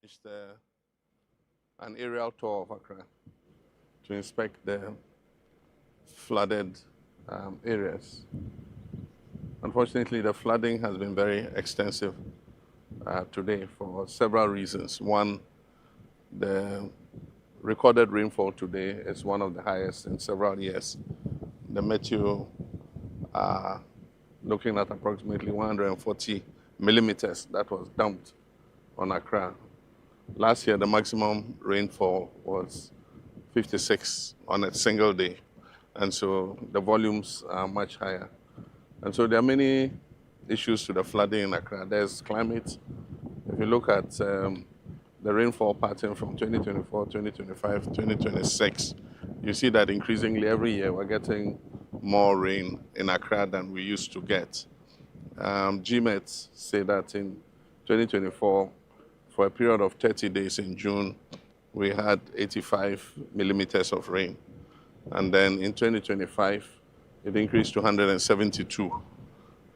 finished an aerial tour of Accra to inspect the flooded areas. Unfortunately, the flooding has been very extensive today for several reasons. One, the recorded rainfall today is one of the highest in several years. The Meteo are looking at approximately 140 millimeters that was dumped on Accra. Last year, the maximum rainfall was 56 on a single day. And so the volumes are much higher. And so there are many issues to the flooding in Accra. There's climate. If you look at the rainfall pattern from 2024, 2025, 2026, you see that increasingly every year we're getting more rain in Accra than we used to get. GMET say that in 2024, for a period of 30 days in June, we had 85 millimeters of rain. And then in 2025, it increased to 172.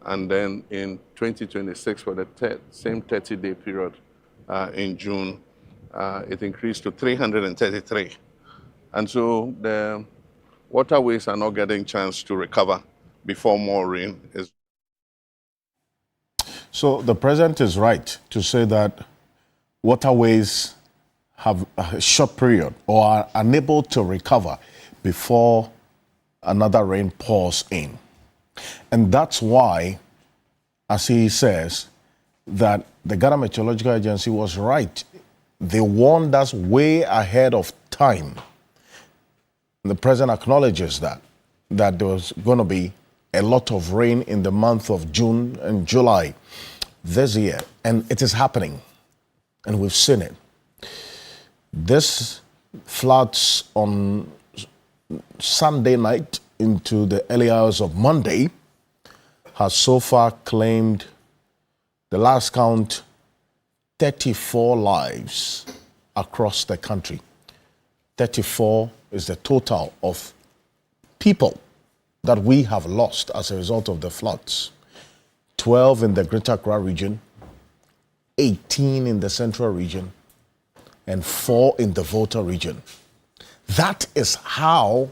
And then in 2026, for the same 30-day period in June, it increased to 333. And so the waterways are not getting a chance to recover before more rain is. So the president is right to say that waterways have a short period or are unable to recover before another rain pours in. And that's why, as he says, that the Ghana Meteorological Agency was right. They warned us way ahead of time. The president acknowledges that there was going to be a lot of rain in the month of June and July this year, and it is happening, and we've seen it. This floods on Sunday night into the early hours of Monday has so far claimed, the last count, 34 lives across the country. 34 is the total of people that we have lost as a result of the floods. 12 in the Greater Accra region, 18 in the Central region, and 4 in the Volta region. That is how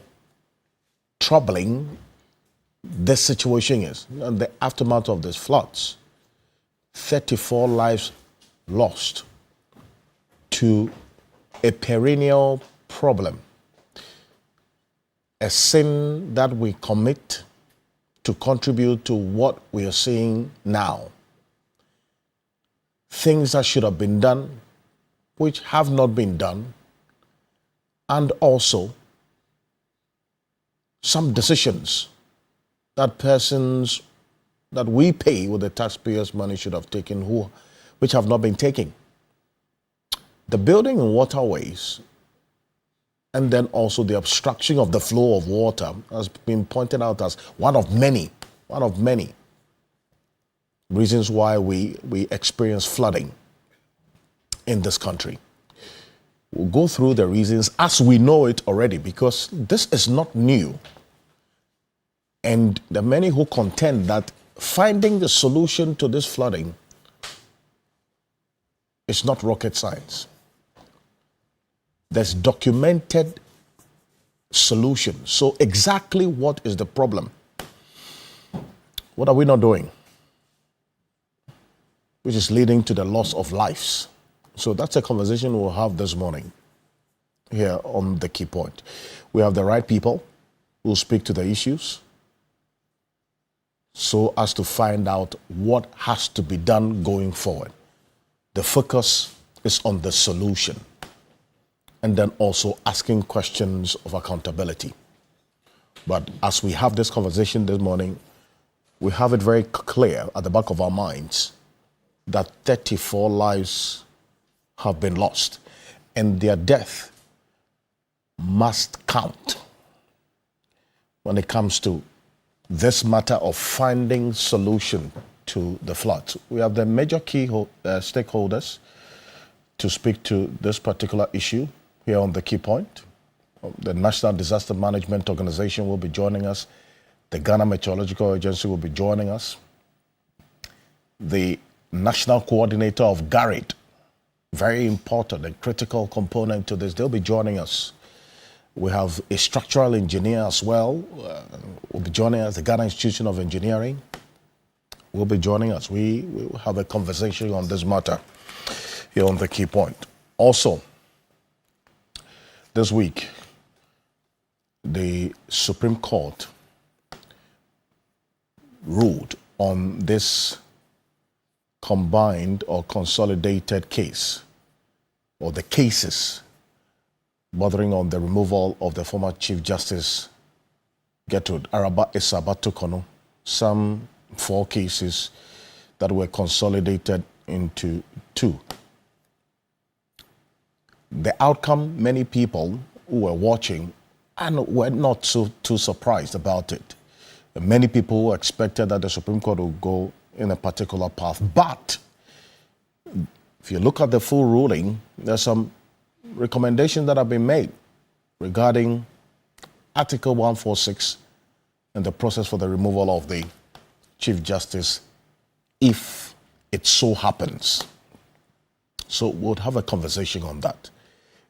troubling this situation is, and the aftermath of these floods. 34 lives lost to a perennial problem, a sin that we commit to contribute to what we are seeing now. Things that should have been done, which have not been done, and also some decisions that persons that we pay with the taxpayers' money should have taken, which have not been taken. The building in waterways, and then also the obstruction of the flow of water, has been pointed out as one of many reasons why we experience flooding in this country. We'll go through the reasons as we know it already, because this is not new. And there are many who contend that finding the solution to this flooding is not rocket science. There's documented solutions. So exactly what is the problem? What are we not doing? Which is leading to the loss of lives. So that's a conversation we'll have this morning here on The Key Point. We have the right people who will speak to the issues so as to find out what has to be done going forward. The focus is on the solution, and then also asking questions of accountability. But as we have this conversation this morning, we have it very clear at the back of our minds that 34 lives have been lost, and their death must count when it comes to this matter of finding solution to the floods. We have the major key stakeholders to speak to this particular issue here on The Key Point. The National Disaster Management Organization will be joining us. The Ghana Meteorological Agency will be joining us. The National Coordinator of GARID very important and critical component to this. They'll be joining us. We have a structural engineer as well. Will be joining us, the Ghana Institution of Engineering will be joining us. We will have a conversation on this matter here on The Key Point. Also, this week, the Supreme Court ruled on this combined or consolidated case, or the cases bordering on the removal of the former Chief Justice Gertrude Araba Essabato-Kono, some 4 cases that were consolidated into 2. The outcome, many people who were watching and were not too surprised about it. Many people expected that the Supreme Court would go in a particular path. But if you look at the full ruling, there's some recommendations that have been made regarding Article 146 and the process for the removal of the Chief Justice if it so happens. So we'll have a conversation on that.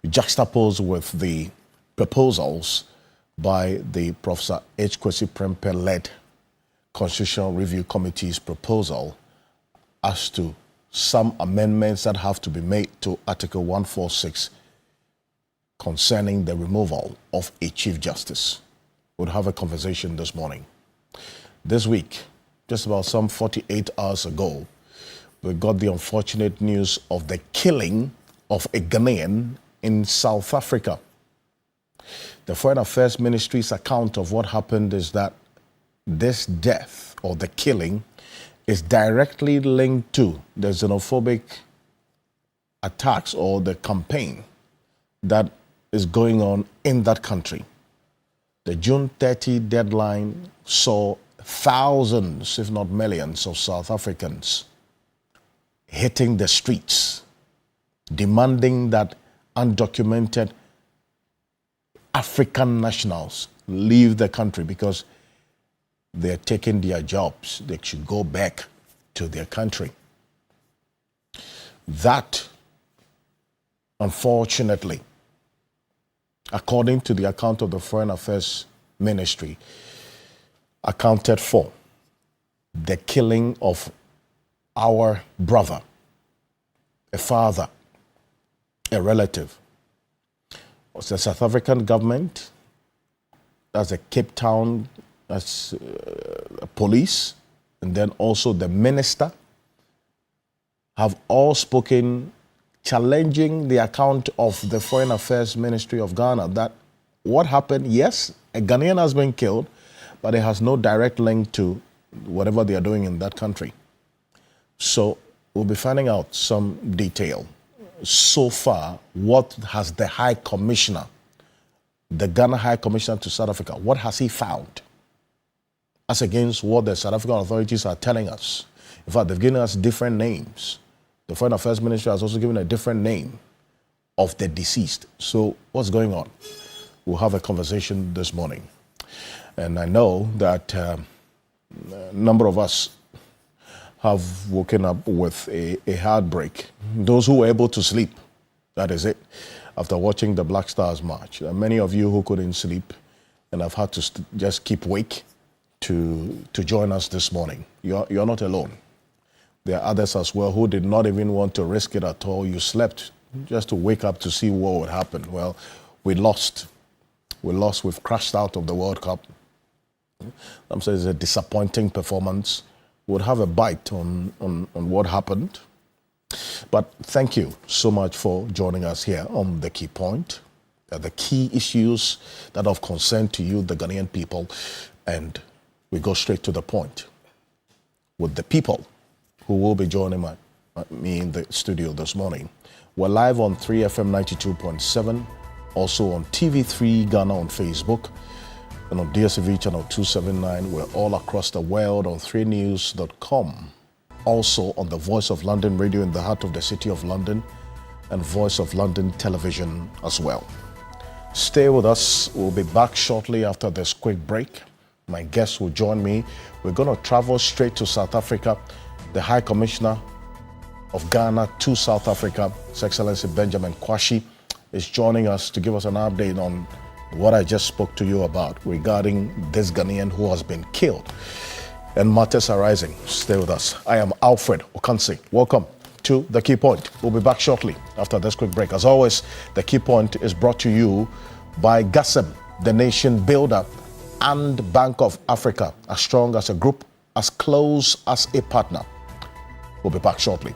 Juxtaposed with the proposals by the Professor H. Kwesi Prempeh-led Constitutional Review Committee's proposal as to some amendments that have to be made to Article 146 concerning the removal of a Chief Justice. We'll have a conversation this morning. This week, just about some 48 hours ago, we got the unfortunate news of the killing of a Ghanaian in South Africa. The Foreign Affairs Ministry's account of what happened is that this death or the killing is directly linked to the xenophobic attacks or the campaign that is going on in that country. The June 30 deadline saw thousands, if not millions, of South Africans hitting the streets, demanding that undocumented African nationals leave the country because they're taking their jobs. They should go back to their country. That, unfortunately, according to the account of the Foreign Affairs Ministry, accounted for the killing of our brother, a father, a relative. It's the South African government, as the Cape Town police, and then also the minister have all spoken challenging the account of the Foreign Affairs Ministry of Ghana that what happened, yes, a Ghanaian has been killed, but it has no direct link to whatever they are doing in that country. So we'll be finding out some detail. So far, what has the High Commissioner, the Ghana High Commissioner to South Africa, what has he found? As against what the South African authorities are telling us. In fact, they've given us different names. The Foreign Affairs Ministry has also given a different name of the deceased. So what's going on? We'll have a conversation this morning. And I know that a number of us have woken up with a heartbreak. Those who were able to sleep, that is it, after watching the Black Stars March. There are many of you who couldn't sleep and have had to just keep awake to join us this morning. You're not alone. There are others as well who did not even want to risk it at all. You slept just to wake up to see what would happen. Well, we lost. We've crashed out of the World Cup. I'm saying it's a disappointing performance. We'll have a bite on what happened. But thank you so much for joining us here on The Key Point. The key issues that are of concern to you, the Ghanaian people, and we go straight to the point with the people who will be joining me in the studio this morning. We're live on 3FM 92.7, also on TV3 Ghana on Facebook, and on DSTV channel 279. We're all across the world on 3news.com. Also on the Voice of London radio in the heart of the city of London, and Voice of London television as well. Stay with us. We'll be back shortly after this quick break. My guests will join me. We're going to travel straight to South Africa. The High Commissioner of Ghana to South Africa. His Excellency Benjamin Kwashi is joining us to give us an update on what I just spoke to you about regarding this Ghanaian who has been killed and matters arising. Stay with us. I am Alfred Okansi. Welcome to The Key Point. We'll be back shortly after this quick break. As always, The Key Point is brought to you by GASEM, the nation builder, and Bank of Africa, as strong as a group, as close as a partner. We'll be back shortly.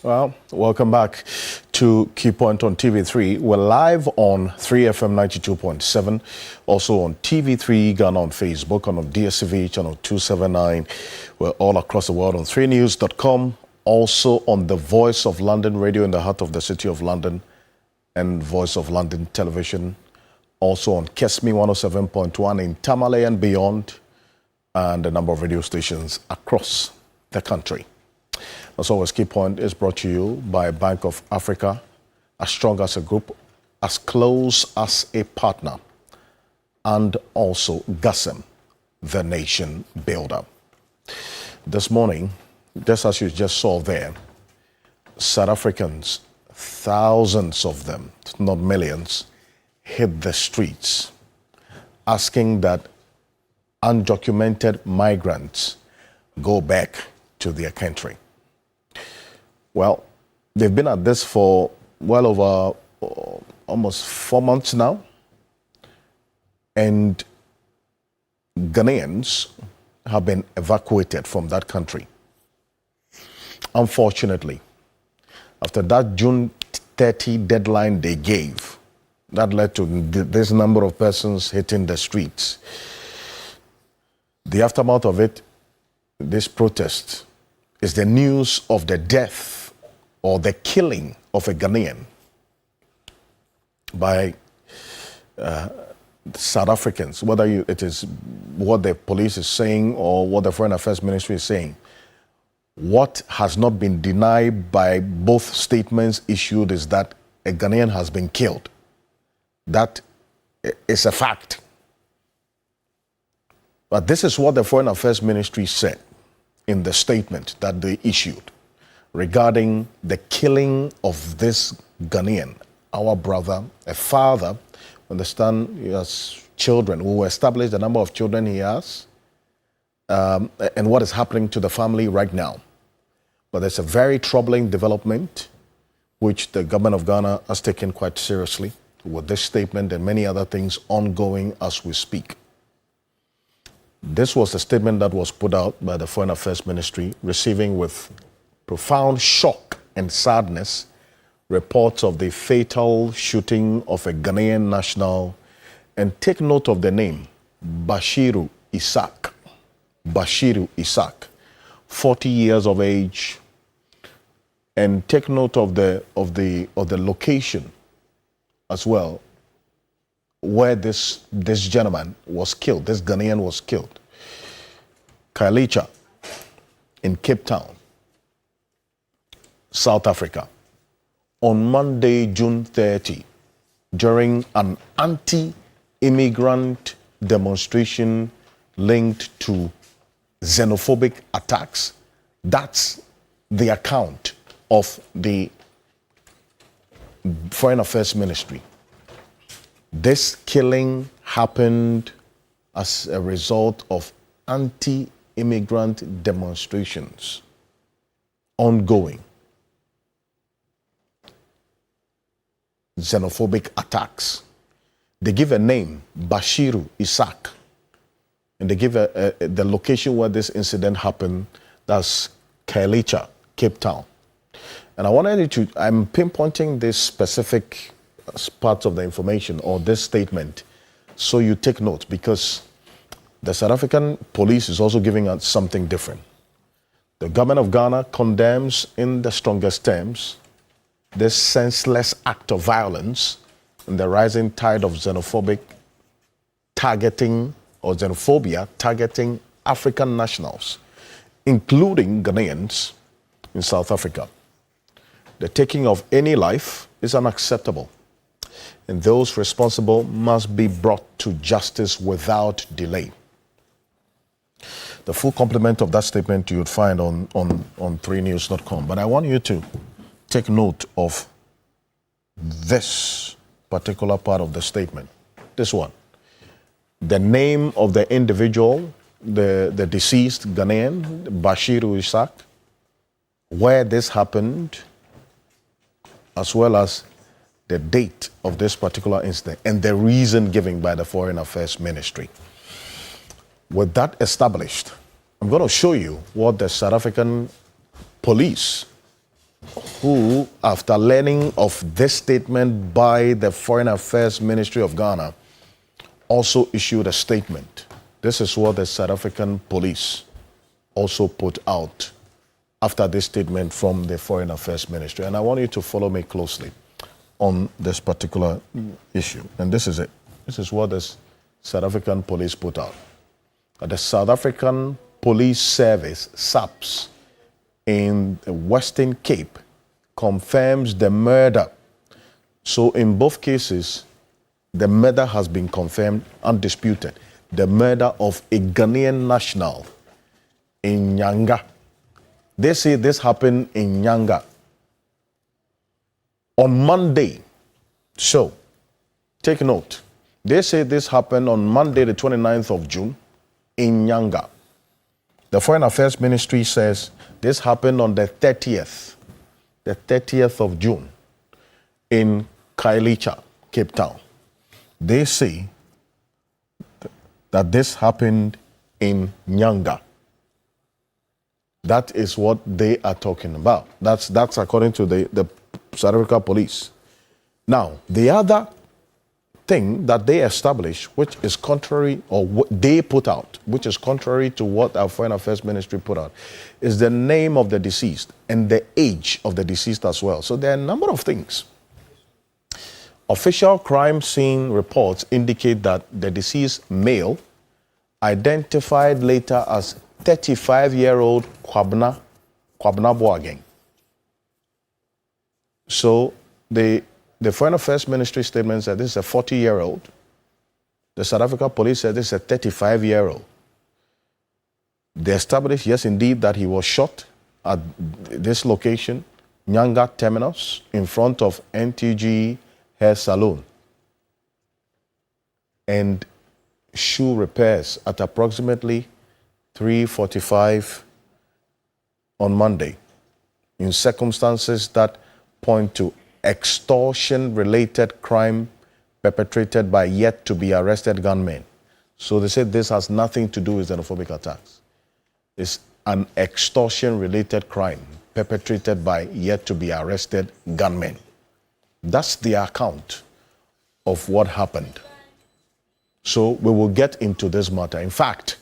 Well, welcome back to Key Point on TV3. We're live on 3FM 92.7, also on TV3 Ghana on Facebook, and on DSTV channel 279. We're all across the world on 3news.com, also on the Voice of London radio in the heart of the city of London, and Voice of London television, also on Kesmi 107.1 in Tamale and beyond, and a number of radio stations across the country. As always, Key Point is brought to you by Bank of Africa, as strong as a group, as close as a partner, and also GASEM, the nation builder. This morning, just as you just saw there, South Africans, thousands of them, not millions, hit the streets asking that undocumented migrants go back to their country. Well, they've been at this for well over almost 4 months now. And Ghanaians have been evacuated from that country. Unfortunately, after that June 30 deadline they gave, that led to this number of persons hitting the streets. The aftermath of it, this protest, is the news of the death or the killing of a Ghanaian by South Africans, whether it is what the police is saying or what the Foreign Affairs Ministry is saying. What has not been denied by both statements issued is that a Ghanaian has been killed. That is a fact. But this is what the Foreign Affairs Ministry said in the statement that they issued regarding the killing of this Ghanaian, our brother, a father. Understand, he has children. We will establish the number of children he has and what is happening to the family right now. But there's a very troubling development which the government of Ghana has taken quite seriously with this statement and many other things ongoing as we speak. This was a statement that was put out by the Foreign Affairs Ministry, receiving with profound shock and sadness reports of the fatal shooting of a Ghanaian national. And take note of the name, Bashiru Isaac. Bashiru Isaac, 40 years of age. And take note of the location as well, where this gentleman was killed, this Ghanaian was killed. Khayelitsha in Cape Town, South Africa, on Monday, June 30, during an anti-immigrant demonstration linked to xenophobic attacks. That's the account of the Foreign Affairs Ministry. This killing happened as a result of anti-immigrant demonstrations ongoing. Xenophobic attacks. They give a name, Bashiru Isaac, and they give the location where this incident happened. That's Khayelitsha, Cape Town. And I wanted to, I'm pinpointing this specific parts of the information or this statement so you take note, because the South African police is also giving us something different. The government of Ghana condemns in the strongest terms this senseless act of violence and the rising tide of xenophobia targeting African nationals, including Ghanaians in South Africa. The taking of any life is unacceptable, and those responsible must be brought to justice without delay. The full complement of that statement you would find on 3news.com. But I want you to take note of this particular part of the statement. This one. The name of the individual, the deceased Ghanaian, Bashiru Isaac, where this happened, as well as the date of this particular incident and the reason given by the Foreign Affairs Ministry. With that established, I'm going to show you what the South African police, who, after learning of this statement by the Foreign Affairs Ministry of Ghana, also issued a statement. This is what the South African police also put out after this statement from the Foreign Affairs Ministry. And I want you to follow me closely on this particular issue. And this is it. This is what the South African police put out. The South African Police Service, SAPS, in the Western Cape confirms the murder. So in both cases, the murder has been confirmed, undisputed. The murder of a Ghanaian national in Nyanga. They say this happened in Nyanga on Monday. So, take note. They say this happened on Monday, the 29th of June, in Nyanga. The Foreign Affairs Ministry says this happened on the 30th of June, in Khayelitsha, Cape Town. They say that this happened in Nyanga. That is what they are talking about. That's according to the South Africa police. Now, the other thing that they established, which is contrary, or what they put out, which is contrary to what our Foreign Affairs Ministry put out, is the name of the deceased and the age of the deceased as well. So there are a number of things. Official crime scene reports indicate that the deceased male, identified later as 35-year-old Kwabena Boageng. So the Foreign Affairs Ministry statement said this is a 40-year-old. The South Africa police said this is a 35-year-old. They established, yes, indeed, that he was shot at this location, Nyanga Terminus, in front of NTG Hair Salon and shoe repairs at approximately 3:45 on Monday, in circumstances that point to extortion-related crime perpetrated by yet-to-be-arrested gunmen. So they said this has nothing to do with xenophobic attacks. It's an extortion-related crime perpetrated by yet-to-be-arrested gunmen. That's the account of what happened. So we will get into this matter. In fact,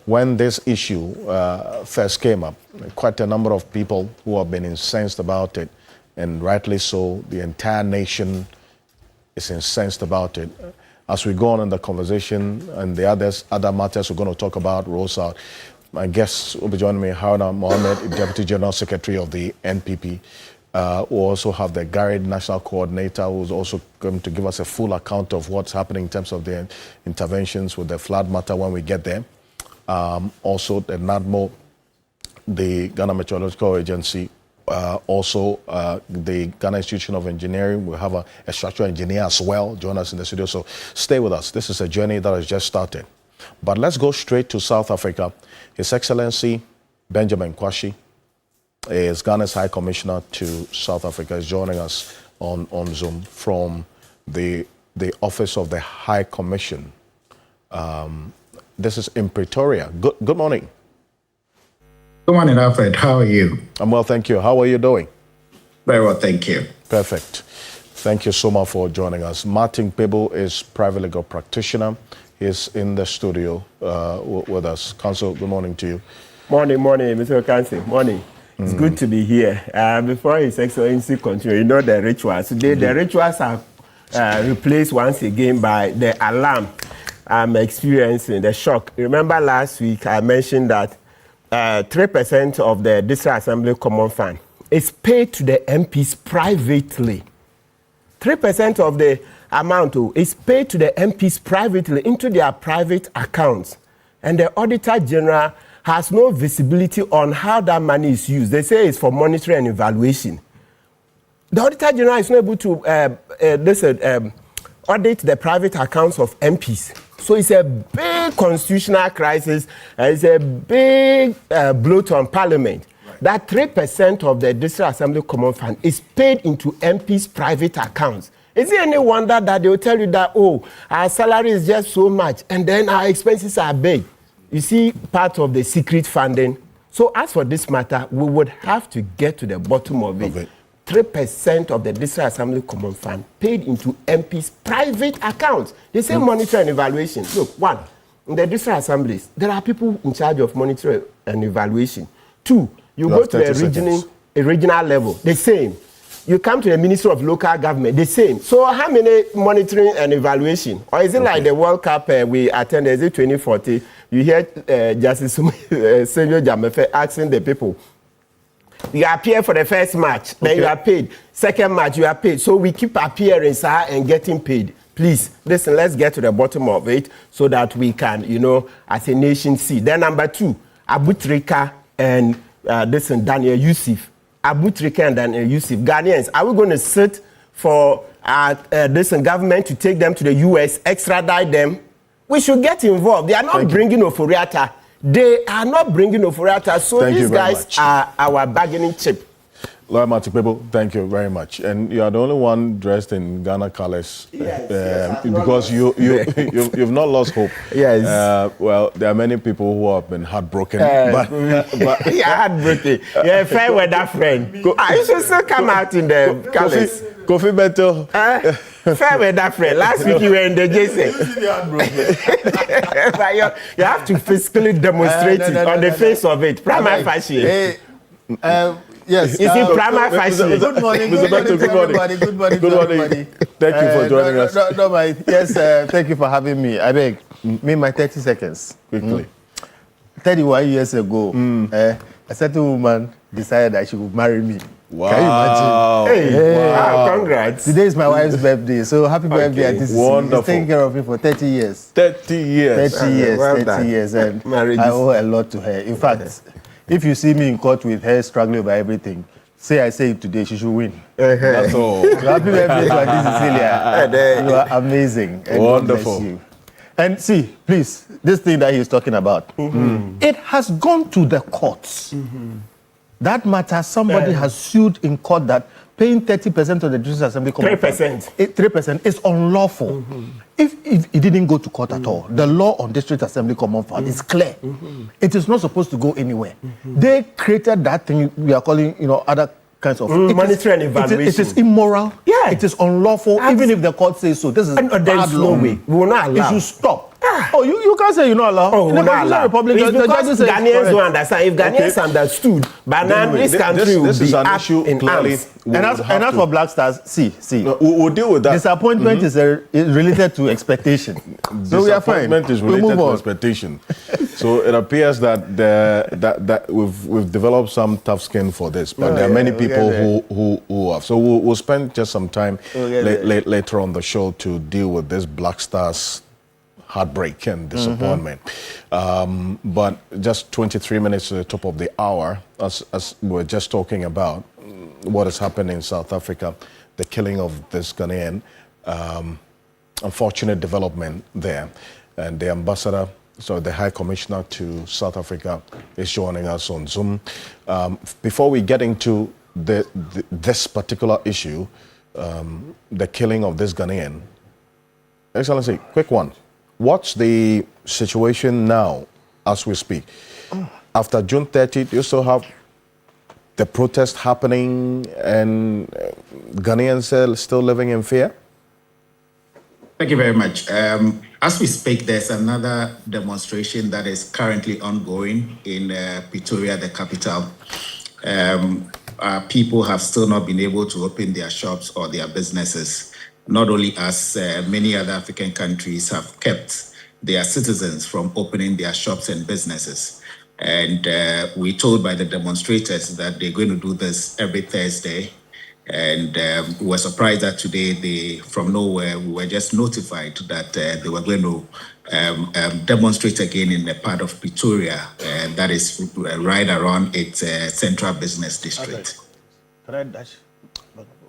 when this issue first came up, quite a number of people who have been incensed about it, and rightly so, the entire nation is incensed about it. As we go on in the conversation and the other matters we're going to talk about rolls out, my guests will be joining me, Haruna Mohammed, Deputy General Secretary of the NPP. We'll also have the Garrett National Coordinator, who's also going to give us a full account of what's happening in terms of the interventions with the flood matter when we get there. Also, the NADMO, the Ghana Meteorological Agency, also the Ghana Institution of Engineering. We'll have a structural engineer as well join us in the studio. So stay with us. This is a journey that has just started. But let's go straight to South Africa. His Excellency Benjamin Kwashi is Ghana's High Commissioner to South Africa, is joining us on Zoom from the Office of the High Commission. This is in Pretoria. Good morning. Good morning, Alfred. How are you? I'm well, thank you. How are you doing? Very well, thank you. Perfect. Thank you so much for joining us. Martin Pebo is private legal practitioner. He's in the studio with us. Counsel, good morning to you. Morning, Mr. Okansi. Morning. It's good to be here. Before His Excellency continue, you know the rituals. Today, the rituals are replaced once again by the alarm I'm experiencing, the shock. Remember last week I mentioned that 3% of the District Assembly Common Fund is paid to the MPs privately. 3% of the amount is paid to the MPs privately into their private accounts. And the Auditor General has no visibility on how that money is used. They say it's for monitoring and evaluation. The Auditor General is not able to audit the private accounts of MPs. So it's a big constitutional crisis. It's a big blow on Parliament. Right. That 3% of the District Assembly Common Fund is paid into MPs' private accounts. Is it any wonder that they will tell you that, oh, our salary is just so much, and then our expenses are big? You see, part of the secret funding. So as for this matter, we would have to get to the bottom of it. 3% of the District Assembly Common Fund paid into MPs' private accounts. They say monitor and evaluation. Look, one, in the District Assemblies, there are people in charge of monitoring and evaluation. Two, you go to a regional level, the same. You come to the Ministry of Local Government, the same. So how many monitoring and evaluation? Or is it like the World Cup we attended, is it 2040? You hear Justice Senyo Jamefe asking the people, you appear for the first match, then you are paid. Second match, you are paid. So we keep appearing, sir, and getting paid. Please, listen, let's get to the bottom of it so that we can, you know, as a nation see. Then number two, Abu Trika and Daniel Yusuf. Abu Trika and Daniel Yusuf. Ghanaians, are we going to sit for this government to take them to the US, extradite them? We should get involved. They are not bringing Oforiata. They are not bringing Oforiata, so these guys are our bargaining chip. Lawyer Matipebo, thank you very much. And you are the only one dressed in Ghana colors because you've not lost hope. Yes. Well, there are many people who have been heartbroken. But yeah, heartbroken. Yeah, fair weather friend. You should still come out in the colors. Kofi Beto. Fair weather friend. Last week you were in the JC. You have to physically demonstrate it on the face of it. Prima facie. Yes. Is it prima facie? Good morning. Mr. Beto, good morning. Everybody. Good morning. Good morning. Thank you for joining us. Yes, thank you for having me. I beg, me my 30 seconds. Quickly. 31 years ago, a certain woman decided that she would marry me. Wow. Can you imagine? Hey, wow, congrats. Today is my wife's birthday, so happy birthday at this. Wonderful. She's taking care of me for 30 years. 30 years. 30 years, well 30 done. years, and Marriage I is- owe a lot to her. In fact, if you see me in court with her struggling over everything, I say it today, she should win. That's all. So happy birthday to Auntie Cecilia. You are amazing. And Wonderful. God bless you. And see, please, this thing that he's talking about, it has gone to the courts. That matter, somebody has sued in court that paying 30% of the District Assembly Common 3%. 3% is unlawful. If it didn't go to court at all, the law on District Assembly Common Fund is clear. It is not supposed to go anywhere. They created that thing we are calling, other kinds of monitoring and evaluation. It is immoral. Yeah. It is unlawful. Even if the court says so, this is And there's bad no law. way. We will not allow. It should stop. Oh, you can't say you're not allowed. Oh, In we're the not Constitutional allowed. Republic, It's the because judges say it's Ghanaians correct. don't understand. If Ghanaians understood, by now Anyway, this country this will is be an up issue in clearly. arms. we And would as have for to- Black Stars, see. We'll deal with that. Disappointment is related to expectation. So we are fine. Disappointment is We related move to on. expectation. So it appears that we've developed some tough skin for this, but there are many we'll get people there. who have. So we'll spend just some time We'll get there. later on the show to deal with this Black Stars heartbreak and disappointment. But just 23 minutes to the top of the hour, as we're just talking about what has happened in South Africa, the killing of this Ghanaian, unfortunate development there. And the ambassador, so the High Commissioner to South Africa is joining us on Zoom. Before we get into this particular issue, the killing of this Ghanaian, Excellency, quick one. What's the situation now as we speak? After June 30th, you still have the protest happening and Ghanaians are still living in fear? Thank you very much. As we speak, there's another demonstration that is currently ongoing in Pretoria, the capital. People have still not been able to open their shops or their businesses, not only as many other African countries have kept their citizens from opening their shops and businesses. And we're told by the demonstrators that they're going to do this every Thursday. And we were surprised that today, from nowhere, we were just notified that they were going to demonstrate again in a part of Pretoria that is right around its central business district. Can I dash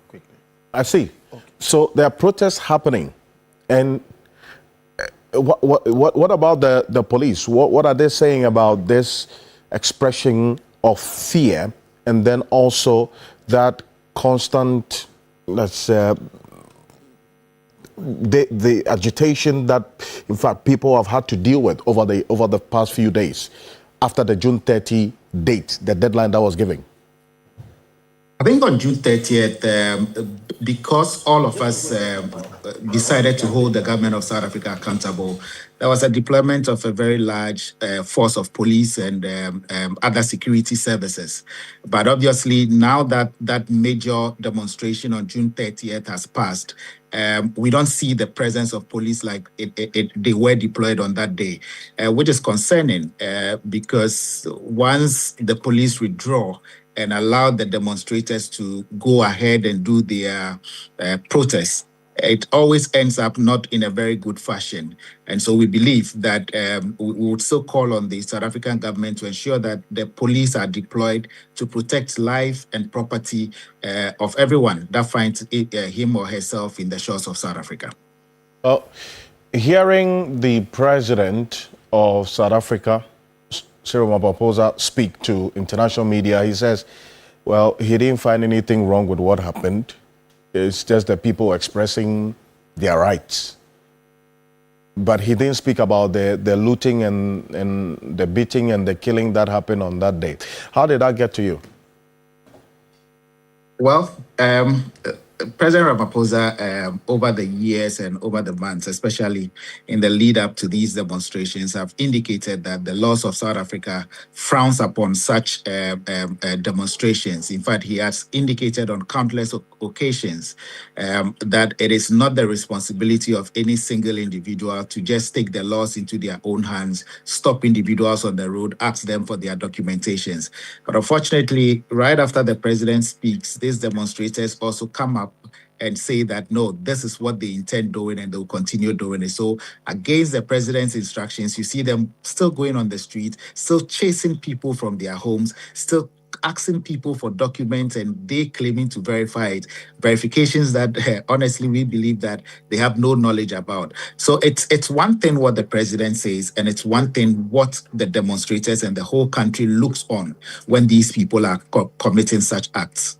quickly? I see. Okay. So there are protests happening, and what about the police? What are they saying about this expression of fear, and then also that constant, the agitation that, in fact, people have had to deal with over the past few days after the June 30 date, the deadline that was given? I think on June 30th, because all of us decided to hold the government of South Africa accountable, there was a deployment of a very large force of police and other security services. But obviously, now that that major demonstration on June 30th has passed, we don't see the presence of police like they were deployed on that day, which is concerning because once the police withdraw and allow the demonstrators to go ahead and do their protests, it always ends up not in a very good fashion. And so we believe that we would still call on the South African government to ensure that the police are deployed to protect life and property of everyone that finds him or herself in the shores of South Africa. Well, hearing the president of South Africa, Cyril Ramaphosa, speak to international media, he says, well, he didn't find anything wrong with what happened. It's just the people expressing their rights. But he didn't speak about the looting and the beating and the killing that happened on that day. How did that get to you? Well, President Ramaphosa, over the years and over the months, especially in the lead up to these demonstrations, have indicated that the laws of South Africa frowns upon such demonstrations. In fact, he has indicated on countless occasions that it is not the responsibility of any single individual to just take the laws into their own hands, stop individuals on the road, ask them for their documentations. But unfortunately, right after the president speaks, these demonstrators also come up and say that, no, this is what they intend doing and they'll continue doing it. So against the president's instructions, you see them still going on the street, still chasing people from their homes, still asking people for documents, and they claiming to verify it. Verifications that honestly we believe that they have no knowledge about. So it's one thing what the president says, and it's one thing what the demonstrators and the whole country looks on when these people are committing such acts.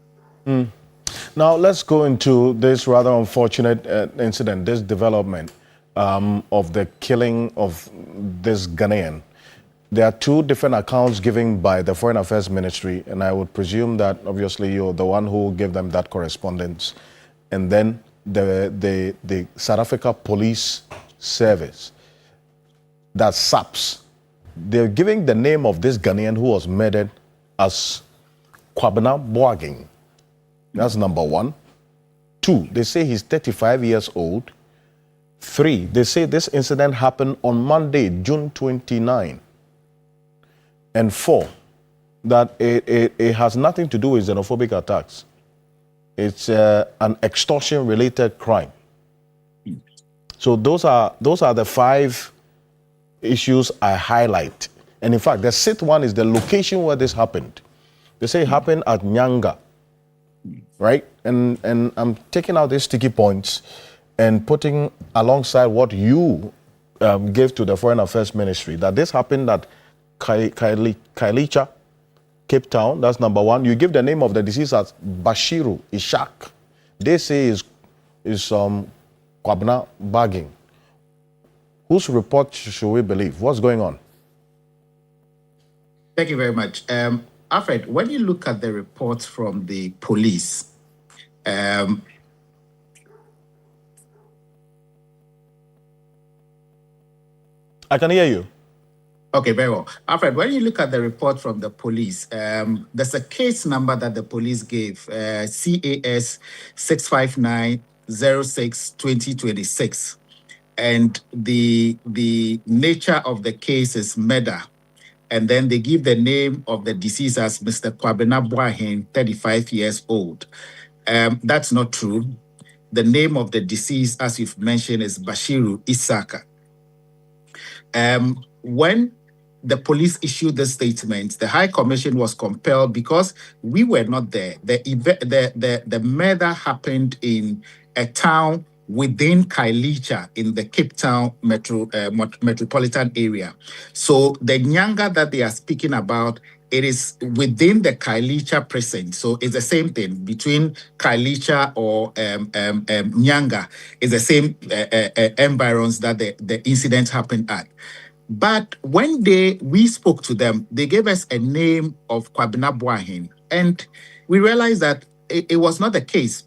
Now let's go into this rather unfortunate incident, this development of the killing of this Ghanaian. There are two different accounts given by the Foreign Affairs Ministry, and I would presume that obviously you're the one who gave them that correspondence. And then the South Africa Police Service, that's SAPS, they're giving the name of this Ghanaian who was murdered as Kwabena Boaging. That's number one. Two, they say he's 35 years old. Three, they say this incident happened on Monday, June 29. And four, that it has nothing to do with xenophobic attacks. It's an extortion-related crime. So those are the five issues I highlight. And in fact, the sixth one is the location where this happened. They say it happened at Nyanga, right? And I'm taking out these sticky points and putting alongside what you gave to the Foreign Affairs Ministry, that this happened at Khayelitsha, Cape Town. That's number one. You give the name of the deceased as Bashiru Ishak. They say is Kwabena Boaging. Whose report should we believe? What's going on? Thank you very much. Alfred, when you look at the reports from the police, I can hear you. Okay, very well. Alfred, when you look at the report from the police, there's a case number that the police gave, CAS 65906-2026. And the nature of the case is murder. And then they give the name of the deceased as Mr. Kwabena Boahen, 35 years old. That's not true. The name of the deceased, as you've mentioned, is Bashiru Isaka. When the police issued the statement, the High Commission was compelled because we were not there. The murder happened in a town within Kailicha in the Cape Town metropolitan area. So the Nyanga that they are speaking about, it is within the Kailicha precinct. So it's the same thing between Kailicha or Nyanga. It's the same environs that the incident happened at. But when we spoke to them, they gave us a name of Kwabena Boahen, and we realized that it was not the case.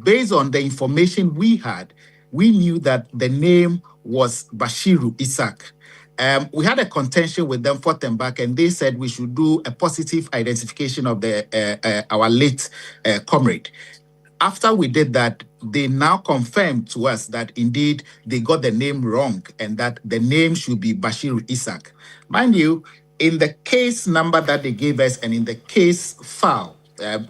Based on the information we had, we knew that the name was Bashiru Isaac. We had a contention with them for them back, and they said we should do a positive identification of our late comrade. After we did that, they now confirmed to us that indeed they got the name wrong and that the name should be Bashiru Isaac. Mind you, in the case number that they gave us and in the case file,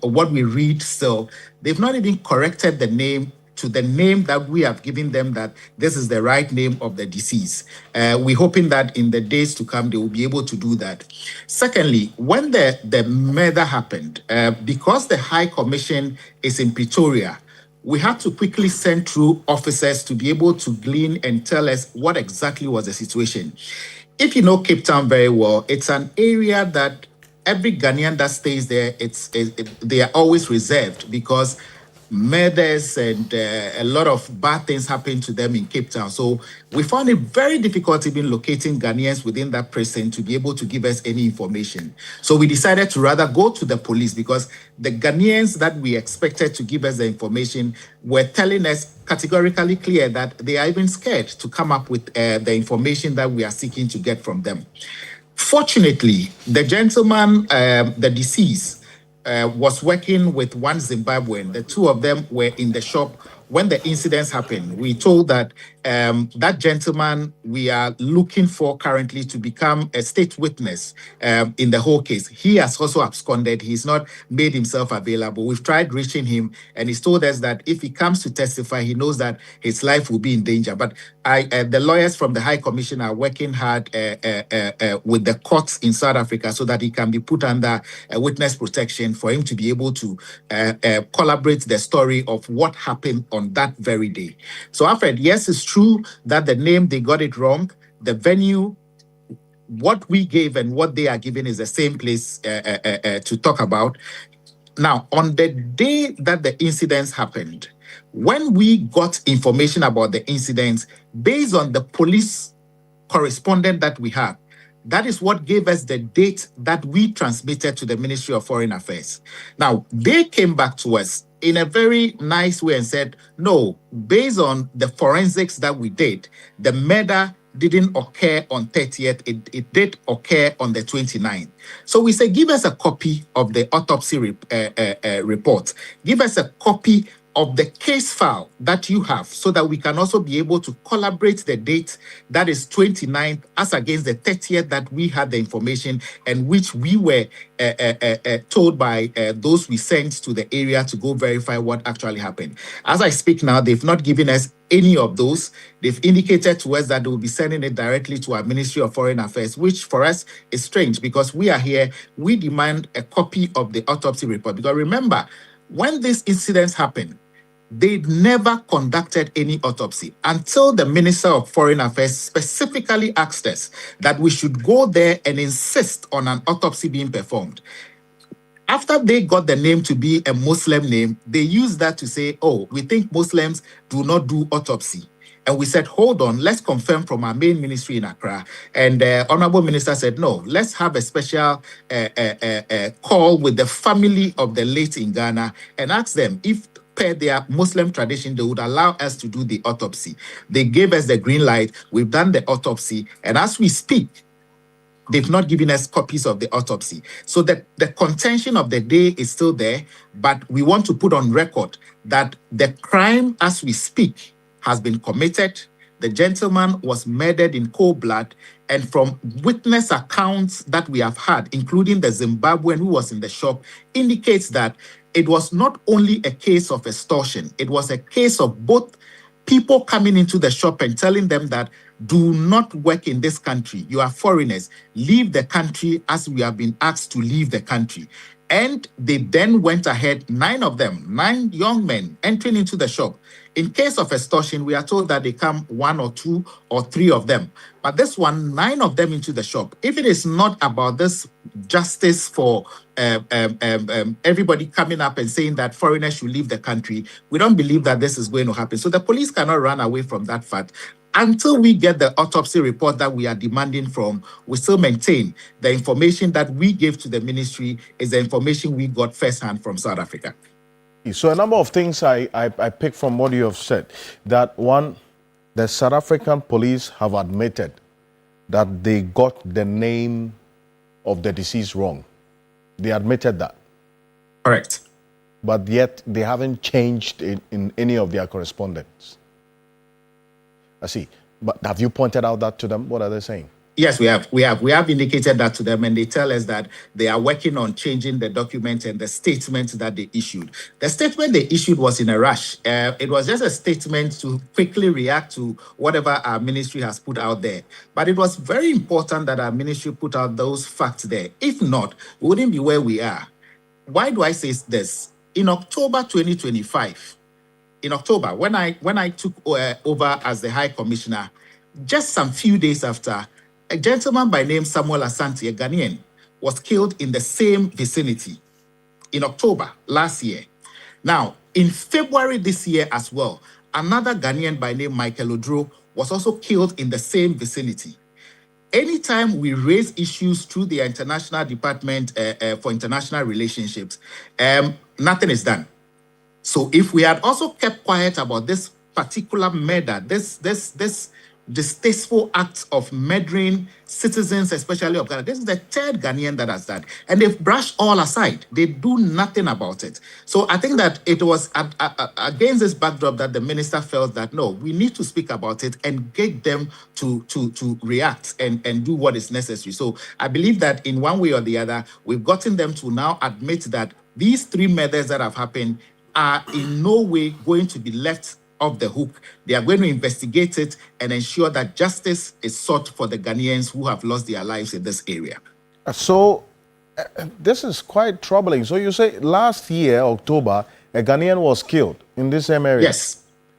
what we read still, they've not even corrected the name to the name that we have given them, that this is the right name of the deceased. We're hoping that in the days to come, they will be able to do that. Secondly, when the murder happened, because the High Commission is in Pretoria, we had to quickly send through officers to be able to glean and tell us what exactly was the situation. If you know Cape Town very well, it's an area that every Ghanaian that stays there, they are always reserved because murders and a lot of bad things happen to them in Cape Town. So we found it very difficult even locating Ghanaians within that precinct to be able to give us any information. So we decided to rather go to the police because the Ghanaians that we expected to give us the information were telling us categorically clear that they are even scared to come up with the information that we are seeking to get from them. Fortunately, the gentleman, the deceased, was working with one Zimbabwean. The two of them were in the shop when the incidents happened. We told that that gentleman we are looking for currently to become a state witness in the whole case. He has also absconded. He's not made himself available. We've tried reaching him, and he's told us that if he comes to testify, he knows that his life will be in danger. But the lawyers from the High Commission are working hard with the courts in South Africa so that he can be put under witness protection for him to be able to collaborate the story of what happened on that very day. So, Alfred, yes, it's true that the name, they got it wrong. The venue, what we gave and what they are giving is the same place to talk about. Now, on the day that the incidents happened, when we got information about the incidents, based on the police correspondent that we have, that is what gave us the date that we transmitted to the Ministry of Foreign Affairs. Now, they came back to us in a very nice way and said, no, based on the forensics that we did, the murder didn't occur on 30th, it did occur on the 29th. So we say, give us a copy of the autopsy report. Give us a copy of the case file that you have so that we can also be able to collaborate the date that is 29th as against the 30th that we had the information and which we were told by those we sent to the area to go verify what actually happened. As I speak now, they've not given us any of those. They've indicated to us that they will be sending it directly to our Ministry of Foreign Affairs, which for us is strange because we are here, we demand a copy of the autopsy report. Because remember, when these incidents happened, they never conducted any autopsy until the Minister of Foreign Affairs specifically asked us that we should go there and insist on an autopsy being performed. After they got the name to be a Muslim name, they used that to say, oh, we think Muslims do not do autopsy. And we said, hold on, let's confirm from our main ministry in Accra. And the Honorable Minister said, no, let's have a special call with the family of the late in Ghana and ask them if per their Muslim tradition, they would allow us to do the autopsy. They gave us the green light. We've done the autopsy. And as we speak, they've not given us copies of the autopsy. So that the contention of the day is still there, but we want to put on record that the crime as we speak has been committed. The gentleman was murdered in cold blood, and from witness accounts that we have had, including the Zimbabwean who was in the shop, indicates that it was not only a case of extortion, it was a case of both people coming into the shop and telling them that do not work in this country. You are foreigners. Leave the country as we have been asked to leave the country. And they then went ahead, 9 of them, 9 young men entering into the shop. In case of extortion, we are told that they come 1 or 2 or 3 of them. But this one, 9 of them into the shop. If it is not about this justice for everybody coming up and saying that foreigners should leave the country, we don't believe that this is going to happen. So the police cannot run away from that fact. Until we get the autopsy report that we are demanding from, we still maintain the information that we gave to the ministry is the information we got firsthand from South Africa. So a number of things I picked from what you have said. That one, the South African police have admitted that they got the name of the deceased wrong. They admitted that. Correct. But yet they haven't changed in any of their correspondence. I see. But have you pointed out that to them? What are they saying? Yes, we have indicated that to them, and they tell us that they are working on changing the document and the statement that they issued. The statement they issued was in a rush. It was just a statement to quickly react to whatever our ministry has put out there. But it was very important that our ministry put out those facts there. If not, we wouldn't be where we are. Why do I say this? In October 2025, in October, when I took over as the High Commissioner, just some few days after, a gentleman by name Samuel Asante, a Ghanaian, was killed in the same vicinity in October last year. Now, in February this year as well, another Ghanaian by name Michael Odro was also killed in the same vicinity. Anytime we raise issues through the International Department for International Relationships, nothing is done. So if we had also kept quiet about this particular murder, this distasteful act of murdering citizens, especially of Ghana, this is the 3rd Ghanaian that has done. And they've brushed all aside. They do nothing about it. So I think that it was against this backdrop that the minister felt that, no, we need to speak about it and get them to react and do what is necessary. So I believe that in one way or the other, we've gotten them to now admit that these 3 murders that have happened are in no way going to be left off the hook. They are going to investigate it and ensure that justice is sought for the Ghanaians who have lost their lives in this area. So this is quite troubling. So you say last year, October, a Ghanaian was killed in this same area?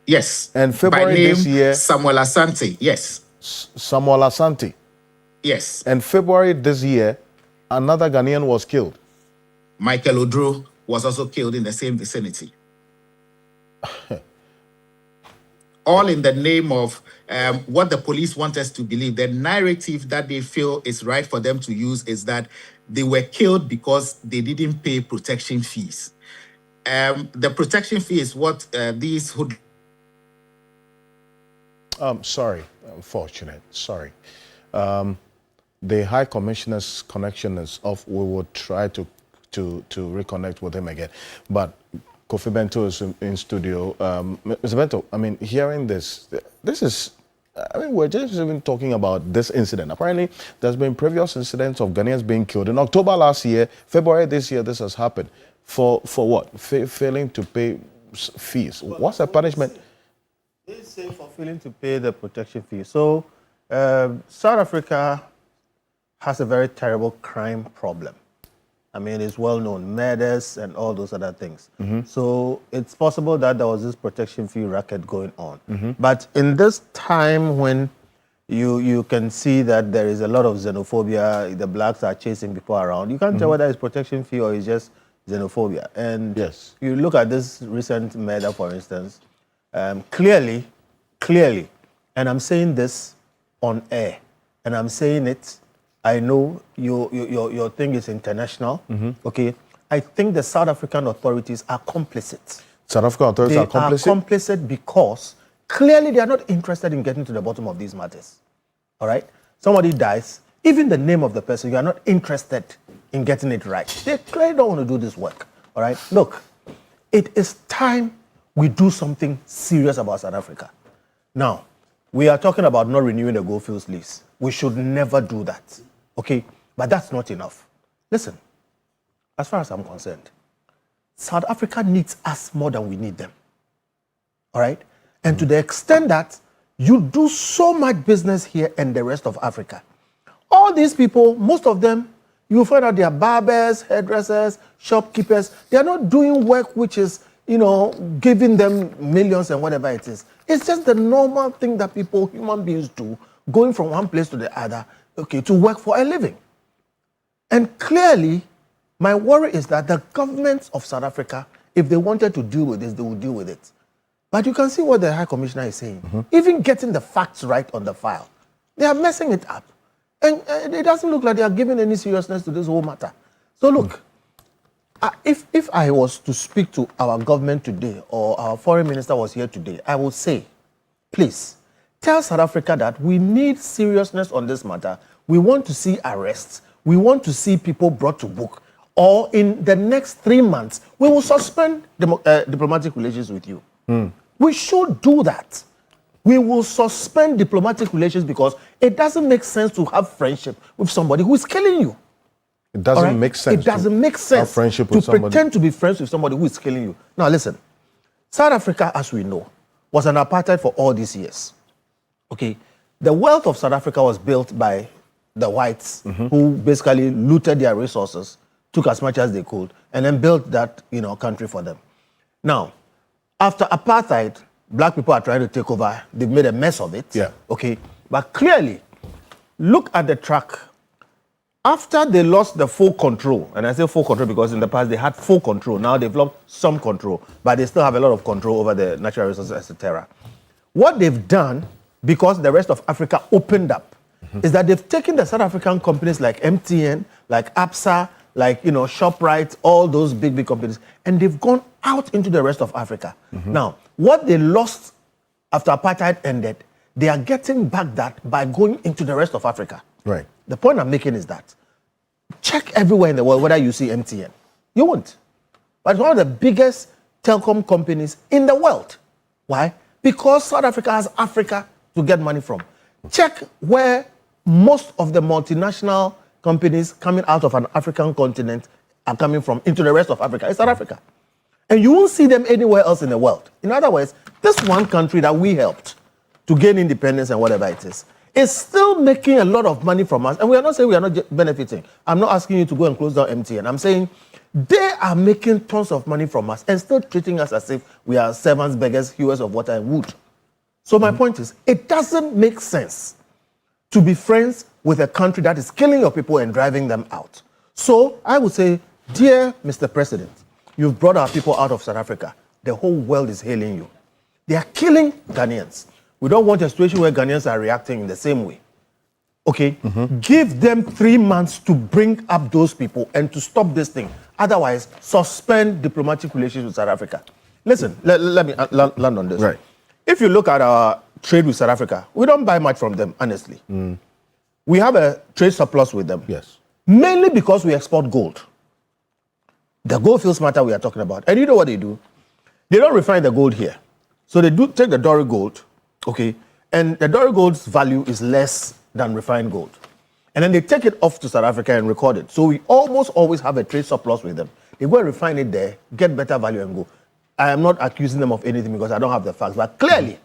Yes. And February by name, this year? Samuel Asante, yes. Samuel Asante? Yes. And February this year, another Ghanaian was killed? Michael Odro was also killed in the same vicinity. All in the name of what the police want us to believe. The narrative that they feel is right for them to use is that they were killed because they didn't pay protection fees. The protection fee is what these hood. Sorry, unfortunate. Sorry. The High Commissioner's connection is off. We will try to reconnect with him again. But Kofi Bento is in studio. Mr. Bento, I mean, hearing this is, I mean, we're just even talking about this incident. Apparently, there's been previous incidents of Ghanaians being killed. In October last year, February this year, this has happened. For what? Failing to pay fees. What's the punishment? They say for failing to pay the protection fee. So, South Africa has a very terrible crime problem. I mean, it's well known, murders and all those other things. So it's possible that there was this protection fee racket going on. But in this time when you can see that there is a lot of xenophobia, the blacks are chasing people around, you can't tell whether it's protection fee or it's just xenophobia. And yes, you look at this recent murder, for instance, clearly, and I'm saying this on air, and I'm saying it, I know your thing is international, okay? I think the South African authorities are complicit. South African authorities They are complicit? are complicit because clearly they are not interested in getting to the bottom of these matters. All right? Somebody dies, even the name of the person, you are not interested in getting it right. They clearly don't want to do this work. All right? Look, it is time we do something serious about South Africa. Now, we are talking about not renewing the Goldfields lease. We should never do that. Okay? But that's not enough. Listen, as far as I'm concerned, South Africa needs us more than we need them. All right? And to the extent that you do so much business here and the rest of Africa, all these people, most of them, you find out they are barbers, hairdressers, shopkeepers. They are not doing work which is, giving them millions and whatever it is. It's just the normal thing that people, human beings do, going from one place to the other, okay, to work for a living. And clearly, my worry is that the governments of South Africa, if they wanted to deal with this, they would deal with it. But you can see what the High Commissioner is saying. Even getting the facts right on the file, they are messing it up. And it doesn't look like they are giving any seriousness to this whole matter. So look, if I was to speak to our government today or our foreign minister was here today, I would say, please, tell South Africa that we need seriousness on this matter. We want to see arrests. We want to see people brought to book. Or in the next 3 months, we will suspend diplomatic relations with you. We should do that. We will suspend diplomatic relations because it doesn't make sense to have friendship with somebody who is killing you. It doesn't make sense. It doesn't make sense have friendship to with somebody. pretend to be friends with somebody who is killing you. Now listen, South Africa, as we know, was an apartheid for all these years. Okay, the wealth of South Africa was built by the whites who basically looted their resources, took as much as they could, and then built that country for them. Now, after apartheid, black people are trying to take over. They've made a mess of it. Yeah. Okay, but clearly, look at the track. After they lost the full control, and I say full control because in the past they had full control. Now they've lost some control, but they still have a lot of control over the natural resources, etc. What they've done, because the rest of Africa opened up, is that they've taken the South African companies like MTN, like Absa, like ShopRite, all those big companies, and they've gone out into the rest of Africa. Now, what they lost after apartheid ended, they are getting back that by going into the rest of Africa. Right. The point I'm making is that check everywhere in the world whether you see MTN. You won't. But it's one of the biggest telecom companies in the world. Why? Because South Africa has Africa to get money from. Check where most of the multinational companies coming out of an African continent are coming from into the rest of Africa. It's South Africa. And you won't see them anywhere else in the world. In other words, this one country that we helped to gain independence and whatever it is still making a lot of money from us. And we are not saying we are not benefiting. I'm not asking you to go and close down MTN. I'm saying they are making tons of money from us and still treating us as if we are servants, beggars, hewers of water and wood. So my point is, it doesn't make sense to be friends with a country that is killing your people and driving them out. So I would say, dear Mr. President, you've brought our people out of South Africa. The whole world is hailing you. They are killing Ghanaians. We don't want a situation where Ghanaians are reacting in the same way. Okay? Give them 3 months to bring up those people and to stop this thing. Otherwise, suspend diplomatic relations with South Africa. Listen, let me land on this. Right. If you look at our trade with South Africa, we don't buy much from them, honestly. We have a trade surplus with them. Yes. Mainly because we export gold. The Goldfields matter we are talking about. And you know what they do? They don't refine the gold here. So they do take the Doré gold, okay, and the Doré gold's value is less than refined gold. And then they take it off to South Africa and record it. So we almost always have a trade surplus with them. They go and refine it there, get better value and go. I am not accusing them of anything because I don't have the facts, but clearly,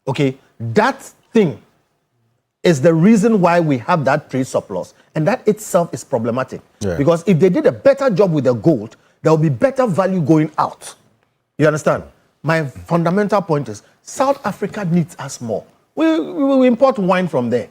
okay, that thing is the reason why we have that trade surplus. And that itself is problematic. Yeah. Because if they did a better job with the gold, there will be better value going out. You understand? My fundamental point is South Africa needs us more. We import wine from there.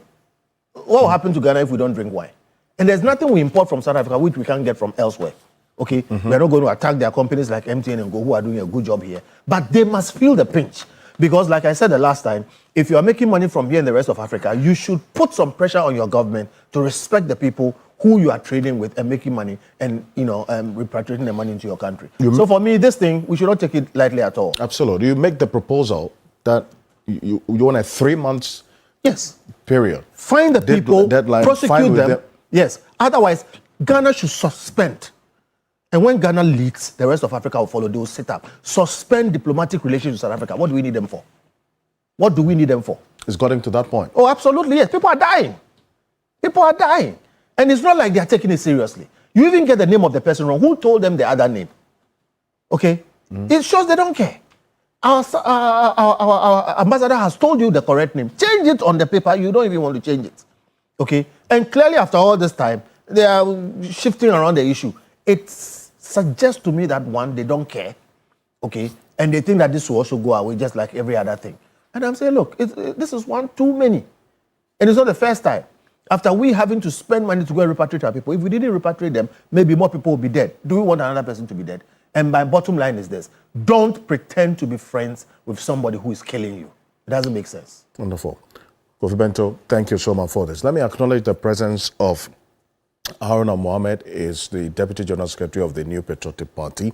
What will happen to Ghana if we don't drink wine? And there's nothing we import from South Africa which we can't get from elsewhere. Okay? We're not going to attack their companies like MTN and Go who are doing a good job here. But they must feel the pinch. Because like I said the last time, if you are making money from here in the rest of Africa, you should put some pressure on your government to respect the people who you are trading with and making money and, repatriating the money into your country. So for me, this thing, we should not take it lightly at all. Absolutely. You make the proposal that you want a 3 months Yes. period. Find the people, deadline, prosecute fine with them. Yes. Otherwise, Ghana should suspend. And when Ghana leaks, the rest of Africa will follow. They will sit up. Suspend diplomatic relations with South Africa. What do we need them for? What do we need them for? It's gotten to that point. Oh, absolutely, yes. People are dying. People are dying. And it's not like they are taking it seriously. You even get the name of the person wrong. Who told them the other name? Okay? It shows they don't care. Our ambassador has told you the correct name. Change it on the paper. You don't even want to change it. Okay? And clearly, after all this time, they are shifting around the issue. It suggests to me that, one, they don't care. Okay? And they think that this will also go away just like every other thing. And I'm saying, look, this is one too many. And it's not the first time. After we having to spend money to go and repatriate our people, if we didn't repatriate them, maybe more people will be dead. Do we want another person to be dead? And my bottom line is this. Don't pretend to be friends with somebody who is killing you. It doesn't make sense. Wonderful. Kofi Bento, thank you so much for this. Let me acknowledge the presence of Haruna Mohammed, is the Deputy General Secretary of the New Patriotic Party.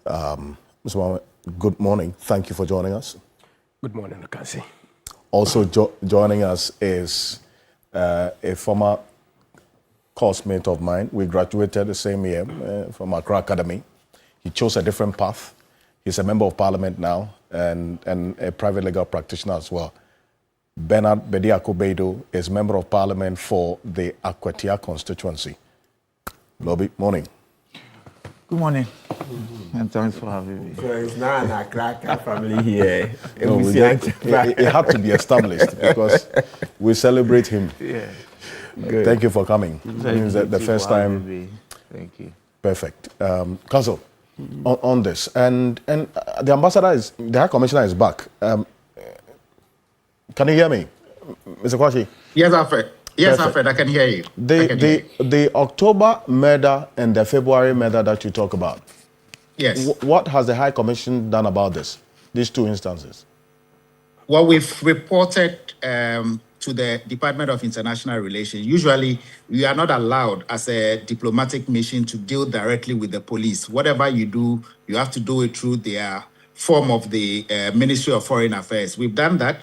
Mr. Mohammed, good morning. Thank you for joining us. Good morning, Akansi. Also joining us is a former coursemate of mine. We graduated the same year from Accra Academy. He chose a different path. He's a member of parliament now and a private legal practitioner as well. Bernard Bediako Beidou is member of parliament for the Akwatia constituency. Lobby, morning. Good morning, and thanks for having me. So it's now an Accra family here. No, it had to be established because we celebrate him. Yeah. Good. Thank you for coming. It's the first time. Thank you. Perfect. Council, on this, and the ambassador the High Commissioner is back. Can you hear me, Mr. Kwashi? Yes, Alfred. Yes, Alfred, I can hear you. The October murder and the February murder that you talk about. Yes. What has the High Commission done about these two instances? Well, we've reported to the Department of International Relations. Usually, we are not allowed as a diplomatic mission to deal directly with the police. Whatever you do, you have to do it through their form of the Ministry of Foreign Affairs. We've done that.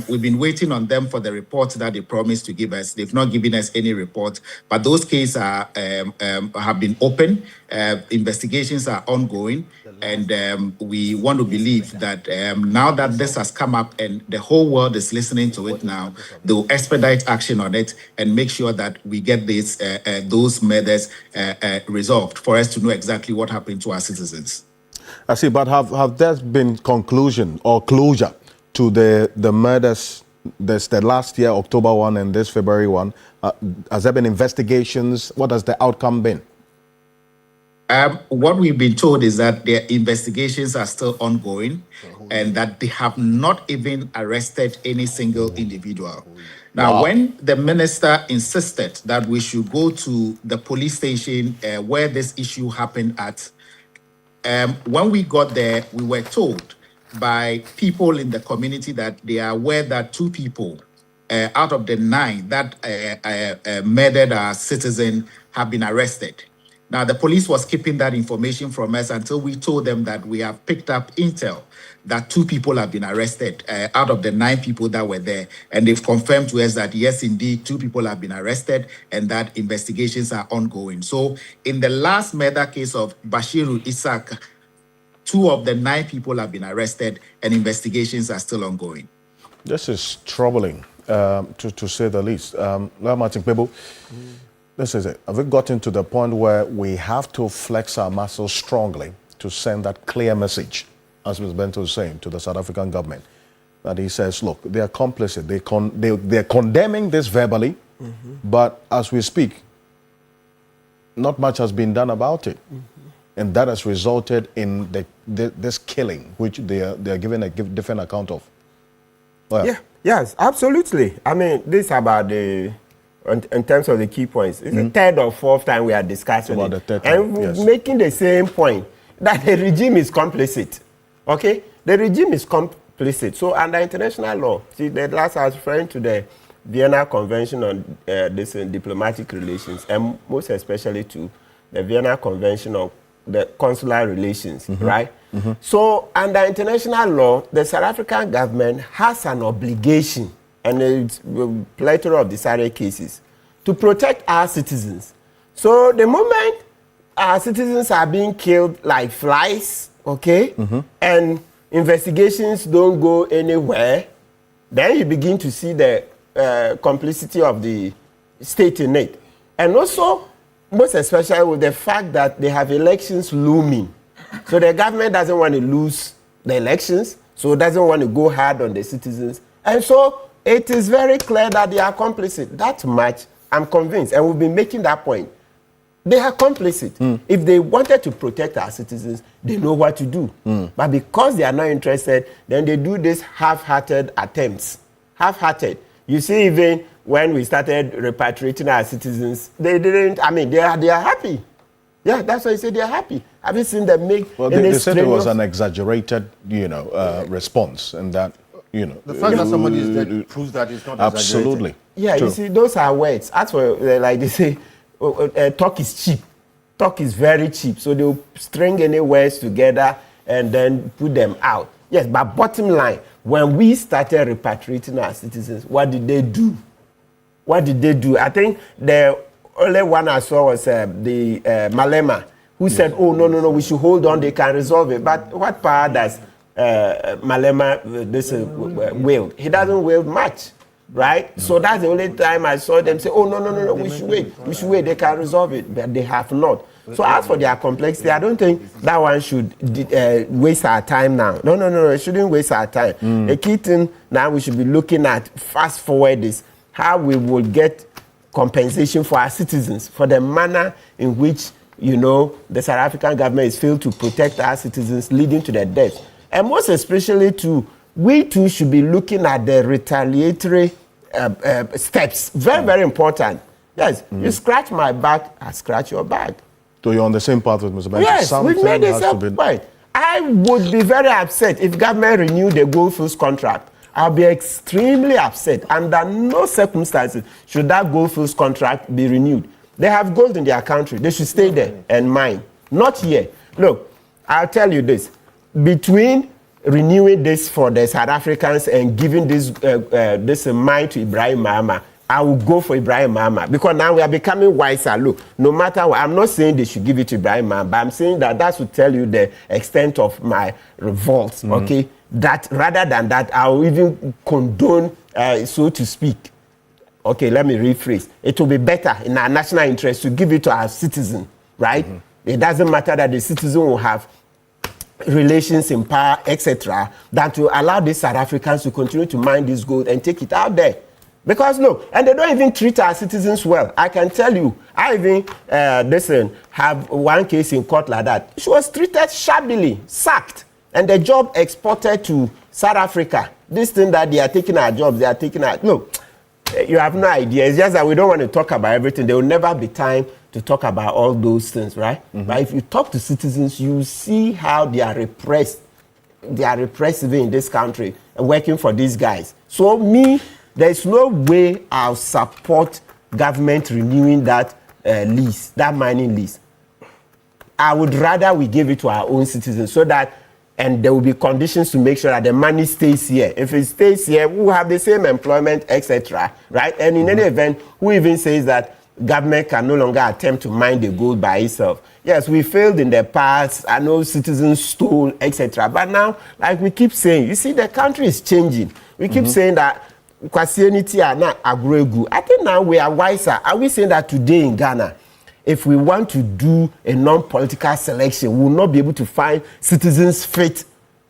We've been waiting on them for the report that they promised to give us. They've not given us any report, but those cases have been open. Investigations are ongoing, and we want to believe that now that this has come up and the whole world is listening to it now, they will expedite action on it and make sure that we get those murders resolved for us to know exactly what happened to our citizens. I see, but have there been conclusion or closure to the murders? There's the last year, October 1 and this February 1. Has there been investigations? What has the outcome been? What we've been told is that their investigations are still ongoing and that they have not even arrested any single individual. Now, when the minister insisted that we should go to the police station where this issue happened at, when we got there, we were told by people in the community that they are aware that 2 people out of the 9 that murdered our citizen have been arrested. Now, the police was keeping that information from us until we told them that we have picked up intel that 2 people have been arrested out of the 9 people that were there. And they've confirmed to us that, yes, indeed, 2 people have been arrested and that investigations are ongoing. So in the last murder case of Bashiru Isaac, 2 of the 9 people have been arrested and investigations are still ongoing. This is troubling, to say the least. Martin Pebo, this is it. Have we gotten to the point where we have to flex our muscles strongly to send that clear message, as Ms. Bento is saying, to the South African government, that he says, look, they are complicit. They're condemning this verbally, but as we speak, not much has been done about it. And that has resulted in this killing, which they are given a different account of. Well, Yeah, yes, absolutely. I mean, this about in terms of the key points, it's the 3rd or 4th time we are discussing about it. the 3rd time, and yes. making the same point that the regime is complicit. Okay? The regime is complicit. So under international law, see, the last I was referring to the Vienna Convention on diplomatic relations, and most especially to the Vienna Convention on the consular relations, right? So under international law, the South African government has an obligation, and it's a plethora of decided cases, to protect our citizens. So the moment our citizens are being killed like flies, okay, and investigations don't go anywhere, then you begin to see the complicity of the state in it. And also, most especially with the fact that they have elections looming. So the government doesn't want to lose the elections, so it doesn't want to go hard on the citizens. And so it is very clear that they are complicit. That much, I'm convinced, and we've been making that point. They are complicit. If they wanted to protect our citizens, they know what to do. But because they are not interested, then they do these half-hearted attempts. Half-hearted. You see, even when we started repatriating our citizens, they didn't, I mean, they are happy. Yeah, that's why I say they are happy. Have you seen them make Well, they said it was an exaggerated, response, and that, The fact that somebody is dead proves that it's not absolutely. Yeah, True. you see, those are words. That's why, like they say, talk is cheap. Talk is very cheap. So they'll string any words together and then put them out. Yes, but bottom line, when we started repatriating our citizens, what did they do? What did they do? I think the only one I saw was the Malema, who said, oh, no, we should hold on, they can resolve it. But what power does Malema wield? He doesn't wield much, right? So that's the only time I saw them say, oh, no, we should wait, they can resolve it. But they have not. So as for their complexity, I don't think that one should waste our time now. No, it shouldn't waste our time. The key thing now we should be looking at, fast forward, is how we will get compensation for our citizens, for the manner in which, the South African government is failed to protect our citizens, leading to their deaths. And most especially, we too should be looking at the retaliatory steps. Very, very important. Yes, you scratch my back, I scratch your back. So you're on the same path with Mr. Benji. Yes, we've made Something this has to be- point. I would be very upset if government renewed the Goldfields contract. I'll be extremely upset. Under no circumstances should that Goldfields contract be renewed. They have gold in their country. They should stay there and mine. Not here. Look, I'll tell you this. Between renewing this for the South Africans and giving this mine to Ibrahim Mahama, I will go for Ibrahim Mahama, because now we are becoming wiser. Look, no matter what, I'm not saying they should give it to Ibrahim Mahama, but I'm saying that would tell you the extent of my revolt, okay? That rather than that, I will even condone, so to speak. Okay, let me rephrase. It will be better in our national interest to give it to our citizen, right? It doesn't matter that the citizen will have relations in power, etc., than to allow these South Africans to continue to mine this gold and take it out there. Because look, and they don't even treat our citizens well. I can tell you, I even have one case in court like that. She was treated shabbily, sacked, and the job exported to South Africa. This thing that they are taking our jobs, they are taking our... Look, you have no idea. It's just that we don't want to talk about everything. There will never be time to talk about all those things, right? But if you talk to citizens, you see how they are repressed. They are repressive in this country and working for these guys. So there's no way I'll support government renewing that lease, that mining lease. I would rather we give it to our own citizens so that, and there will be conditions to make sure that the money stays here. If it stays here, we will have the same employment, etc., right? And in any event, who even says that government can no longer attempt to mine the gold by itself? Yes, we failed in the past. I know citizens stole, etc. But now, like we keep saying, you see, the country is changing. We keep saying that Kwasienity are not agregu. I think now we are wiser. Are we saying that today in Ghana, if we want to do a non-political selection, we will not be able to find citizens fit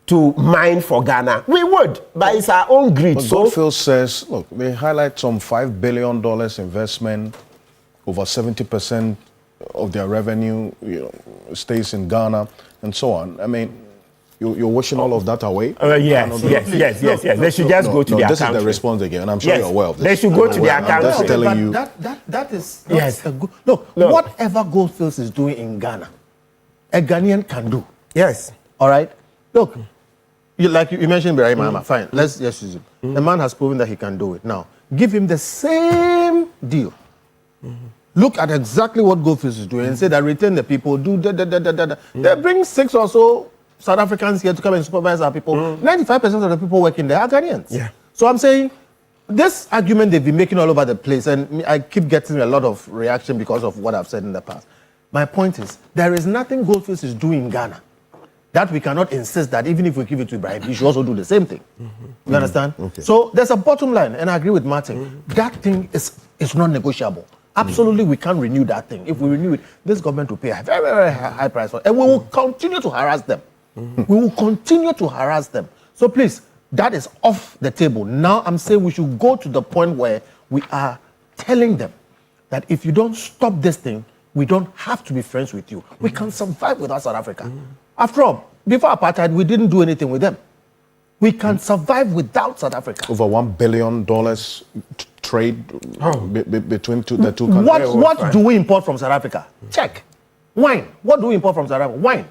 to mine for Ghana? We would, but it's our own greed. But Goldfields says, look, they highlight some $5 billion investment, over 70% of their revenue stays in Ghana, and so on. I mean, you're washing all of that away? Yes. They should just go to their this country. Is the response again, and I'm sure you're aware of this. They should go to their I'm just country. telling you. That is Yes. a good... Look, whatever Goldfields is doing in Ghana, a Ghanaian can do. Yes. All right? Look, you mentioned Ibrahim Mahama. Fine, let's just use it. The man has proven that he can do it. Now, give him the same deal. Look at exactly what Goldfish is doing and say that retain the people, do da. They bring 6 or so South Africans here to come and supervise our people. 95% of the people working there are Ghanaians. Yeah. So I'm saying this argument they've been making all over the place, and I keep getting a lot of reaction because of what I've said in the past. My point is, there is nothing Goldfish is doing in Ghana that we cannot insist that even if we give it to Ibrahim, he should also do the same thing. You understand? Okay. So there's a bottom line, and I agree with Martin. That thing is non-negotiable. Absolutely, we can't renew that thing. If we renew it, this government will pay a very, very high price for it. And we will continue to harass them. We will continue to harass them. So please, that is off the table. Now I'm saying we should go to the point where we are telling them that if you don't stop this thing, we don't have to be friends with you. We can survive without South Africa. After all, before apartheid, we didn't do anything with them. We can survive without South Africa. Over $1 billion trade between the two countries. What do we import from South Africa? Check. Wine. What do we import from South Africa?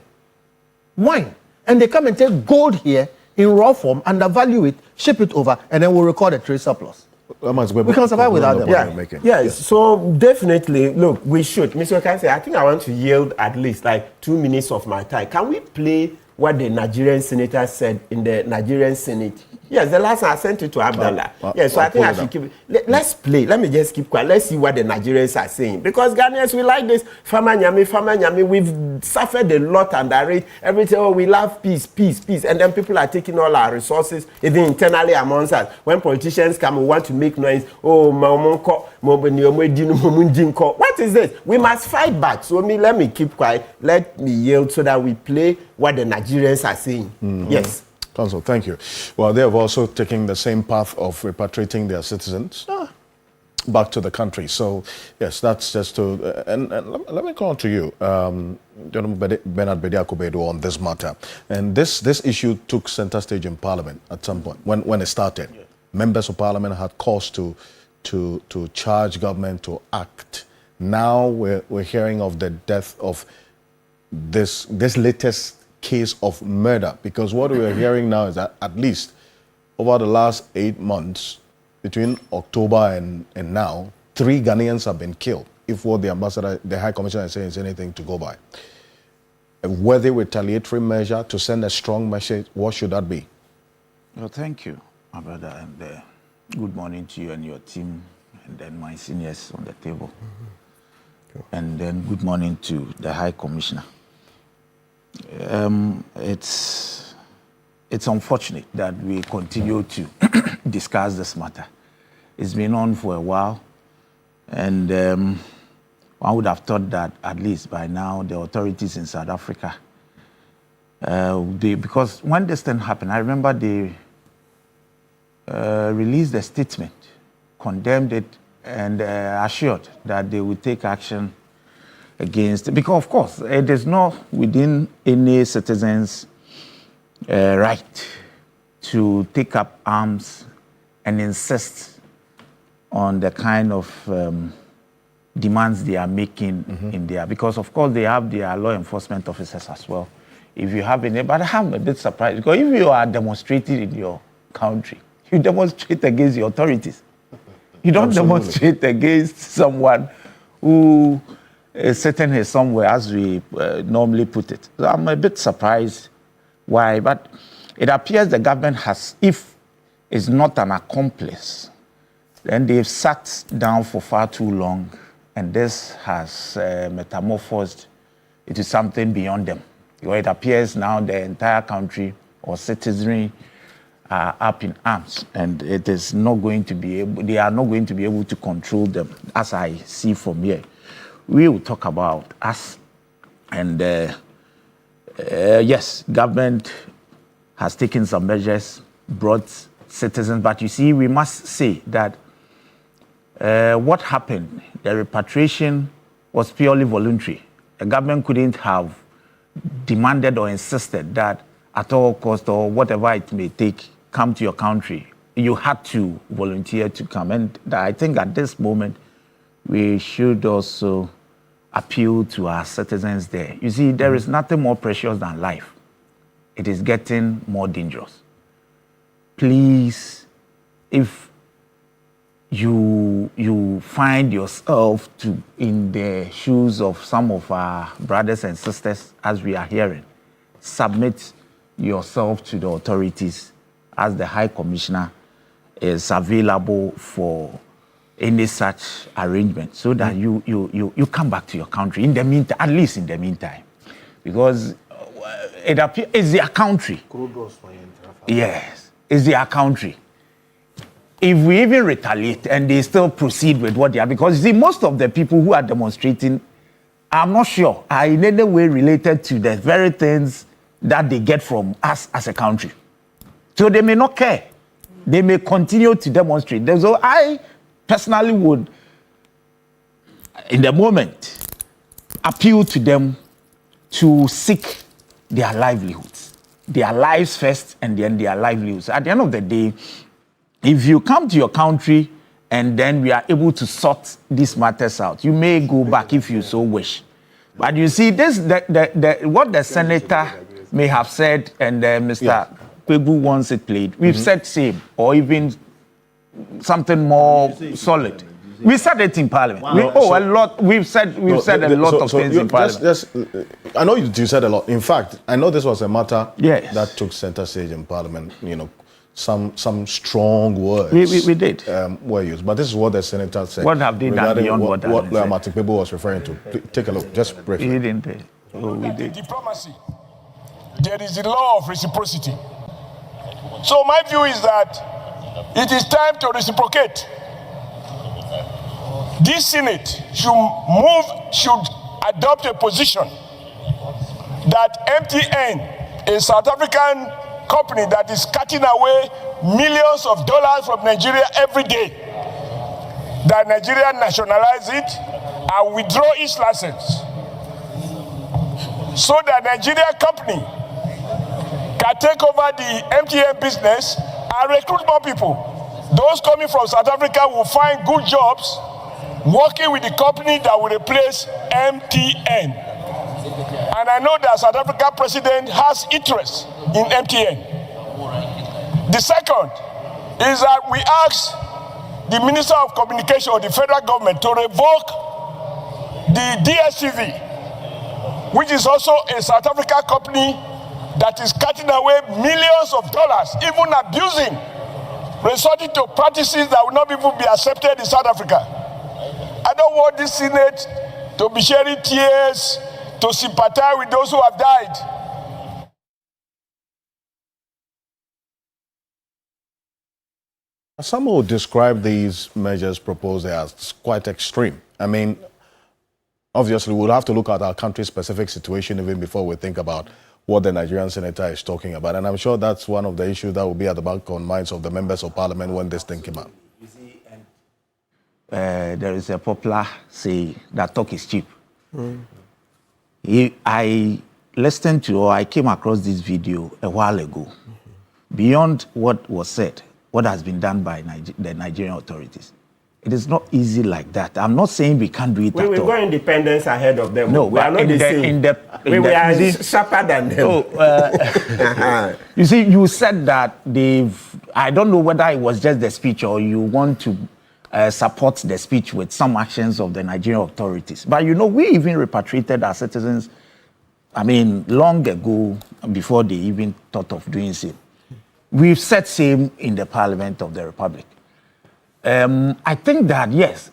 Wine. And they come and take gold here in raw form, undervalue it, ship it over, and then we'll record a trade surplus. We can survive without them. Yes, so definitely, look, we should. Mr. Okanse, I think I want to yield at least like 2 minutes of my time. Can we play what the Nigerian senator said in the Nigerian Senate? Yes, the last time I sent it to Abdallah. Yes, so I think I should keep it. Let's play. Let me just keep quiet. Let's see what the Nigerians are saying. Because Ghanaians, we like this. Fama Nyami. We've suffered a lot under it. Everything, oh, we love peace. And then people are taking all our resources, even internally amongst us. When politicians come, we want to make noise. Oh, what is this? We must fight back. So let me keep quiet. Let me yield so that we play what the Nigerians are saying. Yes. Council, thank you. Well, they have also taken the same path of repatriating their citizens back to the country. So, yes, that's just to... and let me call to you, Gentleman Bernard Bediako-Bedo, on this matter. And this issue took center stage in Parliament at some point when it started. Yeah. Members of Parliament had cause to charge government to act. Now we're hearing of the death of this latest case of murder, because what we are hearing now is that at least over the last 8 months, between October and now, 3 Ghanaians have been killed, if what the ambassador, the High Commissioner is saying is anything to go by. A worthy retaliatory measure to send a strong message, what should that be? Well, thank you, my brother, and good morning to you and your team, and then my seniors on the table. And then good morning to the High Commissioner. It's unfortunate that we continue to discuss this matter. It's been on for a while, and one would have thought that at least by now the authorities in South Africa, because when this thing happened, I remember they released a statement, condemned it, and assured that they would take action against it. Because, of course, it is not within any citizen's right to take up arms and insist on the kind of demands they are making in there. Because, of course, they have their law enforcement officers as well. If you have any, but I'm a bit surprised, because if you are demonstrating in your country, you demonstrate against the authorities. You don't demonstrate against someone who is sitting here somewhere, as we normally put it. So I'm a bit surprised why, but it appears the government has, if it's not an accomplice, then they've sat down for far too long, and this has metamorphosed into something beyond them. It appears now the entire country or citizenry are up in arms, and it is not going to be able, they are not going to be able to control them, as I see from here. We will talk about us, and yes, government has taken some measures, brought citizens, but you see, we must say that what happened, the repatriation was purely voluntary. The government couldn't have demanded or insisted that at all cost or whatever it may take, come to your country. You had to volunteer to come. And I think at this moment, we should also appeal to our citizens there. You see, there is nothing more precious than life. It is getting more dangerous. Please, if you find yourself in the shoes of some of our brothers and sisters, as we are hearing. Submit yourself to the authorities as the High Commissioner is available for any such arrangement, so that you come back to your country in the meantime, at least in the meantime, because it appears it's their country. Yes, it's their country. If we even retaliate and they still proceed with what they are, because you see, most of the people who are demonstrating, I'm not sure, are in any way related to the very things that they get from us as a country. So they may not care. They may continue to demonstrate. So I personally would, in the moment, appeal to them to seek their livelihoods, their lives first, and then their livelihoods. At the end of the day, if you come to your country and then we are able to sort these matters out, you may go back if you so wish. But you see, this what the senator may have said, and Mr. Kwebu wants it played. We've said same, or even something more solid. We said it in Parliament. A lot. We've said a lot of things in Parliament. I know you said a lot. In fact, I know this was a matter Yes. that took center stage in Parliament. You know, some strong words We did. were used. But this is what the senator said. What have they done regarding beyond what they said? Martin Kwebu was referring to? Take a look, just briefly. We didn't. We did. Diplomacy. There is the law of reciprocity. So my view is that it is time to reciprocate. This Senate should adopt a position that MTN, a South African company that is cutting away millions of dollars from Nigeria every day, that Nigeria nationalize it and withdraw its license, so that Nigeria company can take over the MTN business and recruit more people. Those coming from South Africa will find good jobs working with the company that will replace MTN. And I know that South Africa president has interest in MTN. The second is that we ask the Minister of Communication of the federal government to revoke the DSTV, which is also a South Africa company that is cutting away millions of dollars, even abusing, resorting to practices that will not even be accepted in South Africa. I don't want this Senate to be shedding tears to sympathize with those who have died. Some would describe these measures proposed as quite extreme. I mean, obviously, we'll have to look at our country's specific situation even before we think about what the Nigerian senator is talking about. And I'm sure that's one of the issues that will be at the back of minds of the members of parliament when this thing came out. There is a popular saying that talk is cheap. I listened to, or I came across this video a while ago. Beyond what was said, what has been done by the Nigerian authorities, it is not easy like that. I'm not saying we can't do it We at will all. go independence ahead of them. No, we are but not the same. We are sharper than them. You see, you said that I don't know whether it was just the speech or you want to support the speech with some actions of the Nigerian authorities. But you know, we even repatriated our citizens, I mean, long ago, before they even thought of doing so. We've said same in the Parliament of the Republic. I think that, yes,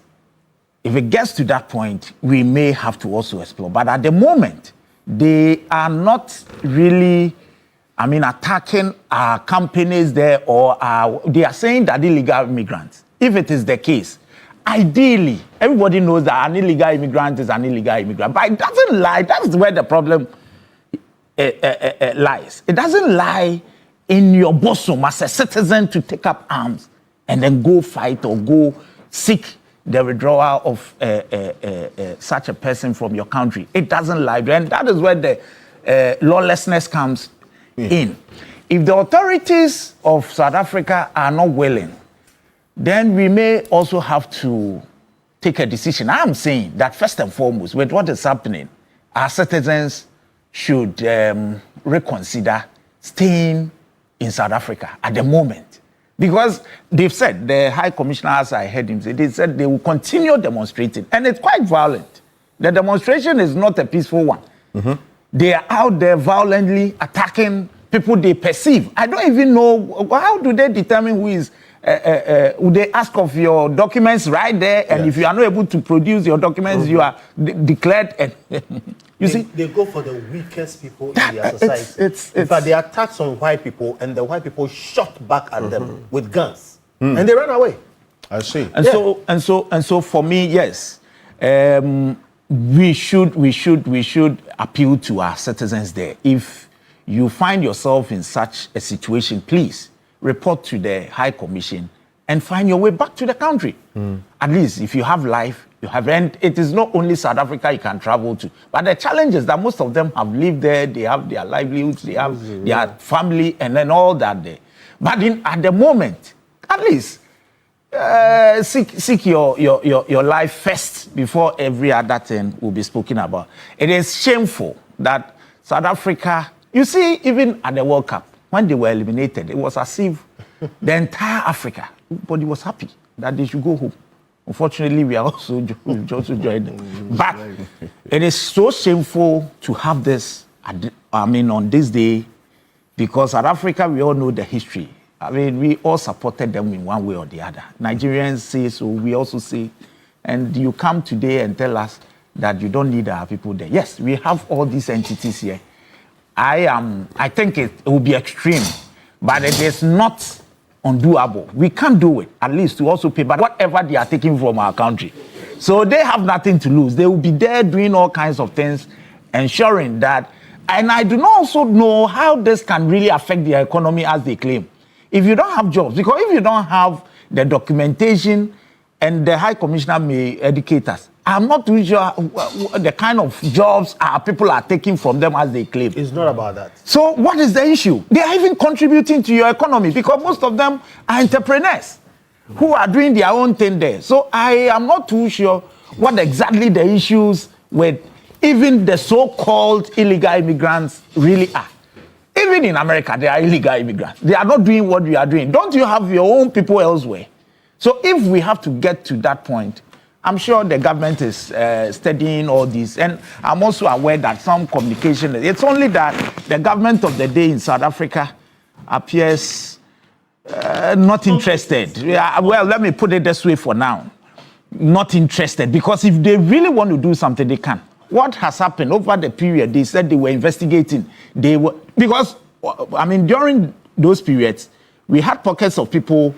if it gets to that point, we may have to also explore. But at the moment, they are not really, I mean, attacking our companies there, or they are saying that illegal immigrants. If it is the case, ideally, everybody knows that an illegal immigrant is an illegal immigrant. But it doesn't lie. That's where the problem lies. It doesn't lie in your bosom as a citizen to take up arms and then go fight or go seek the withdrawal of such a person from your country. It doesn't lie. And that is where the lawlessness comes in. If the authorities of South Africa are not willing, then we may also have to take a decision. I'm saying that first and foremost, with what is happening, our citizens should reconsider staying in South Africa at the moment. Because they've said, the High Commissioner, as I heard him say, they said they will continue demonstrating. And it's quite violent. The demonstration is not a peaceful one. They are out there violently attacking people they perceive. I don't even know, how do they determine who is, would they ask of your documents right there? And if you are not able to produce your documents, you are declared. You see? They go for the weakest people in their society. In fact, they attacked some white people, and the white people shot back at them with guns. And they ran away. I see. And so for me, yes, we should appeal to our citizens there. If you find yourself in such a situation, please report to the High Commission and find your way back to the country. At least if you have life, you have, and it is not only South Africa you can travel to, but the challenge is that most of them have lived there, they have their livelihoods, they have their family, and then all that there. But at the moment, at least, seek your life first before every other thing will be spoken about. It is shameful that South Africa, you see, even at the World Cup, when they were eliminated, it was as if the entire Africa, everybody was happy that they should go home. Unfortunately, we are also joined them. But it is so shameful to have this, on this day, because South Africa, we all know the history. I mean, we all supported them in one way or the other. Nigerians say so, we also say. And you come today and tell us that you don't need our people there. Yes, we have all these entities here. I think it will be extreme, but it is not undoable. We can't do it, at least to also pay back whatever they are taking from our country. So they have nothing to lose. They will be there doing all kinds of things, ensuring that. And I do not also know how this can really affect their economy as they claim. If you don't have jobs, because if you don't have the documentation, and the High Commissioner may educate us, I'm not too sure the kind of jobs people are taking from them as they claim. It's not about that. So what is the issue? They are even contributing to your economy because most of them are entrepreneurs who are doing their own thing there. So I am not too sure what exactly the issues with even the so-called illegal immigrants really are. Even in America, they are illegal immigrants. They are not doing what we are doing. Don't you have your own people elsewhere? So if we have to get to that point, I'm sure the government is studying all this. And I'm also aware that some communication, it's only that the government of the day in South Africa appears not interested. Well, let me put it this way for now. Not interested, because if they really want to do something, they can. What has happened over the period, they said they were investigating. Because during those periods, we had pockets of people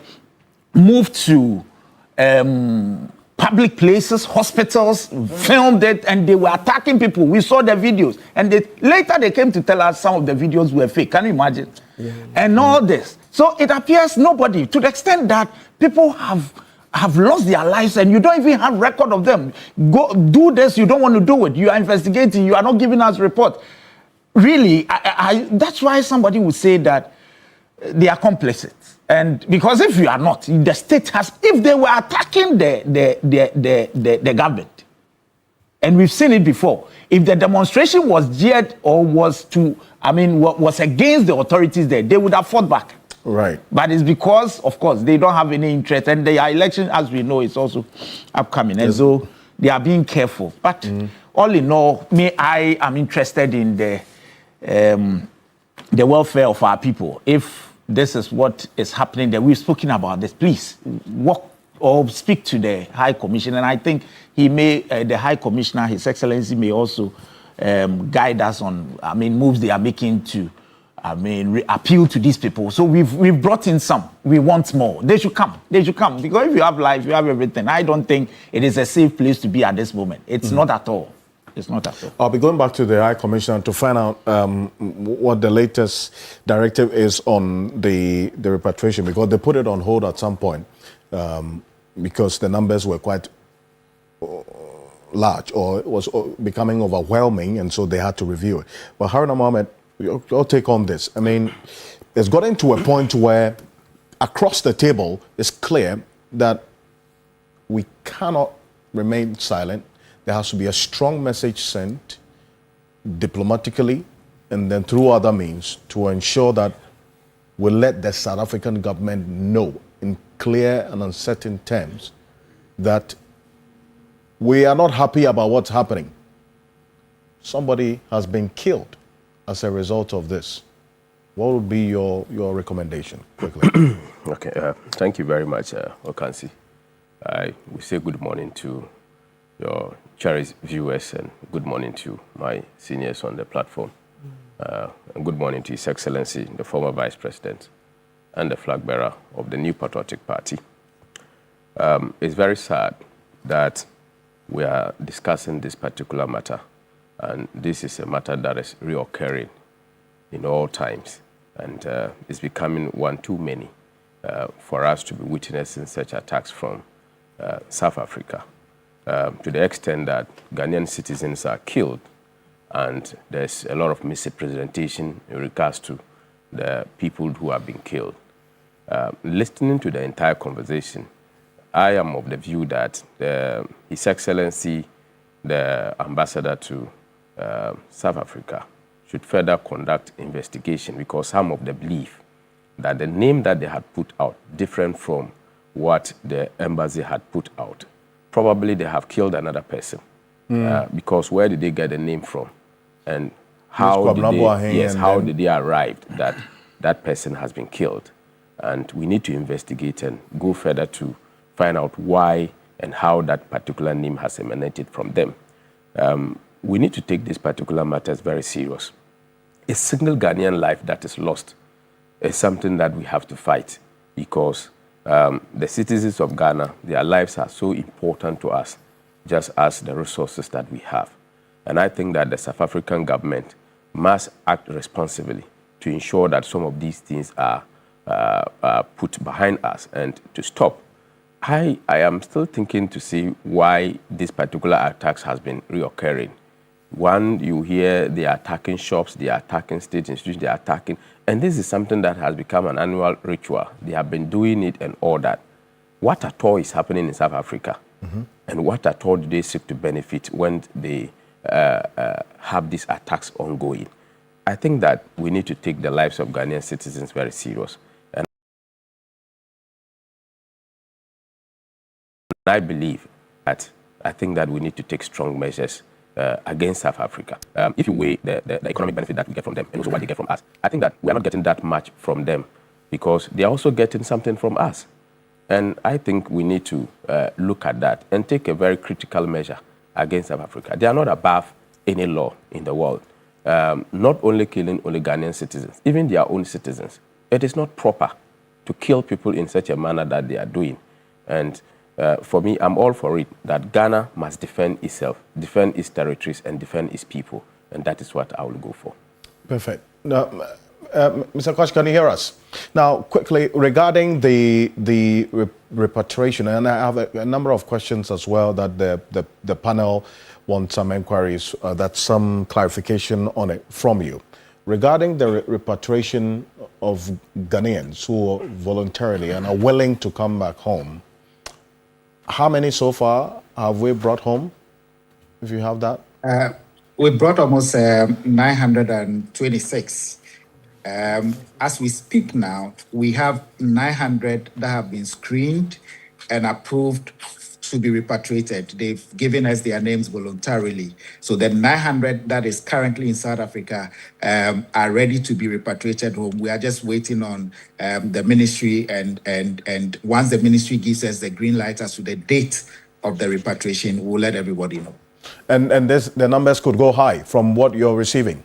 moved to public places, hospitals, filmed it, and they were attacking people. We saw the videos. And later they came to tell us some of the videos were fake. Can you imagine? Yeah. And all this. So it appears nobody, to the extent that people have lost their lives and you don't even have record of them. Go do this, you don't want to do it. You are investigating, you are not giving us report. Really, that's why somebody would say that they are complicit. And because if you are not, the state has, if they were attacking the government, and we've seen it before, if the demonstration was geared or was against the authorities there, they would have fought back. Right. But it's because, of course, they don't have any interest. And the election, as we know, is also upcoming. And so they are being careful. But all in all, I am interested in the welfare of our people. If this is what is happening there, we've spoken about this, please walk or speak to the High Commissioner. And I think he may, the High Commissioner, His Excellency, may also guide us on, moves they are making to, appeal to these people. So we've brought in some. We want more. They should come. They should come. Because if you have life, you have everything. I don't think it is a safe place to be at this moment. It's not at all. It's not at all. I'll be going back to the High Commissioner to find out what the latest directive is on the repatriation, because they put it on hold at some point because the numbers were quite large, or it was becoming overwhelming, and so they had to review it. But Haruna Mohammed, your take on this. It's gotten to a point where across the table it's clear that we cannot remain silent. There has to be a strong message sent diplomatically and then through other means to ensure that will let the South African government know in clear and uncertain terms that we are not happy about what's happening. Somebody has been killed as a result of this. What would be your recommendation, quickly? Okay, thank you very much, Okansi. We say good morning to your cherished viewers and good morning to my seniors on the platform. And good morning to His Excellency, the former Vice President and the flag bearer of the New Patriotic Party. It's very sad that we are discussing this particular matter, and this is a matter that is reoccurring in all times, and it's becoming one too many for us to be witnessing such attacks from South Africa, to the extent that Ghanaian citizens are killed, and there's a lot of misrepresentation in regards to the people who have been killed. Listening to the entire conversation, I am of the view that His Excellency, the ambassador to South Africa, should further conduct investigation, because some of the belief that the name that they had put out different from what the embassy had put out. Probably they have killed another person, because where did they get the name from, and how did they arrive that that person has been killed? And we need to investigate and go further to find out why and how that particular name has emanated from them. We need to take these particular matters very serious. A single Ghanaian life that is lost is something that we have to fight, because the citizens of Ghana, their lives are so important to us, just as the resources that we have. And I think that the South African government must act responsibly to ensure that some of these things are put behind us and to stop. I am still thinking to see why this particular attacks has been reoccurring. One, you hear they are attacking shops, they are attacking state institutions, they are attacking, and this is something that has become an annual ritual. They have been doing it and all that. What at all is happening in South Africa? And what at all do they seek to benefit when they have these attacks ongoing? I think that we need to take the lives of Ghanaian citizens very serious. And I believe that I think that we need to take strong measures against South Africa. If you weigh the economic benefit that we get from them and also what they get from us, I think that we are not getting that much from them, because they are also getting something from us. And I think we need to look at that and take a very critical measure against South Africa. They are not above any law in the world. Not only killing only Ghanaian citizens, even their own citizens. It is not proper to kill people in such a manner that they are doing. And for me, I'm all for it, that Ghana must defend itself, defend its territories, and defend its people. And that is what I will go for. Perfect. Now, Mr. Kosh, can you hear us? Now, quickly, regarding the repatriation, and I have a number of questions as well that the panel wants some inquiries, that's some clarification on it from you. Regarding the repatriation of Ghanaians who voluntarily and are willing to come back home, how many so far have we brought home, if you have that? We brought almost 926. As we speak now, we have 900 that have been screened and approved to be repatriated. They've given us their names voluntarily. So the 900 that is currently in South Africa are ready to be repatriated home. We are just waiting on the ministry, and once the ministry gives us the green light as to the date of the repatriation, we'll let everybody know. And the numbers could go high from what you're receiving?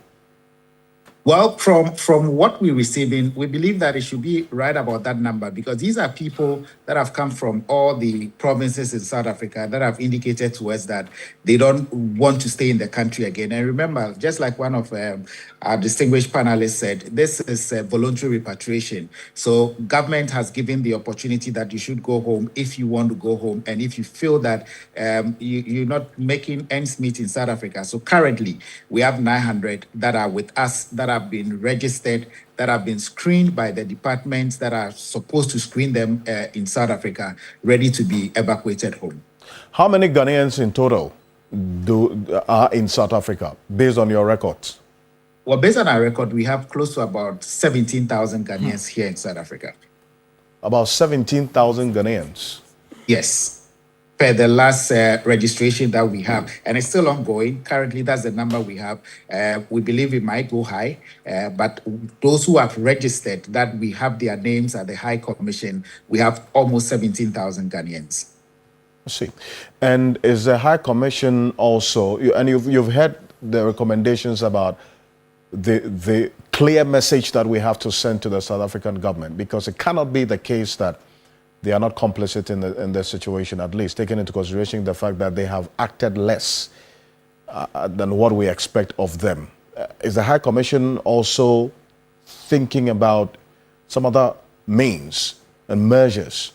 Well, from what we're receiving, we believe that it should be right about that number, because these are people that have come from all the provinces in South Africa that have indicated to us that they don't want to stay in the country again. And remember, just like one of our distinguished panelists said, this is a voluntary repatriation. So government has given the opportunity that you should go home if you want to go home, and if you feel that you're not making ends meet in South Africa. So currently, we have 900 that are with us, that have been registered, that have been screened by the departments that are supposed to screen them in South Africa, ready to be evacuated home. How many Ghanaians in total are in South Africa, based on your records? Well, based on our record, we have close to about 17,000 Ghanaians here in South Africa. About 17,000 Ghanaians. Yes, per the last registration that we have, and it's still ongoing. Currently, that's the number we have. We believe it might go high, but those who have registered that we have their names at the High Commission, we have almost 17,000 Ghanaians. I see. And is the High Commission also, and you've heard the recommendations about the clear message that we have to send to the South African government, because it cannot be the case that they are not complicit in the situation, at least taking into consideration the fact that they have acted less than what we expect of them. Is the High Commission also thinking about some other means and measures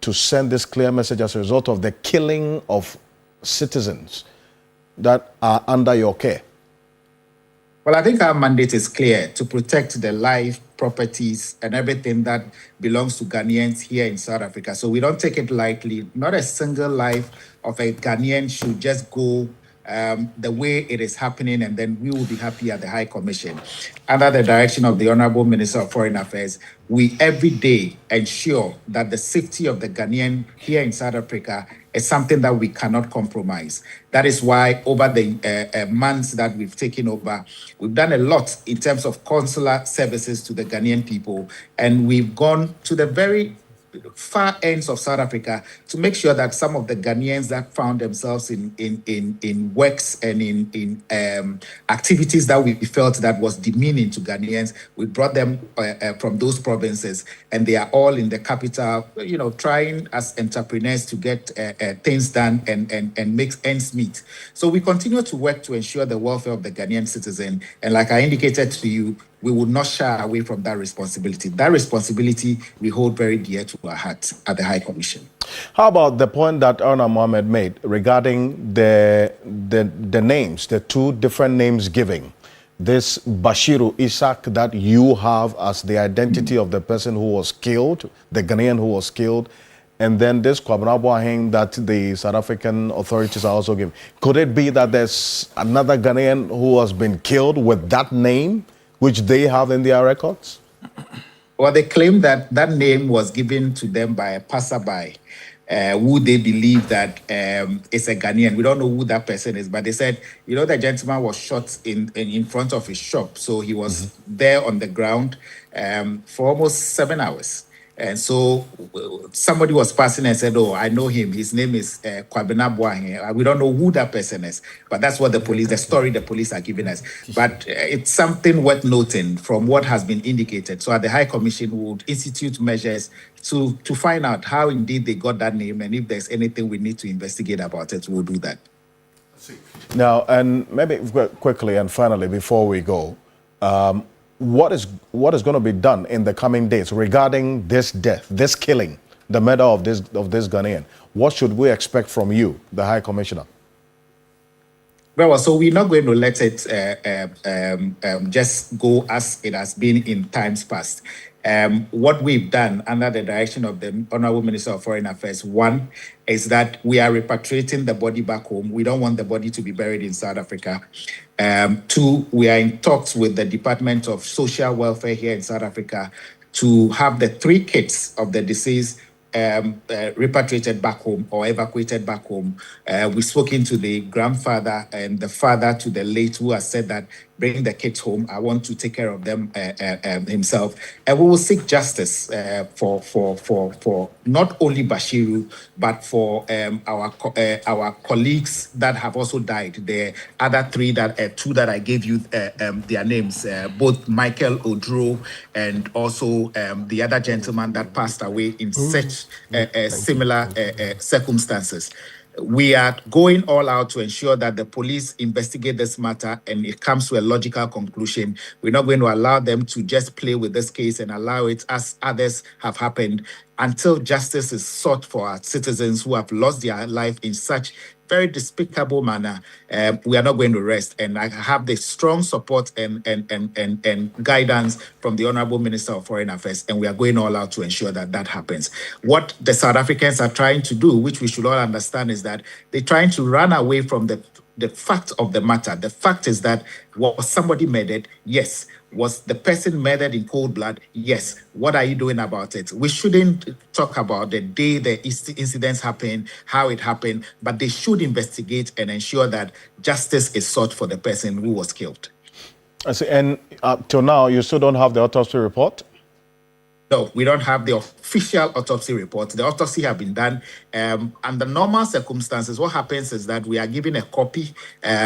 to send this clear message as a result of the killing of citizens that are under your care? Well, I think our mandate is clear: to protect the life, properties, and everything that belongs to Ghanaians here in South Africa. So we don't take it lightly. Not a single life of a Ghanaian should just go the way it is happening, and then we will be happy at the High Commission. Under the direction of the Honorable Minister of Foreign Affairs, we every day ensure that the safety of the Ghanaian here in South Africa is something that we cannot compromise. That is why over the months that we've taken over, we've done a lot in terms of consular services to the Ghanaian people, and we've gone to the very far ends of South Africa to make sure that some of the Ghanaians that found themselves in works and in activities that we felt that was demeaning to Ghanaians, we brought them from those provinces, and they are all in the capital, trying as entrepreneurs to get things done and make ends meet. So we continue to work to ensure the welfare of the Ghanaian citizen, and like I indicated to you, we will not shy away from that responsibility. That responsibility we hold very dear to our heart at the High Commission. How about the point that Erna Mohammed made regarding the names, the two different names giving? This Bashiru Isaac that you have as the identity of the person who was killed, the Ghanaian who was killed, and then this Kwabena Boaheng that the South African authorities are also giving. Could it be that there's another Ghanaian who has been killed with that name, which they have in their records? Well, they claim that that name was given to them by a passerby who they believe that is a Ghanaian. We don't know who that person is, but they said, the gentleman was shot in front of his shop. So he was there on the ground for almost 7 hours. And so somebody was passing and said, "Oh, I know him. His name is Kwabena Boaheng." We don't know who that person is, but that's what the story the police are giving us. But it's something worth noting from what has been indicated. So at the High Commission, we would institute measures to find out how indeed they got that name, and if there's anything we need to investigate about it, we'll do that. Now, and maybe quickly and finally, before we go, what is going to be done in the coming days regarding this death, this killing, the murder of this Ghanaian? What should we expect from you, the High Commissioner? Well, so we're not going to let it just go as it has been in times past. What we've done under the direction of the Honorable Minister of Foreign Affairs, one, is that we are repatriating the body back home. We don't want the body to be buried in South Africa. Two, we are in talks with the Department of Social Welfare here in South Africa to have the 3 kids of the deceased repatriated back home or evacuated back home. We've spoken to the grandfather and the father to the late, who has said that bring the kids home. I want to take care of them himself. And we will seek justice for not only Bashiru, but for our colleagues that have also died. The other 2 that I gave you their names, both Michael Odro and also the other gentleman that passed away in such similar circumstances. We are going all out to ensure that the police investigate this matter and it comes to a logical conclusion. We're not going to allow them to just play with this case and allow it, as others have happened, until justice is sought for our citizens who have lost their life in such very despicable manner. We are not going to rest. And I have the strong support and guidance from the Honorable Minister of Foreign Affairs, and we are going all out to ensure that that happens. What the South Africans are trying to do, which we should all understand, is that they're trying to run away from the the fact of the matter. The fact is that was somebody murdered? Yes. Was the person murdered in cold blood? Yes. What are you doing about it? We shouldn't talk about the day the incidents happened, how it happened, but they should investigate and ensure that justice is sought for the person who was killed. I see. And till now, you still don't have the autopsy report? No, we don't have the official autopsy report. The autopsy have been done. Under normal circumstances, what happens is that we are given a copy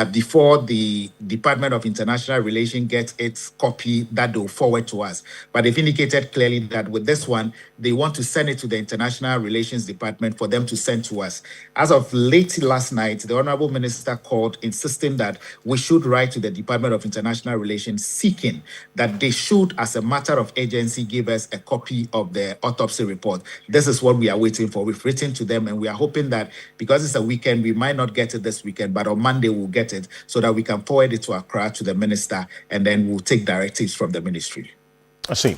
before the Department of International Relations gets its copy that they'll forward to us. But they've indicated clearly that with this one, they want to send it to the International Relations Department for them to send to us. As of late last night, the Honorable Minister called insisting that we should write to the Department of International Relations seeking that they should, as a matter of urgency, give us a copy of the autopsy report. This is what we are waiting for. We've written to them and we are hoping that because it's a weekend, we might not get it this weekend, but on Monday we'll get it so that we can forward it to Accra to the minister and then we'll take directives from the ministry. I see.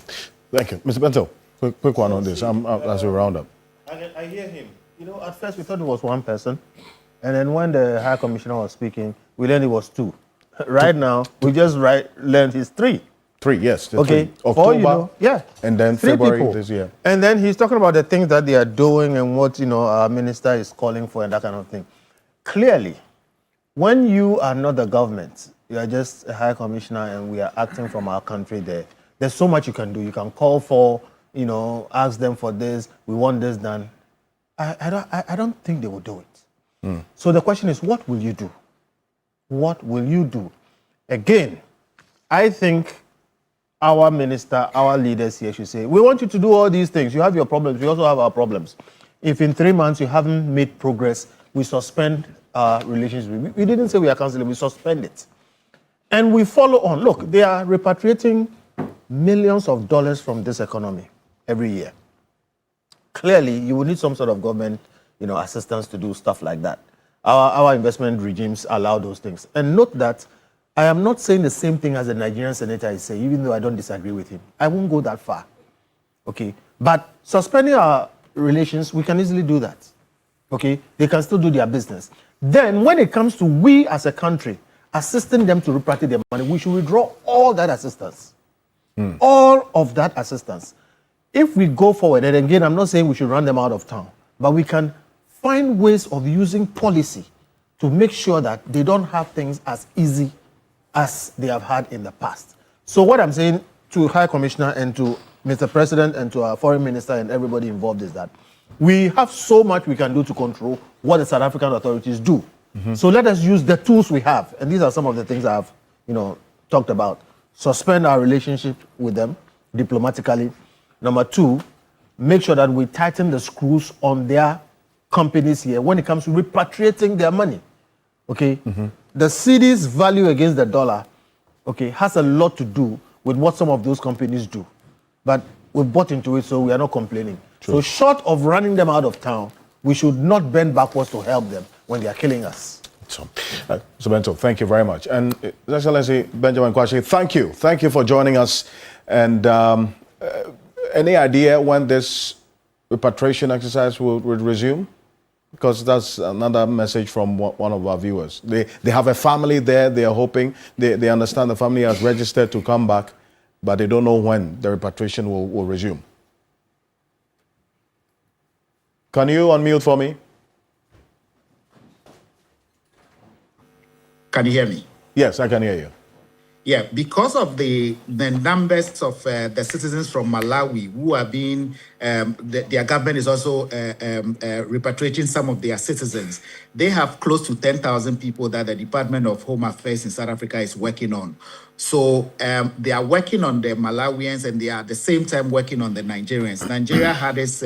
Thank you. Mr. Bento, quick one on this as we round up. I hear him. You know, at first we thought it was one person. And then when the High Commissioner was speaking, we learned it was two. Right now, we just learned it's three. Three, yes. Okay. October, yeah. And then Three February people. this year. And then he's talking about the things that they are doing and what, our minister is calling for and that kind of thing. Clearly, when you are not the government, you are just a High Commissioner and we are acting from our country there, there's so much you can do. You can call for, ask them for this, we want this done. I don't think they will do it. So the question is, what will you do? What will you do? Again, I think our minister, our leaders here should say, we want you to do all these things. You have your problems. We also have our problems. If in 3 months you haven't made progress, we suspend our relations. We didn't say we are canceling, we suspend it. And we follow on. Look, they are repatriating millions of dollars from this economy every year. Clearly, you will need some sort of government, assistance to do stuff like that. Our investment regimes allow those things. And note that I am not saying the same thing as the Nigerian senator is saying, even though I don't disagree with him. I won't go that far. Okay? But suspending our relations, we can easily do that. Okay? They can still do their business. Then, when it comes to we as a country assisting them to repatriate their money, we should withdraw all that assistance. All of that assistance. If we go forward, and again, I'm not saying we should run them out of town, but we can find ways of using policy to make sure that they don't have things as easy as they have had in the past. So what I'm saying to High Commissioner and to Mr. President and to our Foreign Minister and everybody involved is that we have so much we can do to control what the South African authorities do. So let us use the tools we have. And these are some of the things I've, talked about. Suspend our relationship with them diplomatically. Number two, make sure that we tighten the screws on their companies here when it comes to repatriating their money. Okay? The cedi's value against the dollar, okay, has a lot to do with what some of those companies do. But we've bought into it, so we are not complaining. True. So short of running them out of town, we should not bend backwards to help them when they are killing us. So, Mr. Bento, thank you very much. And His Excellency Benjamin Kwashi, thank you. Thank you for joining us. And any idea when this repatriation exercise will resume? Because that's another message from one of our viewers. They have a family there. They are hoping. They understand the family has registered to come back, but they don't know when the repatriation will resume. Can you unmute for me? Can you hear me? Yes, I can hear you. Yeah, because of the numbers of the citizens from Malawi who are being, their government is also repatriating some of their citizens. They have close to 10,000 people that the Department of Home Affairs in South Africa is working on. So they are working on the Malawians and they are at the same time working on the Nigerians. Nigeria had its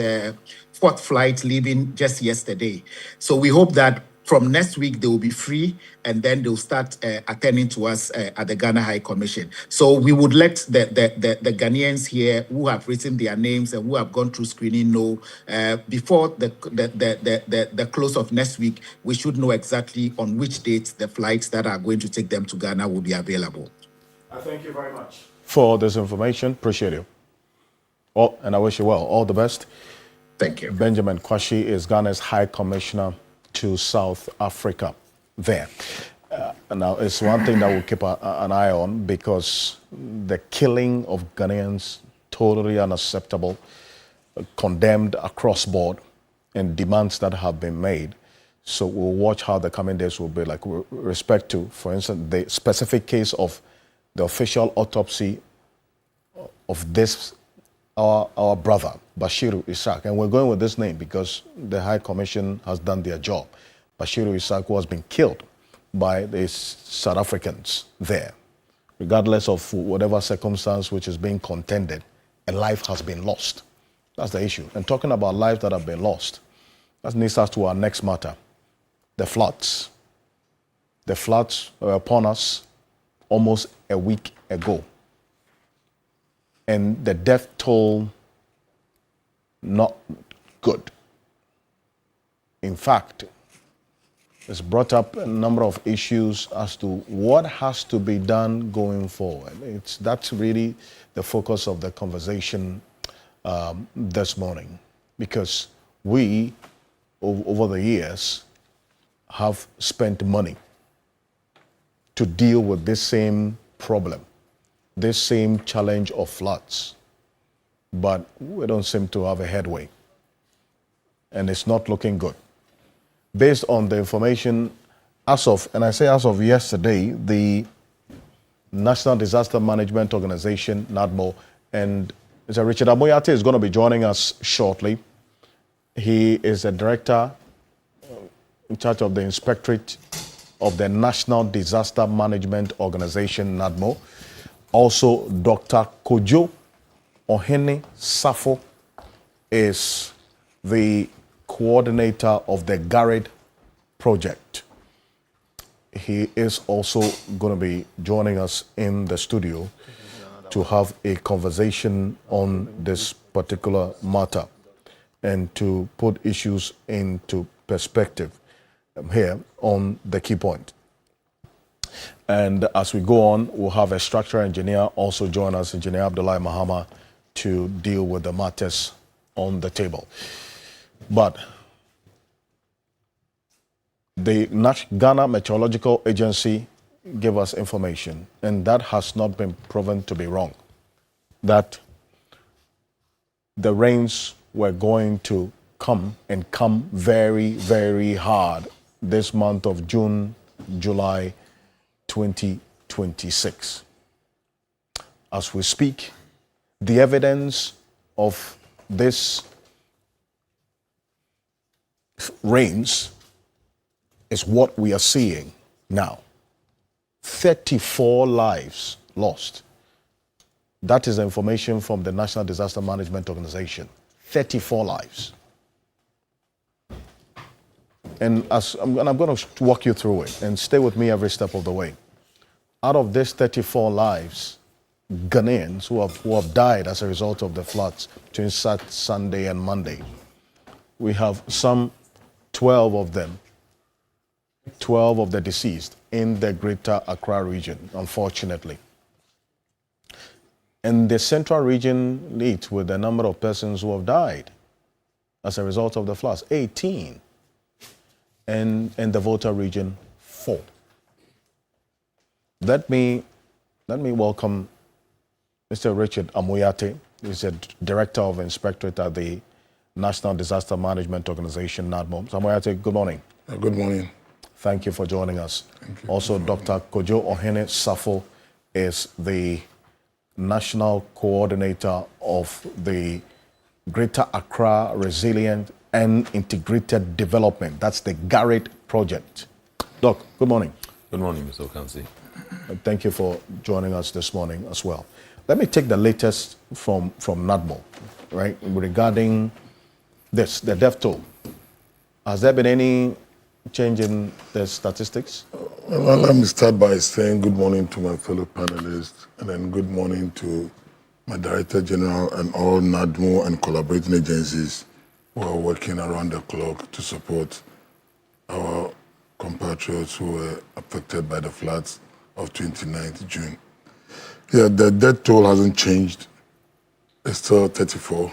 fourth flight leaving just yesterday. So we hope that from next week, they will be free, and then they'll start attending to us at the Ghana High Commission. So we would let the Ghanaians here who have written their names and who have gone through screening know before the close of next week, we should know exactly on which dates the flights that are going to take them to Ghana will be available. I thank you very much for this information. Appreciate you. And I wish you well. All the best. Thank you. Benjamin Kwashi is Ghana's High Commissioner to South Africa there. Now, it's one thing that we'll keep an eye on, because the killing of Ghanaians, totally unacceptable, condemned across board, and demands that have been made. So we'll watch how the coming days will be like. With respect to, for instance, the specific case of the official autopsy of this, our brother, Bashiru Isaac. And we're going with this name because the High Commission has done their job. Bashiru Isaac, who has been killed by the South Africans there. Regardless of whatever circumstance which is being contended, a life has been lost. That's the issue. And talking about lives that have been lost, that leads us to our next matter, the floods. The floods were upon us almost a week ago. And the death toll, not good. In fact, it's brought up a number of issues as to what has to be done going forward. That's really the focus of the conversation this morning, because we, over the years, have spent money to deal with this same problem, this same challenge of floods, but we don't seem to have a headway, and it's not looking good. Based on the information as of yesterday, the National Disaster Management Organization, NADMO, and Mr. Richard Amoyate is going to be joining us shortly. He is a director in charge of the Inspectorate of the National Disaster Management Organization, NADMO. Also, Dr. Kojo Ohene Safo is the coordinator of the GARID project. He is also going to be joining us in the studio to have a conversation on this particular matter and to put issues into perspective here on the key point. And as we go on, we'll have a structural engineer also join us, Engineer Abdullahi Mahama, to deal with the matters on the table. But the Ghana Meteorological Agency gave us information, and that has not been proven to be wrong, that the rains were going to come and come very, very hard this month of June, July 2026. As we speak, the evidence of this rains is what we are seeing now. 34 lives lost. That is information from the National Disaster Management Organization. 34 lives. And I'm going to walk you through it, and stay with me every step of the way. Out of these 34 lives, Ghanaians who have died as a result of the floods between Sunday and Monday, we have some 12 of them, 12 of the deceased in the Greater Accra region, unfortunately. And the central region leads with the number of persons who have died as a result of the floods, 18. And in the Volta region, 4. Let me welcome Mr. Richard Amoyate. He's a director of Inspectorate at the National Disaster Management Organization, NADMO. Amoyate, good morning. Good morning. Thank you for joining us. Also, Dr. Kojo Ohene Safo is the national coordinator of the Greater Accra Resilient and Integrated Development. That's the GARID project. Doc, good morning. Good morning, Mr. Okansi. Thank you for joining us this morning as well. Let me take the latest from NADMO, right, regarding this, the death toll. Has there been any change in the statistics? Well, let me start by saying good morning to my fellow panelists, and then good morning to my Director General and all NADMO and collaborating agencies who are working around the clock to support our compatriots who were affected by the floods of 29th June. Yeah, the death toll hasn't changed. It's still 34.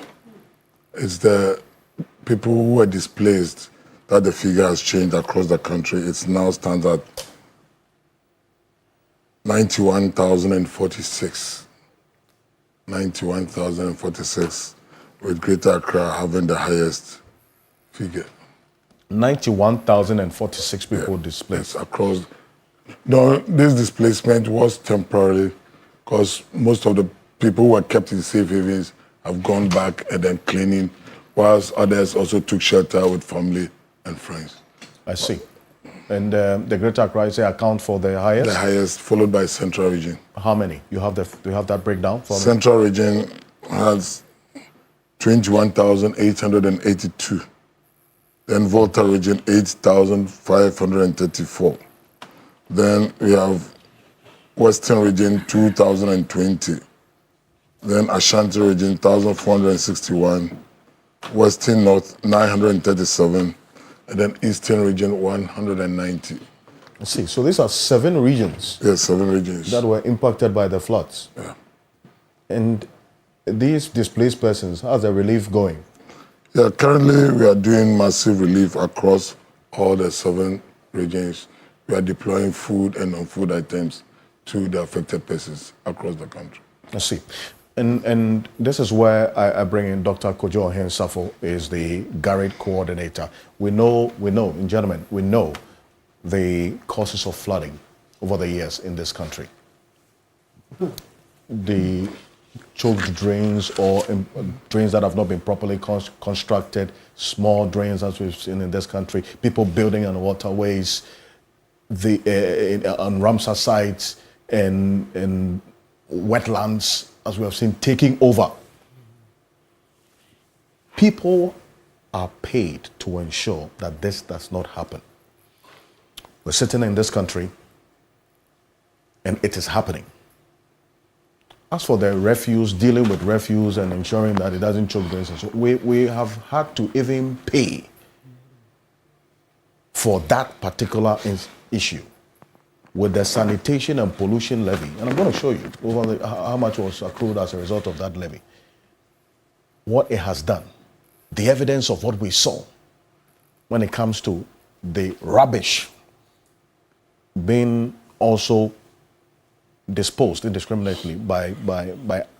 It's the people who were displaced that the figure has changed across the country. It now stands at 91,046. 91,046, with Greater Accra having the highest figure. 91,046 people displaced. Yes, across. No, this displacement was temporary because most of the people who were kept in safe havens have gone back and then cleaning, whilst others also took shelter with family and friends. I see. And the Greater Accra account for the highest? The highest, followed by Central Region. How many? Do you have that breakdown for me? Central Region has 21,882. Then Volta Region, 8,534. Then we have Western Region, 2,020. Then Ashanti Region, 1,461. Western North, 937. And then Eastern Region, 190. I see. So these are 7 regions. Yes, 7 regions. That were impacted by the floods. Yeah. And these displaced persons, how's the relief going? Yeah, currently we are doing massive relief across all the 7 regions. We are deploying food and non-food items to the affected persons across the country. I see. And this is where I bring in Dr. Kojo Ohen-Safo, is the Garrett coordinator. We know, gentlemen, we know the causes of flooding over the years in this country. The choked drains or drains that have not been properly constructed, small drains as we've seen in this country, people building on waterways, on Ramsar sites and wetlands, as we have seen, taking over. People are paid to ensure that this does not happen. We're sitting in this country and it is happening. As for the refuse, dealing with refuse and ensuring that it doesn't choke drains, so we have had to even pay for that particular issue with the sanitation and pollution levy. And I'm going to show you how much was accrued as a result of that levy. What it has done, the evidence of what we saw when it comes to the rubbish being also disposed indiscriminately by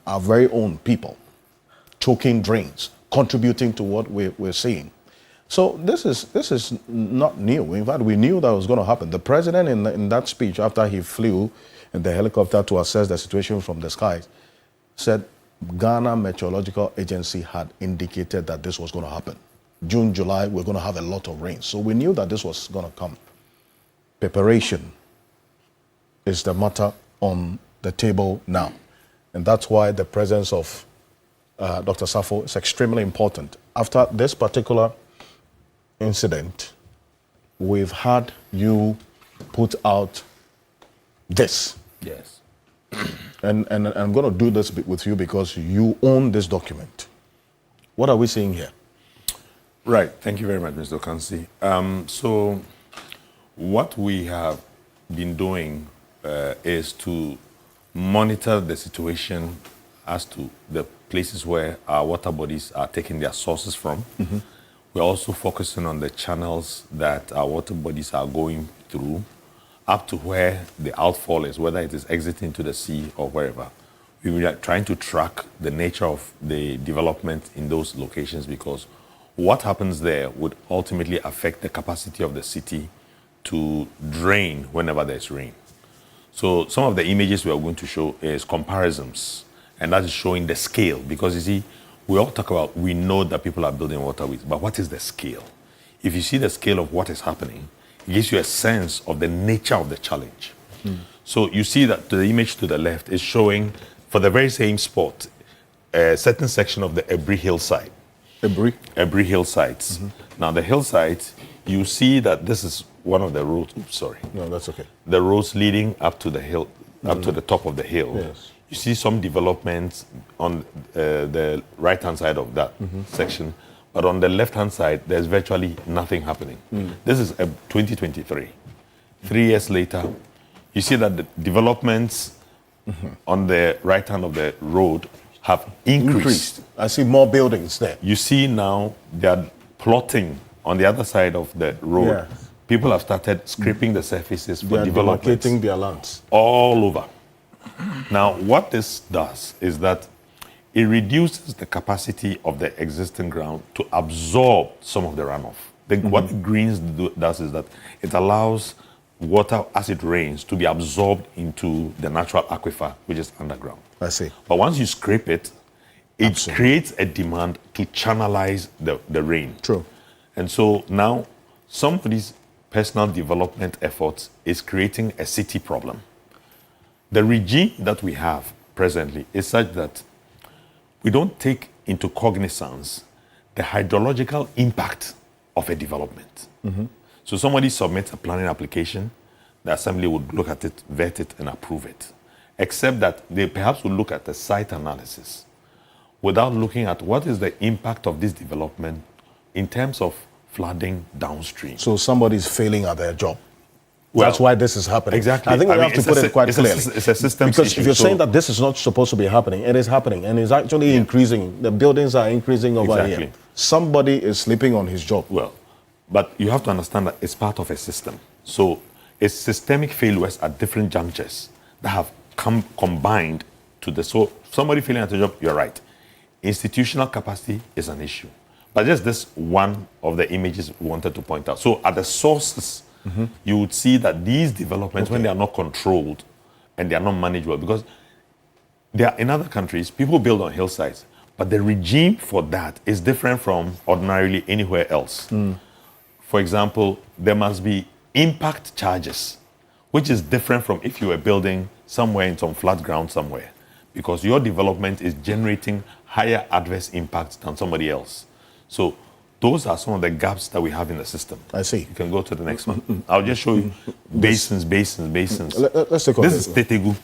our very own people, choking drains, contributing to what we're seeing. So this is not new. In fact, we knew that was going to happen. The president in that speech after he flew in the helicopter to assess the situation from the skies said Ghana Meteorological Agency had indicated that this was going to happen. June, July, we're going to have a lot of rain. So we knew that this was going to come. Preparation is the matter on the table now. And that's why the presence of Dr. Safo is extremely important. After this particular incident, we've had you put out this. Yes. And I'm going to do this with you because you own this document. What are we seeing here? Right. Thank you very much, Mr. Okansi. So what we have been doing is to monitor the situation as to the places where our water bodies are taking their sources from. Mm-hmm. We're also focusing on the channels that our water bodies are going through up to where the outfall is, whether it is exiting to the sea or wherever. We are trying to track the nature of the development in those locations because what happens there would ultimately affect the capacity of the city to drain whenever there's rain. So some of the images we are going to show is comparisons, and that is showing the scale because you see, we all talk about, we know that people are building waterways, but what is the scale? If you see the scale of what is happening, it gives you a sense of the nature of the challenge. Mm. So you see that the image to the left is showing, for the very same spot, a certain section of the Ebri hillside. Ebri hillsides. Mm-hmm. Now the hillsides, you see that this is one of the roads, oops, sorry. No, that's okay. The roads leading up to the hill, up to the top of the hill. Yes. You see some developments on the right-hand side of that section, but on the left-hand side, there's virtually nothing happening. Mm. This is 2023. 3 years later, you see that the developments on the right hand of the road have increased. I see more buildings there. You see now they are plotting on the other side of the road. Yeah. people have started scraping the surfaces They for are development demarcating their lands. all over. Now, what this does is that it reduces the capacity of the existing ground to absorb some of the runoff. What the greens does is that it allows water as it rains to be absorbed into the natural aquifer, which is underground. I see. But once you scrape it, it Absolutely. creates a demand to channelize the rain. True. And so now somebody's personal development efforts is creating a city problem. The regime that we have presently is such that we don't take into cognizance the hydrological impact of a development. So somebody submits a planning application, the assembly would look at it, vet it, and approve it. Except that they perhaps will look at the site analysis without looking at what is the impact of this development in terms of flooding downstream. So somebody's failing at their job. Well, That's why this is happening. exactly. I think we I mean, have to it's put a it quite it's a- clearly. it's a systems Because issue, if you're so- saying that this is not supposed to be happening, it is happening, and it's actually increasing. The buildings are increasing over Exactly. here. Somebody is sleeping on his job. Well, but you have to understand that it's part of a system. So it's systemic failures at different junctures that have combined to the, so somebody failing at a job, you're right. Institutional capacity is an issue. But just this one of the images we wanted to point out. So at the sources, you would see that these developments, when they are not controlled and they are not managed well, because there are, in other countries, people build on hillsides, but the regime for that is different from ordinarily anywhere else. For example, there must be impact charges, which is different from if you were building somewhere in some flat ground somewhere, because your development is generating higher adverse impacts than somebody else. So those are some of the gaps that we have in the system. I see. You can go to the next one. I'll just show you basins. Let's take a This look. is Tetegu.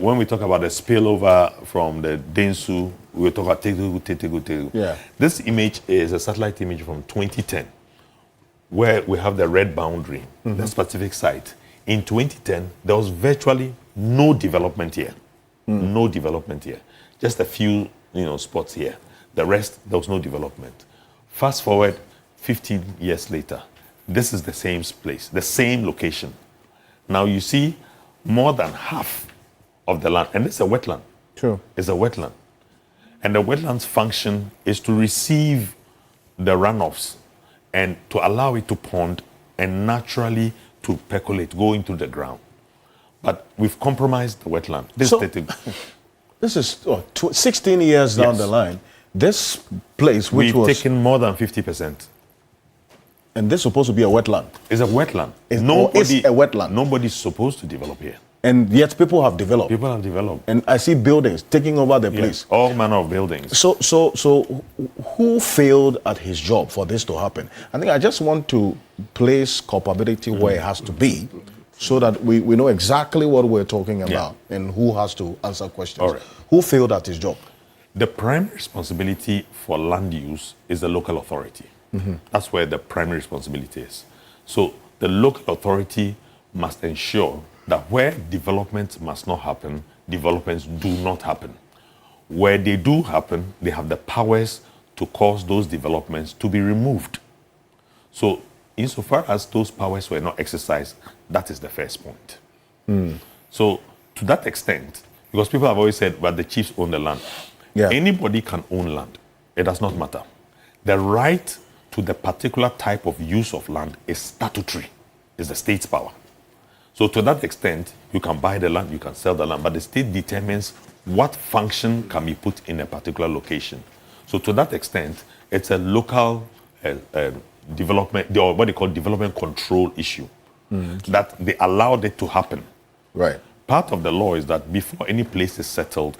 When we talk about the spillover from the Densu, we talk about Tetegu. Yeah. This image is a satellite image from 2010, where we have the red boundary, the specific site. In 2010, there was virtually no development here. No development here. Just a few, spots here. The rest, there was no development. Fast forward 15 years later, this is the same place, the same location. Now you see more than half of the land, and it's a wetland. True. It's a wetland. And the wetland's function is to receive the runoffs and to allow it to pond and naturally to percolate, go into the ground. But we've compromised the wetland. This is 16 years down Yes. the line. This place, which We've was, taken more than 50%. and this is supposed to be a wetland, It's a wetland. It's a wetland. Nobody's supposed to develop here. and yet people have developed. People have developed. And I see buildings taking over the place. All manner of buildings. So who failed at his job for this to happen? I think I just want to place culpability where it has to be, so that we know exactly what we're talking about and who has to answer questions. All right. Who failed at his job? The primary responsibility for land use is the local authority. That's where the primary responsibility is. So the local authority must ensure that where developments must not happen, developments do not happen. Where they do happen, they have the powers to cause those developments to be removed. So insofar as those powers were not exercised, that is the first point. So to that extent, because people have always said, but the chiefs own the land. Yeah. Anybody can own land. It does not matter. The right to the particular type of use of land is statutory, is the state's power. So to that extent, you can buy the land, you can sell the land, but the state determines what function can be put in a particular location. So to that extent, it's a local development, or what they call development control issue, that they allowed it to happen. Right. Part of the law is that before any place is settled,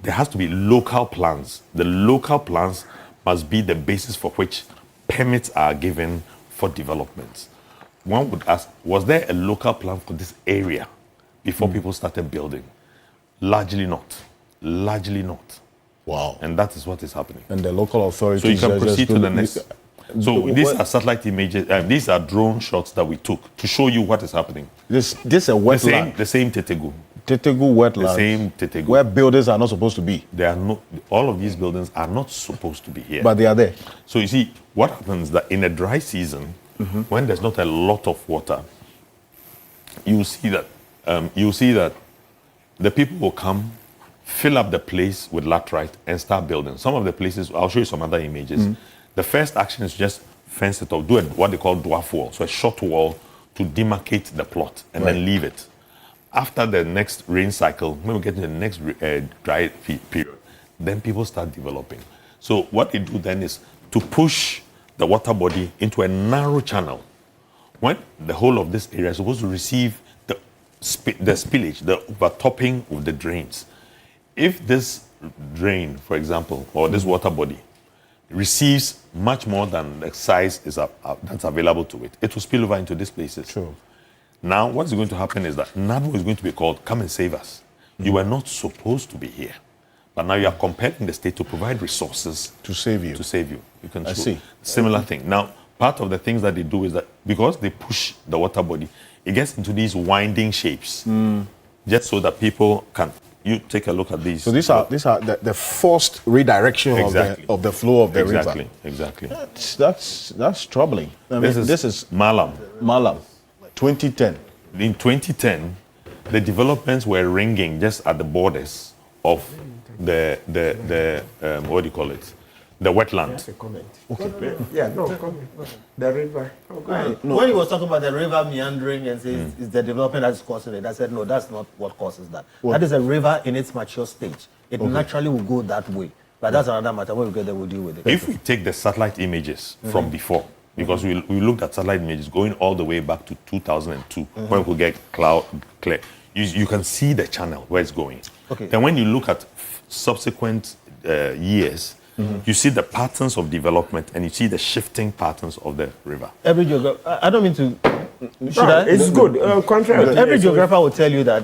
there has to be local plans. The local plans must be the basis for which permits are given for developments. One would ask, was there a local plan for this area before people started building? Largely not. Largely not. Wow. And that is what is happening. And the local authorities. So you can are just proceed to the doing- next. So these are satellite images. These are drone shots that we took to show you what is happening. This is a wetland. The same Tetegu. Tetegu wetland. The same Tetegu. Where buildings are not supposed to be, They are not. All of these buildings are not supposed to be here. but they are there. So you see, what happens that in a dry season, when there's not a lot of water, you see that the people will come, fill up the place with laterite and start building. Some of the places, I'll show you some other images. The first action is just fence it off, do what they call dwarf wall, so a short wall to demarcate the plot and then leave it. After the next rain cycle, when we get to the next dry period, then people start developing. So what they do then is to push the water body into a narrow channel. When the whole of this area is supposed to receive the spillage, the overtopping of the drains. If this drain, for example, or this water body receives much more than the size that's available to it, it will spill over into these places. Sure. Now, what's going to happen is that NADMO is going to be called, come and save us. You were not supposed to be here. But now you are compelling the state to provide resources To save you. to save you. You can I show see. similar thing. Now, part of the things that they do is that because they push the water body, it gets into these winding shapes, just so that people can. You take a look at these. So these are the forced redirection Exactly. of the flow of the exactly, river. exactly. That's troubling. I mean, This is Malam. Malam, 2010. In 2010, the developments were ringing just at the borders of the what do you call it? The wetland. Yeah, no, comment. The river. Oh, go ahead. When he was talking about the river meandering and says it's the development that is causing it, I said, no, that's not what causes that. That is a river in its mature stage. It naturally will go that way. But that's another matter. When we get there, we'll deal with it. If we take the satellite images from before, because we looked at satellite images going all the way back to 2002, when we could get clear, you can see the channel where it's going. Okay. Then when you look at subsequent years, you see the patterns of development and you see the shifting patterns of the river. Every geographer, I don't mean to. Should No, I? it's good. Contrary to Every this, geographer will tell you that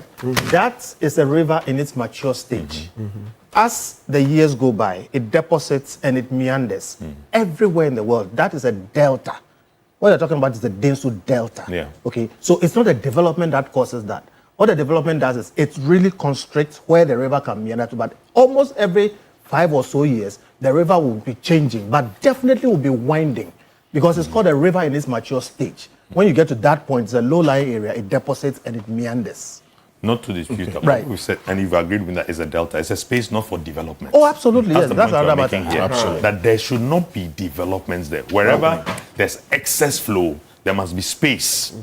that is a river in its mature stage. As the years go by, it deposits and it meanders everywhere in the world. That is a delta. What you're talking about is the Densu Delta. Yeah. Okay. So it's not a development that causes that. What the development does is it really constricts where the river can meander to. But almost every 5 or so years, the river will be changing, but definitely will be winding because it's called a river in its mature stage. When you get to that point, it's a low-lying area, it deposits and it meanders. Not to dispute that. Right. We said, and you've agreed with that, is a delta. It's a space not for development. Oh, absolutely, yes. the That's point we're another making matter. here. Absolutely. That there should not be developments there. Wherever there's excess flow, there must be space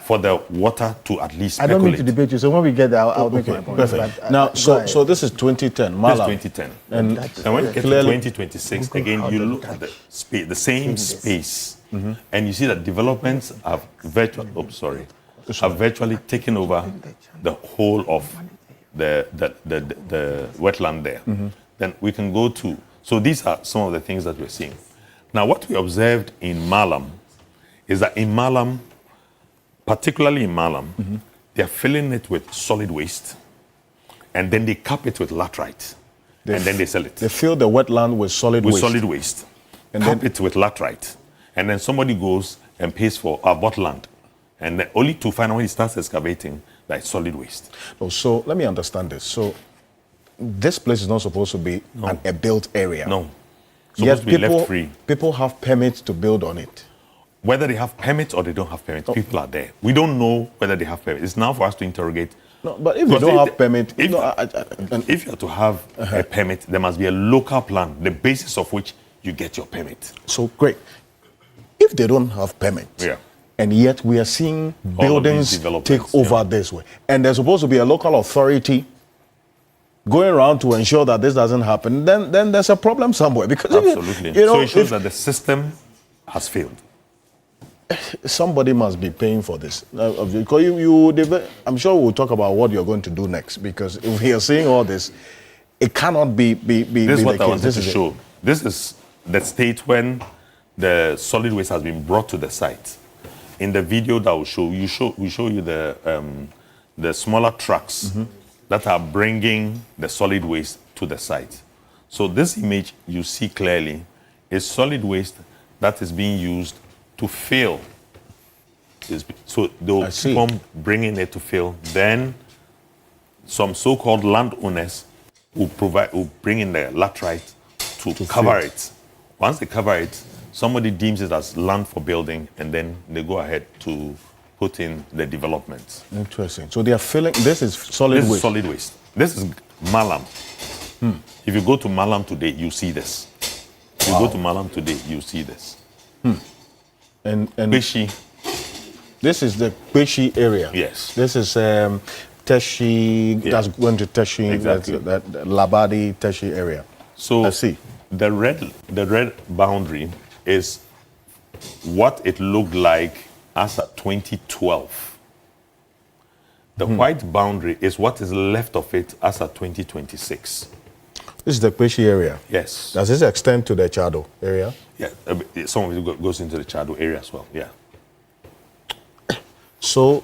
for the water to at least I speculate. don't mean to debate you, so when we get there, I'll make my point. Perfect. But, Now, go so ahead. this is 2010, This Malam. 2010. And when you get to clearly- 2026, again, you look at the same space, and you see that developments have virtually taken over the whole of the wetland there. Then we can go to, so these are some of the things that we're seeing. Now, what we observed in Malam is that in Malam, particularly in Malam, they're filling it with solid waste, and then they cap it with laterite, and then they sell it. They fill the wetland with solid waste. Solid waste, And cap then- it with laterite, and then somebody goes and pays for bought land, and then only to find out when he starts excavating that it's solid waste. Oh, so let me understand this. So this place is not supposed to be a built area. No, Yet supposed to be left free. people have permits to build on it. Whether they have permits or they don't have permits, people are there. We don't know whether they have permits. It's now for us to interrogate. No, but if you Because don't if have permit, if- no, If you are to have a permit, there must be a local plan, the basis of which you get your permit. so great. If they don't have permit, Yeah. and yet we are seeing these buildings developments, take over yeah. this way, and there's supposed to be a local authority going around to ensure that this doesn't happen, then there's a problem somewhere. Because Absolutely. you know, So it shows if that the system has failed. somebody must be paying for this. Because I'm sure we'll talk about what you're going to do next. Because if we are seeing all this, it cannot be This is the what I case. wanted This to is it. show. This is the state when the solid waste has been brought to the site. In the video that we show you the smaller trucks that are bringing the solid waste to the site. So this image you see clearly is solid waste that is being used to fill. So they'll see. keep on bringing it to fill. Then some so-called landowners will bring in the laterite to cover it. Once they cover it, somebody deems it as land for building, and then they go ahead to put in the developments. Interesting. So they are filling, this is solid This waste. is solid waste. This is Malam. If you go to Malam today, you see this. If you go to Malam today, you see this. And Bishi, this is the Beshi area. Yes. This is Teshi, Yeah. that's going to Teshi, Exactly. that Labadi, Teshi area. so I see. the red boundary is what it looked like as at 2012. The white boundary is what is left of it as at 2026. This is the Beshi area. Yes. Does this extend to the Chado area? Yeah. Some of it goes into the Chado area as well. Yeah. So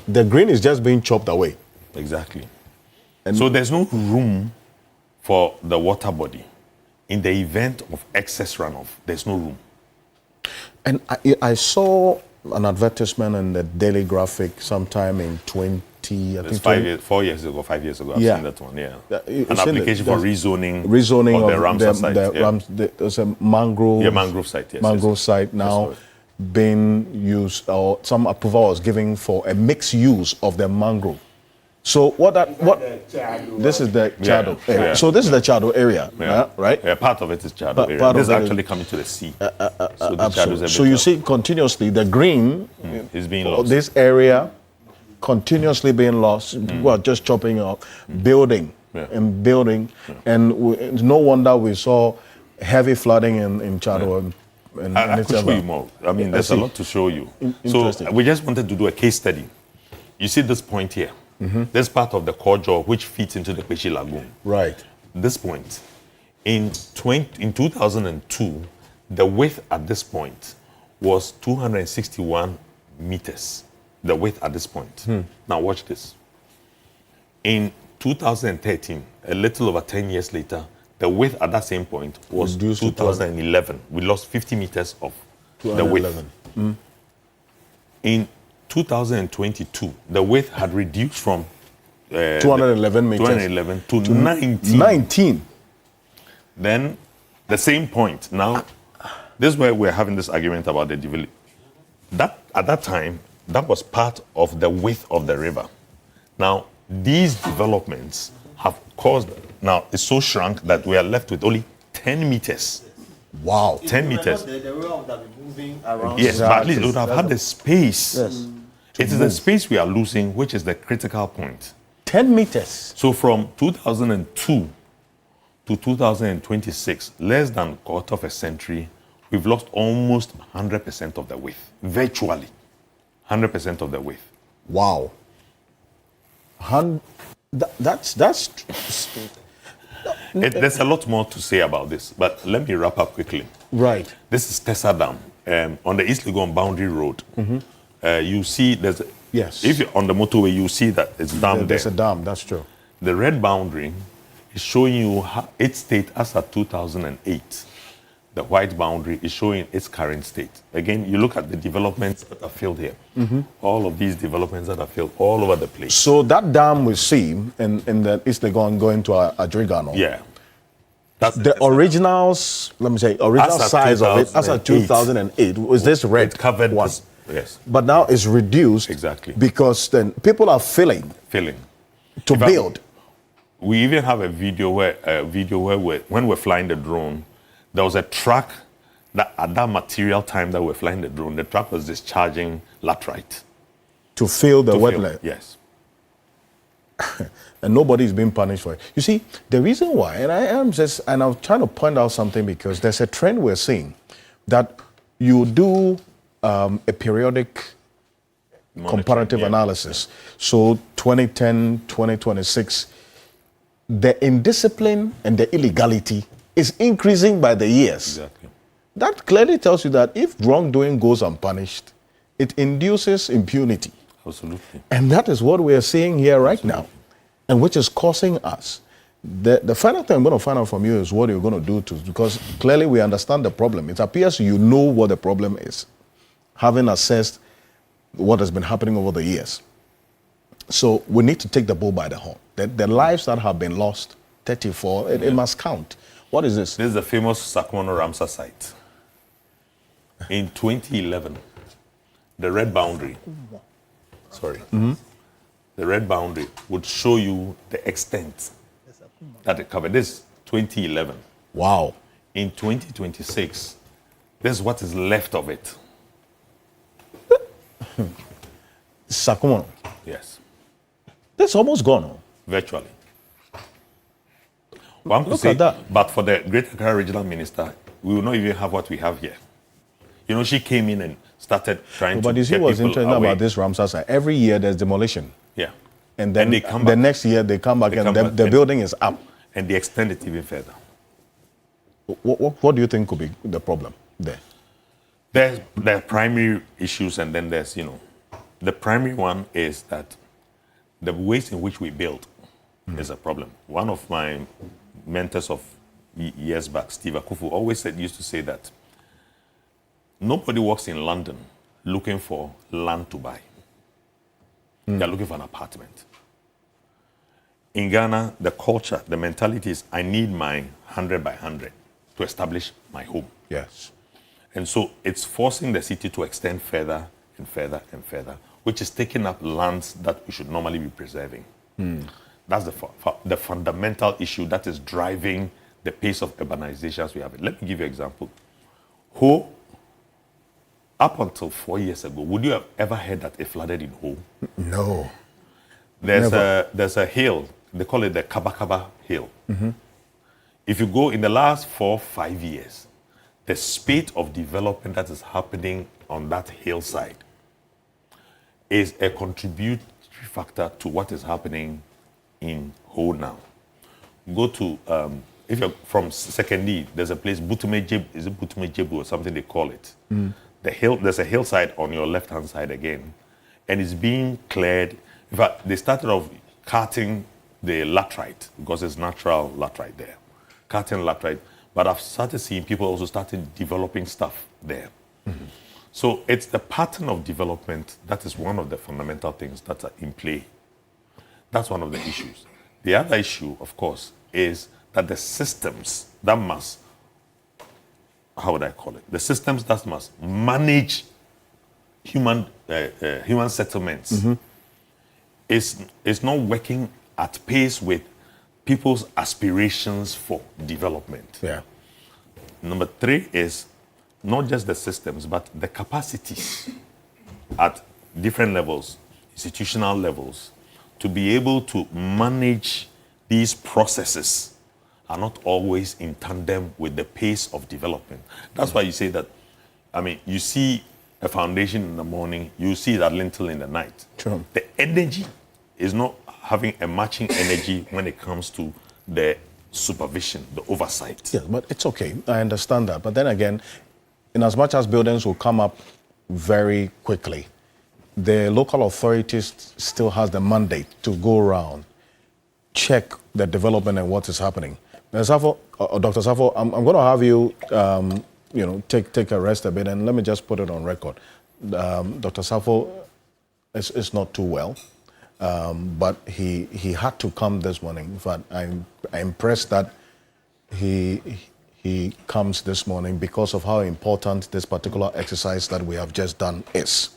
the green is just being chopped away. Exactly. So there's no room for the water body. In the event of excess runoff, there's no room. And I saw an advertisement in the Daily Graphic sometime in 20, I It's think 4 years ago, 5 years ago, I've Yeah. seen that one, yeah. You've An seen application it. for There's rezoning of the Ramsar site. There's a mangrove. Yeah, mangrove site, yes. Mangrove site now being used, or some approval was given for a mixed use of the mangrove. So this is the Chado area. yeah. So this is the Chado area, Yeah. right? Yeah, part of it is Chado Part area. of This is it is- actually coming to the sea. So the Chado is a Absolutely. bit So you up. see continuously the green It's being of lost. this area continuously being lost. People are just chopping up, building and building, and no wonder we saw heavy flooding in Chado. And I could show Nitseva. you more. I mean, there's a see. lot to show you. So Interesting. we just wanted to do a case study. You see this point here. This part of the core jaw which feeds into the Peshi Lagoon. Right. This point. In 2002, the width at this point was 261 meters. The width at this point. Now watch this. In 2013, a little over 10 years later, the width at that same point was Reduced to 2011. We lost 50 meters of the width. 211. In 2022, the width had reduced from 211 meters. 211 to 19. 19. Then the same point. Now, this is where we're having this argument about the development. That at that time, that was part of the width of the river. Now, these developments have caused, now it's so shrunk that we are left with only 10 meters. Wow. 10 meters. The river would have been moving around. Yes, but at least they would have had the space. Yes. It is the space we are losing, which is the critical point. 10 meters. So from 2002 to 2026, less than a quarter of a century, we've lost almost 100% of the width. Virtually 100% of the width. Wow. That's There's a lot more to say about this, but let me wrap up quickly. right. This is Tessa Dam on the East Legon Boundary Road. You see there's Yes. if you're on the motorway, you see that it's dam there. There's a dam, that's true. The red boundary is showing you its state as at 2008. The white boundary is showing its current state. Again, you look at the developments that are filled here. All of these developments that are filled all over the place. So that dam we see in the East Legon going to Adrigano. Yeah. That's The originals, let me say, original As at size of it, as of 2008, was this red it covered one. this. Yes, But now it's reduced. Exactly. Because then people are filling filling. to In fact, build. We even have a video where when we're flying the drone, there was a truck that at that material time that we're flying the drone, the truck was discharging laterite. To fill the to fill. wetland. Yes. And nobody is being punished for it. You see, the reason why, and I'm trying to point out something because there's a trend we're seeing that you do a periodic comparative yeah. analysis. So 2010, 2026, the indiscipline and the illegality is increasing by the years. Exactly. That clearly tells you that if wrongdoing goes unpunished, it induces impunity. Absolutely. And that is what we are seeing here right now, and which is causing us. The final thing I'm going to find out from you is what you're going to do because clearly we understand the problem. It appears you know what the problem is, having assessed what has been happening over the years. So we need to take the bull by the horn. The lives that have been lost, 34, it must count. What is this? This is the famous Sakmono Ramsar site. In 2011, the red boundary, the red boundary would show you the extent that it covered. This is 2011. Wow. In 2026, this is what is left of it. Sakumo, Yes, that's almost gone. Oh. virtually. One could Look say, at that. but for the Greater Accra Regional Minister, we will not even have what we have here. You know, she came in and started trying But to you see get what's people interesting away. about this Ramsar site? Every year there's demolition. Yeah. And then they come the back. next year they come back They and come the, back the and- building is up. And they extend it even further. What do you think could be the problem there? There are primary issues, and then there's, you know, the primary one is that the ways in which we build is a problem. One of my mentors of years back, Steve Akufu, always used to say that nobody walks in London looking for land to buy. They're looking for an apartment. In Ghana, the culture, the mentality is, I need my 100 by 100 to establish my home. Yes. And so it's forcing the city to extend further and further and further, which is taking up lands that we should normally be preserving. That's the fundamental issue that is driving the pace of urbanization as we have it. Let me give you an example. Ho, up until 4 years ago, would you have ever heard that it flooded in Ho? No. There's a hill, they call it the Kabakaba Hill. If you go in the last 4-5 years, the speed of development that is happening on that hillside is a contributory factor to what is happening in Ho now. Go to, if you're from Sekondi, there's a place, is it Butumejebu or something they call it? There's a hillside on your left-hand side again, and it's being cleared. In fact, they started off cutting the laterite, because it's natural laterite there. Cutting laterite, but I've started seeing people also starting developing stuff there. So it's the pattern of development that is one of the fundamental things that are in play. That's one of the issues. The other issue, of course, is that the systems that must, how would I call it? The systems that must manage human settlements is not working at pace with people's aspirations for development. Yeah. Number 3 is not just the systems, but the capacities at different levels, institutional levels, to be able to manage these processes are not always in tandem with the pace of development. That's why you say that, I mean, you see a foundation in the morning, you see that lintel in the night. True. The energy is not having a matching energy when it comes to the supervision, the oversight. Yes, but it's okay. I understand that. But then again, in as much as buildings will come up very quickly, the local authorities still has the mandate to go around, check the development and what is happening. Now, Dr. Safo, I'm going to have you, take a rest a bit, and let me just put it on record. Dr. Safo is not too well. But he had to come this morning. In fact, I'm impressed that he comes this morning because of how important this particular exercise that we have just done is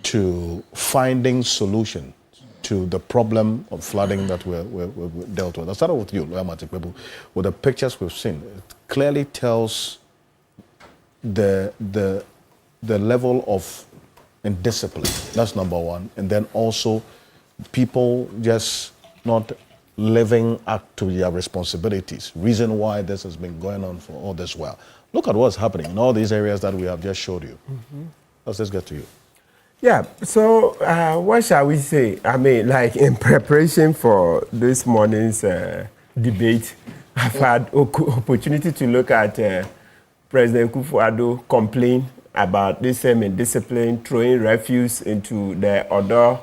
to finding solutions to the problem of flooding that we're dealt with. I'll start with you, Loyamatikwebu. With the pictures we've seen, it clearly tells the level of indiscipline. That's number one. And then also people just not living up to their responsibilities. Reason why this has been going on for all this while. Look at what's happening in all these areas that we have just showed you. Let's get to you. Yeah, so what shall we say? I mean, like in preparation for this morning's debate, I've had opportunity to look at President Kufuor complain about this same indiscipline, throwing refuse into the Odo,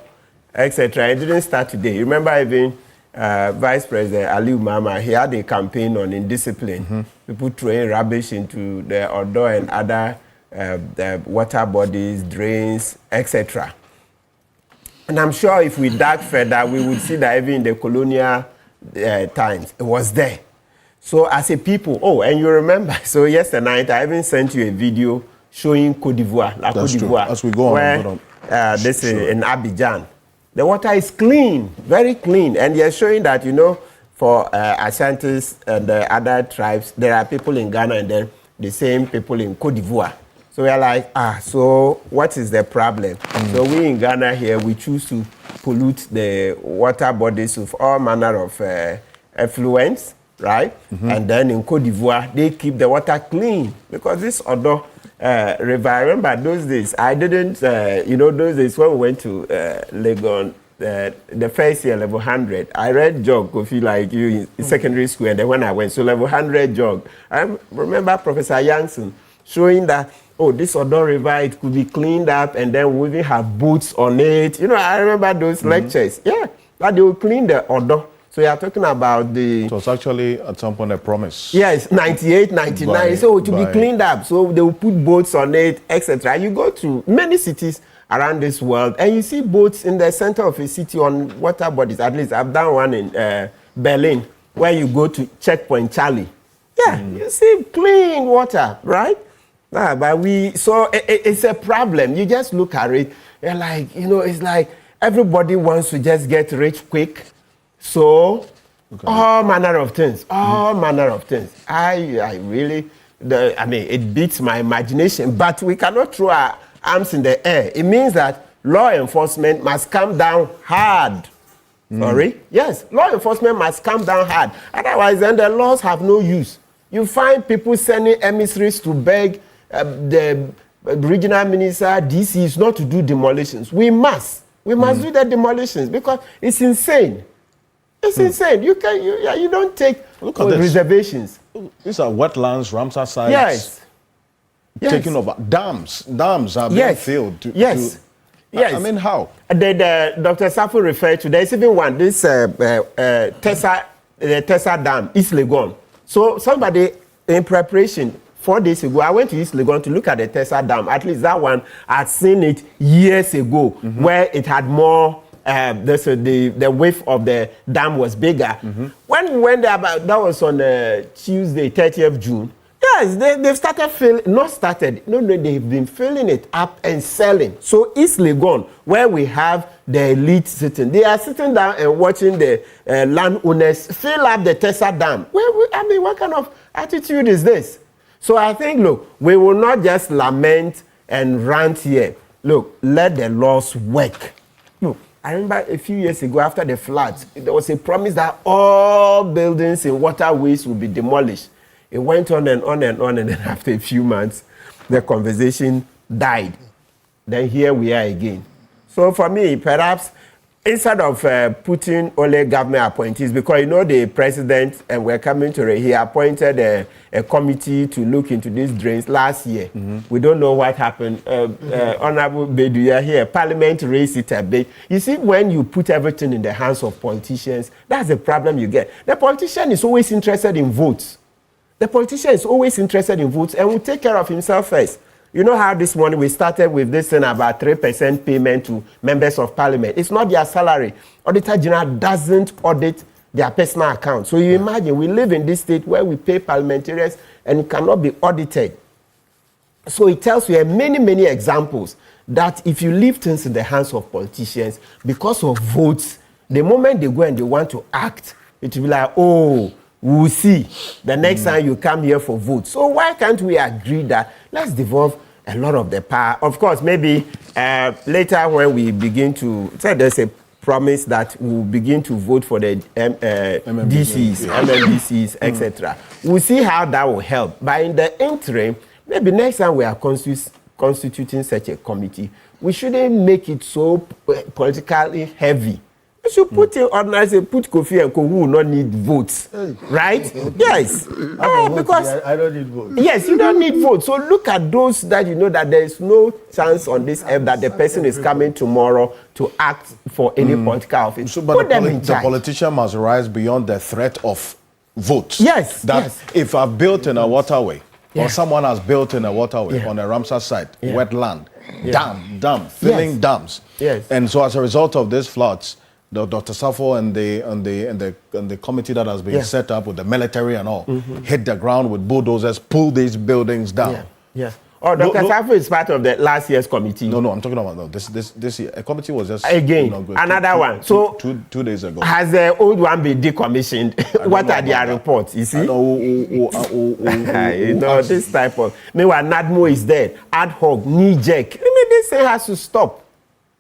etc. It didn't start today. Remember even Vice President Aliu Mama, he had a campaign on indiscipline. People throwing rubbish into the Odo and other the water bodies, drains, etc. And I'm sure if we dug further, we would see that even in the colonial times, it was there. So as a people, and you remember, so yesterday night, I even sent you a video showing Côte d'Ivoire, That's Côte true. d'Ivoire, As we go on, where hold this is in Abidjan. The water is clean, very clean, and they're showing that, you know, for Ashantis and the other tribes, there are people in Ghana and then the same people in Côte d'Ivoire. So we are like, so what is the problem? So we in Ghana here, we choose to pollute the water bodies with all manner of effluents, right? And then in Côte d'Ivoire, they keep the water clean because this Odo river, I remember those days, I didn't, those days when we went to Legon, the first year, level 100, I read Jog Kofi like you in secondary school, and then when I went, so level 100 Jog, I remember Professor Jansen showing that, this Odo River, it could be cleaned up, and then we even have boats on it. You know, I remember those lectures. Yeah, but they will clean the Odo. So you are talking about the... It was actually at some point a promise. Yes, 98, 99. So to be cleaned up. So they will put boats on it, etc. You go to many cities around this world, and you see boats in the center of a city on water bodies. At least I've done one in Berlin, where you go to Checkpoint Charlie. Yeah, you see clean water, right? But it's a problem. You just look at it, you're like, it's like everybody wants to just get rich quick. So, all manner of things. I really, it beats my imagination, but we cannot throw our arms in the air. It means that law enforcement must come down hard. Sorry? Yes, law enforcement must come down hard. Otherwise, then the laws have no use. You find people sending emissaries to beg the regional minister, DCs, not to do demolitions. We must do the demolitions because it's insane. It's insane. You don't take reservations. These are wetlands, Ramsar sites. Yes. Taking over dams are being filled. Yes. I mean, how? The Dr. Safu referred to. There's even one. This Tessa Dam, East Legon. So somebody in preparation 4 days ago, I went to East Legon to look at the Tessa Dam. At least that one, I'd seen it years ago, where it had more. The width of the dam was bigger. When we went there, that was on Tuesday, 30th June. Yes, they've started filling, they've been filling it up and selling. So East Legon, where we have the elite sitting, they are sitting down and watching the landowners fill up the Tessa Dam. What kind of attitude is this? So I think, look, we will not just lament and rant here. Look, let the laws work. Look, I remember a few years ago after the floods, there was a promise that all buildings in waterways would be demolished. It went on and on and on, and then after a few months, the conversation died. Then here we are again. So for me, perhaps instead of putting only government appointees, because the president, and we're coming to it, he appointed a committee to look into these drains last year. We don't know what happened. Honorable Bedu, you are here. Parliament raised it a bit. You see, when you put everything in the hands of politicians, that's the problem you get. The politician is always interested in votes. The politician is always interested in votes and will take care of himself first. You know how this morning we started with this thing about 3% payment to members of parliament. It's not their salary. Auditor General doesn't audit their personal account. So you imagine we live in this state where we pay parliamentarians and it cannot be audited. So it tells you many, many examples that if you leave things in the hands of politicians, because of votes, the moment they go and they want to act, it will be like, we'll see the next time you come here for votes. So why can't we agree that let's devolve a lot of the power? Of course, maybe later when we begin to say there's a promise that we'll begin to vote for the DCs, MMDCs, etc. We'll see how that will help. But in the interim, maybe next time we are constituting such a committee, we shouldn't make it so politically heavy. You should put in ordinary, put Kofi and Ko who will not need votes, right? Yes. Because I don't need votes. Yes, you don't need votes. So look at those that you know that there is no chance on this earth that the person is coming tomorrow to act for any political office. So, but the politician must rise beyond the threat of votes. Yes. If I've built in a waterway, or someone has built in a waterway on a Ramsar site, wetland, dam, filling dams. Yes. And so as a result of these floods, Dr. Safo and the committee that has been set up with the military and all hit the ground with bulldozers, pull these buildings down. Oh, Dr. Safo is part of the last year's committee. No, I'm talking about this year. A committee was just again another one. So two days ago. Has the old one been decommissioned? What are their reports? You see, this type of. Meanwhile, NADMO is there. Ad hoc, knee jerk. This thing has to stop.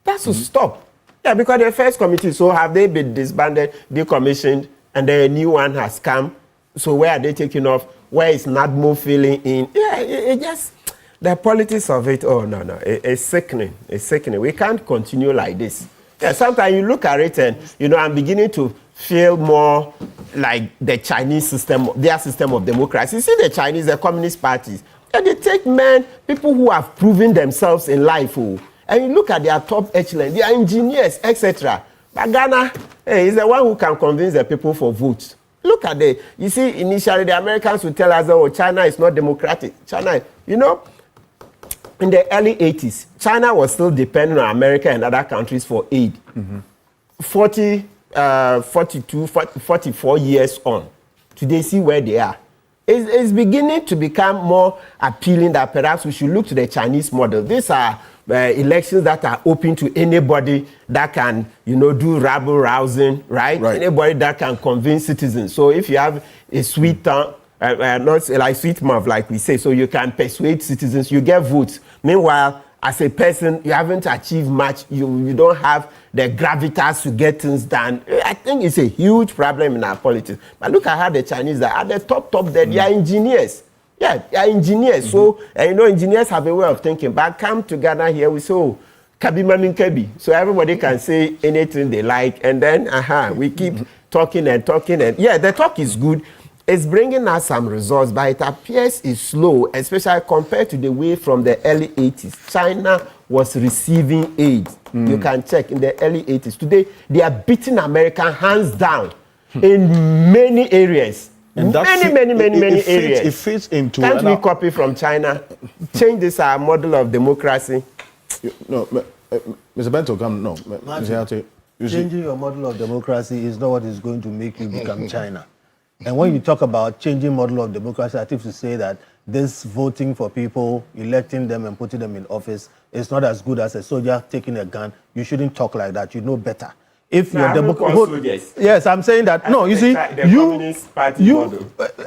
That's to stop. Yeah, because the first committee. So have they been disbanded, decommissioned, and then a new one has come? So where are they taking off? Where is NADMO filling in? Yeah, it just. The politics of it, it's sickening. It's sickening. We can't continue like this. Yeah, sometimes you look at it and, I'm beginning to feel more like the Chinese system, their system of democracy. You see the Chinese, the communist parties, and they take people who have proven themselves in life, and you look at their top echelon, they are engineers, etc. But Ghana is the one who can convince the people for votes. Look at you see, initially the Americans would tell us, China is not democratic. China, in the early 80s, China was still dependent on America and other countries for aid. 44 years on. Today, see where they are. It's beginning to become more appealing that perhaps we should look to the Chinese model. These are elections that are open to anybody that can, do rabble-rousing, right? Anybody that can convince citizens. So if you have a sweet tongue, not like sweet mouth, like we say, so you can persuade citizens, you get votes. Meanwhile, as a person, you haven't achieved much, you don't have the gravitas to get things done. I think it's a huge problem in our politics. But look at how the Chinese are at the top there, they are engineers. Yeah, they are engineers. So, engineers have a way of thinking. But come together here, we say, Kabi Mamin Kabi. So everybody can say anything they like. And then, we keep talking and talking. And yeah, the talk is good. It's bringing us some results, but it appears it's slow, especially compared to the way from the early 80s. China was receiving aid. You can check in the early 80s. Today, they are beating America hands down in many areas. And many areas. It fits into... Can't we copy from China? Change this our model of democracy? No, Mr. Bento, come, no. Changing your model of democracy is not what is going to make you become China. And when you talk about changing model of democracy, I think to say that this voting for people, electing them and putting them in office is not as good as a soldier taking a gun. You shouldn't talk like that. You know better. If you're yes, I'm saying that. No, you see, and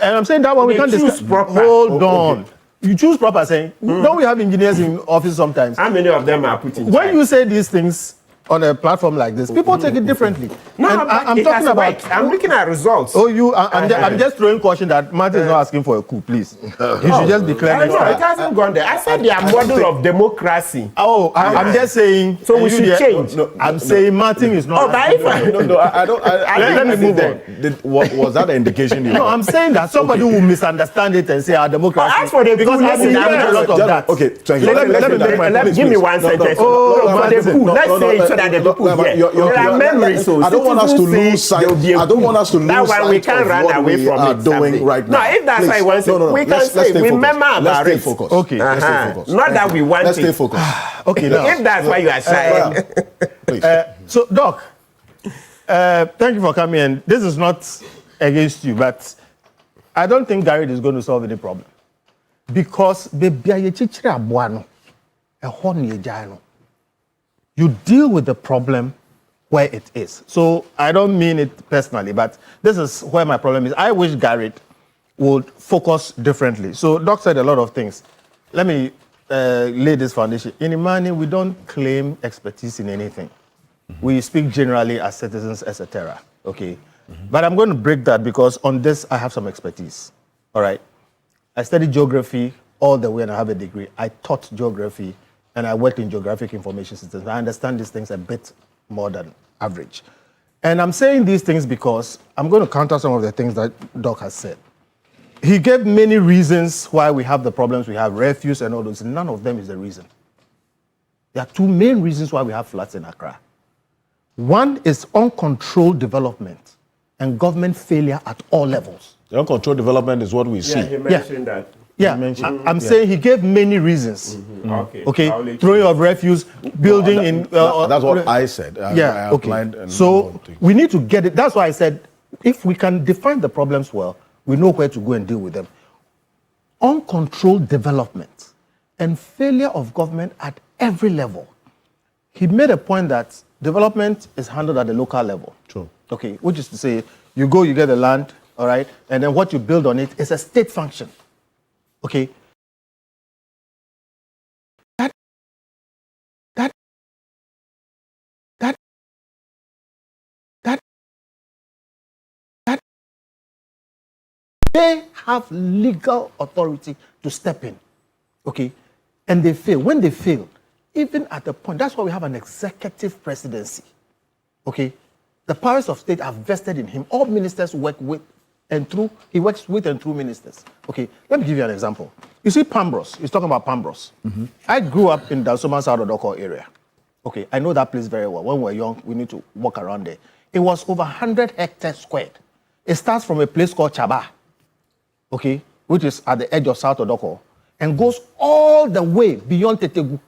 I'm saying that one we can't discuss. Hold on. You choose proper saying. Don't we have engineers in office sometimes? How many of them are put in? When you say these things on a platform like this, people take it differently. No, I'm talking about. I'm looking at results. I'm just throwing caution that Martin is not asking for a coup, please. You should just declare next time. It hasn't gone there. I said their model of democracy. I'm just saying. So we should change. I'm saying Martin is not. I don't. Let me move on. Was that the indication? No, I'm saying that somebody will misunderstand it and say our democracy. As for the because I've seen a lot of that. Okay, thank you. Give me one sentence. Let's say. That the people here. There are memories, so I don't want us to lose sight. I don't want us to lose sight we can't run away from it. Doing right now. No, if that's what I want to say, we can say remember about it. Let's stay focused. Okay, let's stay focused. Not that we want it. Let's stay focused. Okay, now if that's why you are shy. Please. So, Doc, thank you for coming in. This is not against you, but I don't think Garrett is going to solve any problem because you deal with the problem where it is. So I don't mean it personally, but this is where my problem is. I wish Garrett would focus differently. So Doc said a lot of things. Let me lay this foundation. In Imani, we don't claim expertise in anything. We speak generally as citizens, etc. Okay? But I'm going to break that because on this, I have some expertise. All right? I studied geography all the way and I have a degree. I taught geography and I worked in geographic information systems. I understand these things a bit more than average. And I'm saying these things because I'm going to counter some of the things that Doc has said. He gave many reasons why we have the problems we have, refuse and all those. None of them is the reason. There are two main reasons why we have floods in Accra. One is uncontrolled development and government failure at all levels. The uncontrolled development is what we see. Yeah, he mentioned that. Yeah, I'm saying he gave many reasons. Okay, throwing of refuse, building in... that's what I said. I okay. So we need to get it. That's why I said, if we can define the problems well, we know where to go and deal with them. Uncontrolled development and failure of government at every level. He made a point that development is handled at the local level. True. Okay, which is to say, you go, you get the land, all right, and then what you build on it is a state function. Okay. They have legal authority to step in, okay? And they fail. When they fail, even at the point, that's why we have an executive presidency, okay? The powers of state are vested in him. All ministers work with and through, he works with and through ministers. Okay, let me give you an example. You see Pambros, he's talking about Pambros. I grew up in Dansoma South Odoko area. Okay, I know that place very well. When we were young, we need to walk around there. It was over 100 hectares squared. It starts from a place called Chaba, okay, which is at the edge of South Odoko, and goes all the way beyond Tetegu.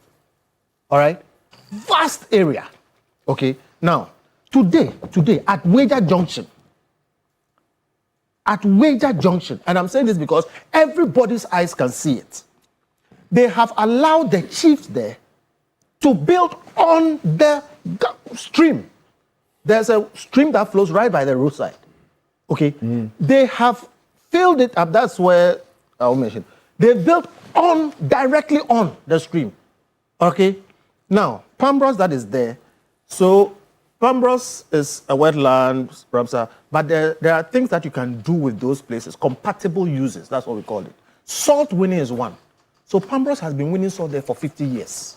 All right? Vast area. Okay? Now, today, at Wager Junction, and I'm saying this because everybody's eyes can see it, they have allowed the chiefs there to build on the stream. There's a stream that flows right by the roadside. Okay? They have filled it up. That's where I'll mention. They built directly on the stream. Okay? Now, Pambros that is there. So, Pambros is a wetland, but there are things that you can do with those places. Compatible uses, that's what we call it. Salt winning is one. So, Pambros has been winning salt there for 50 years.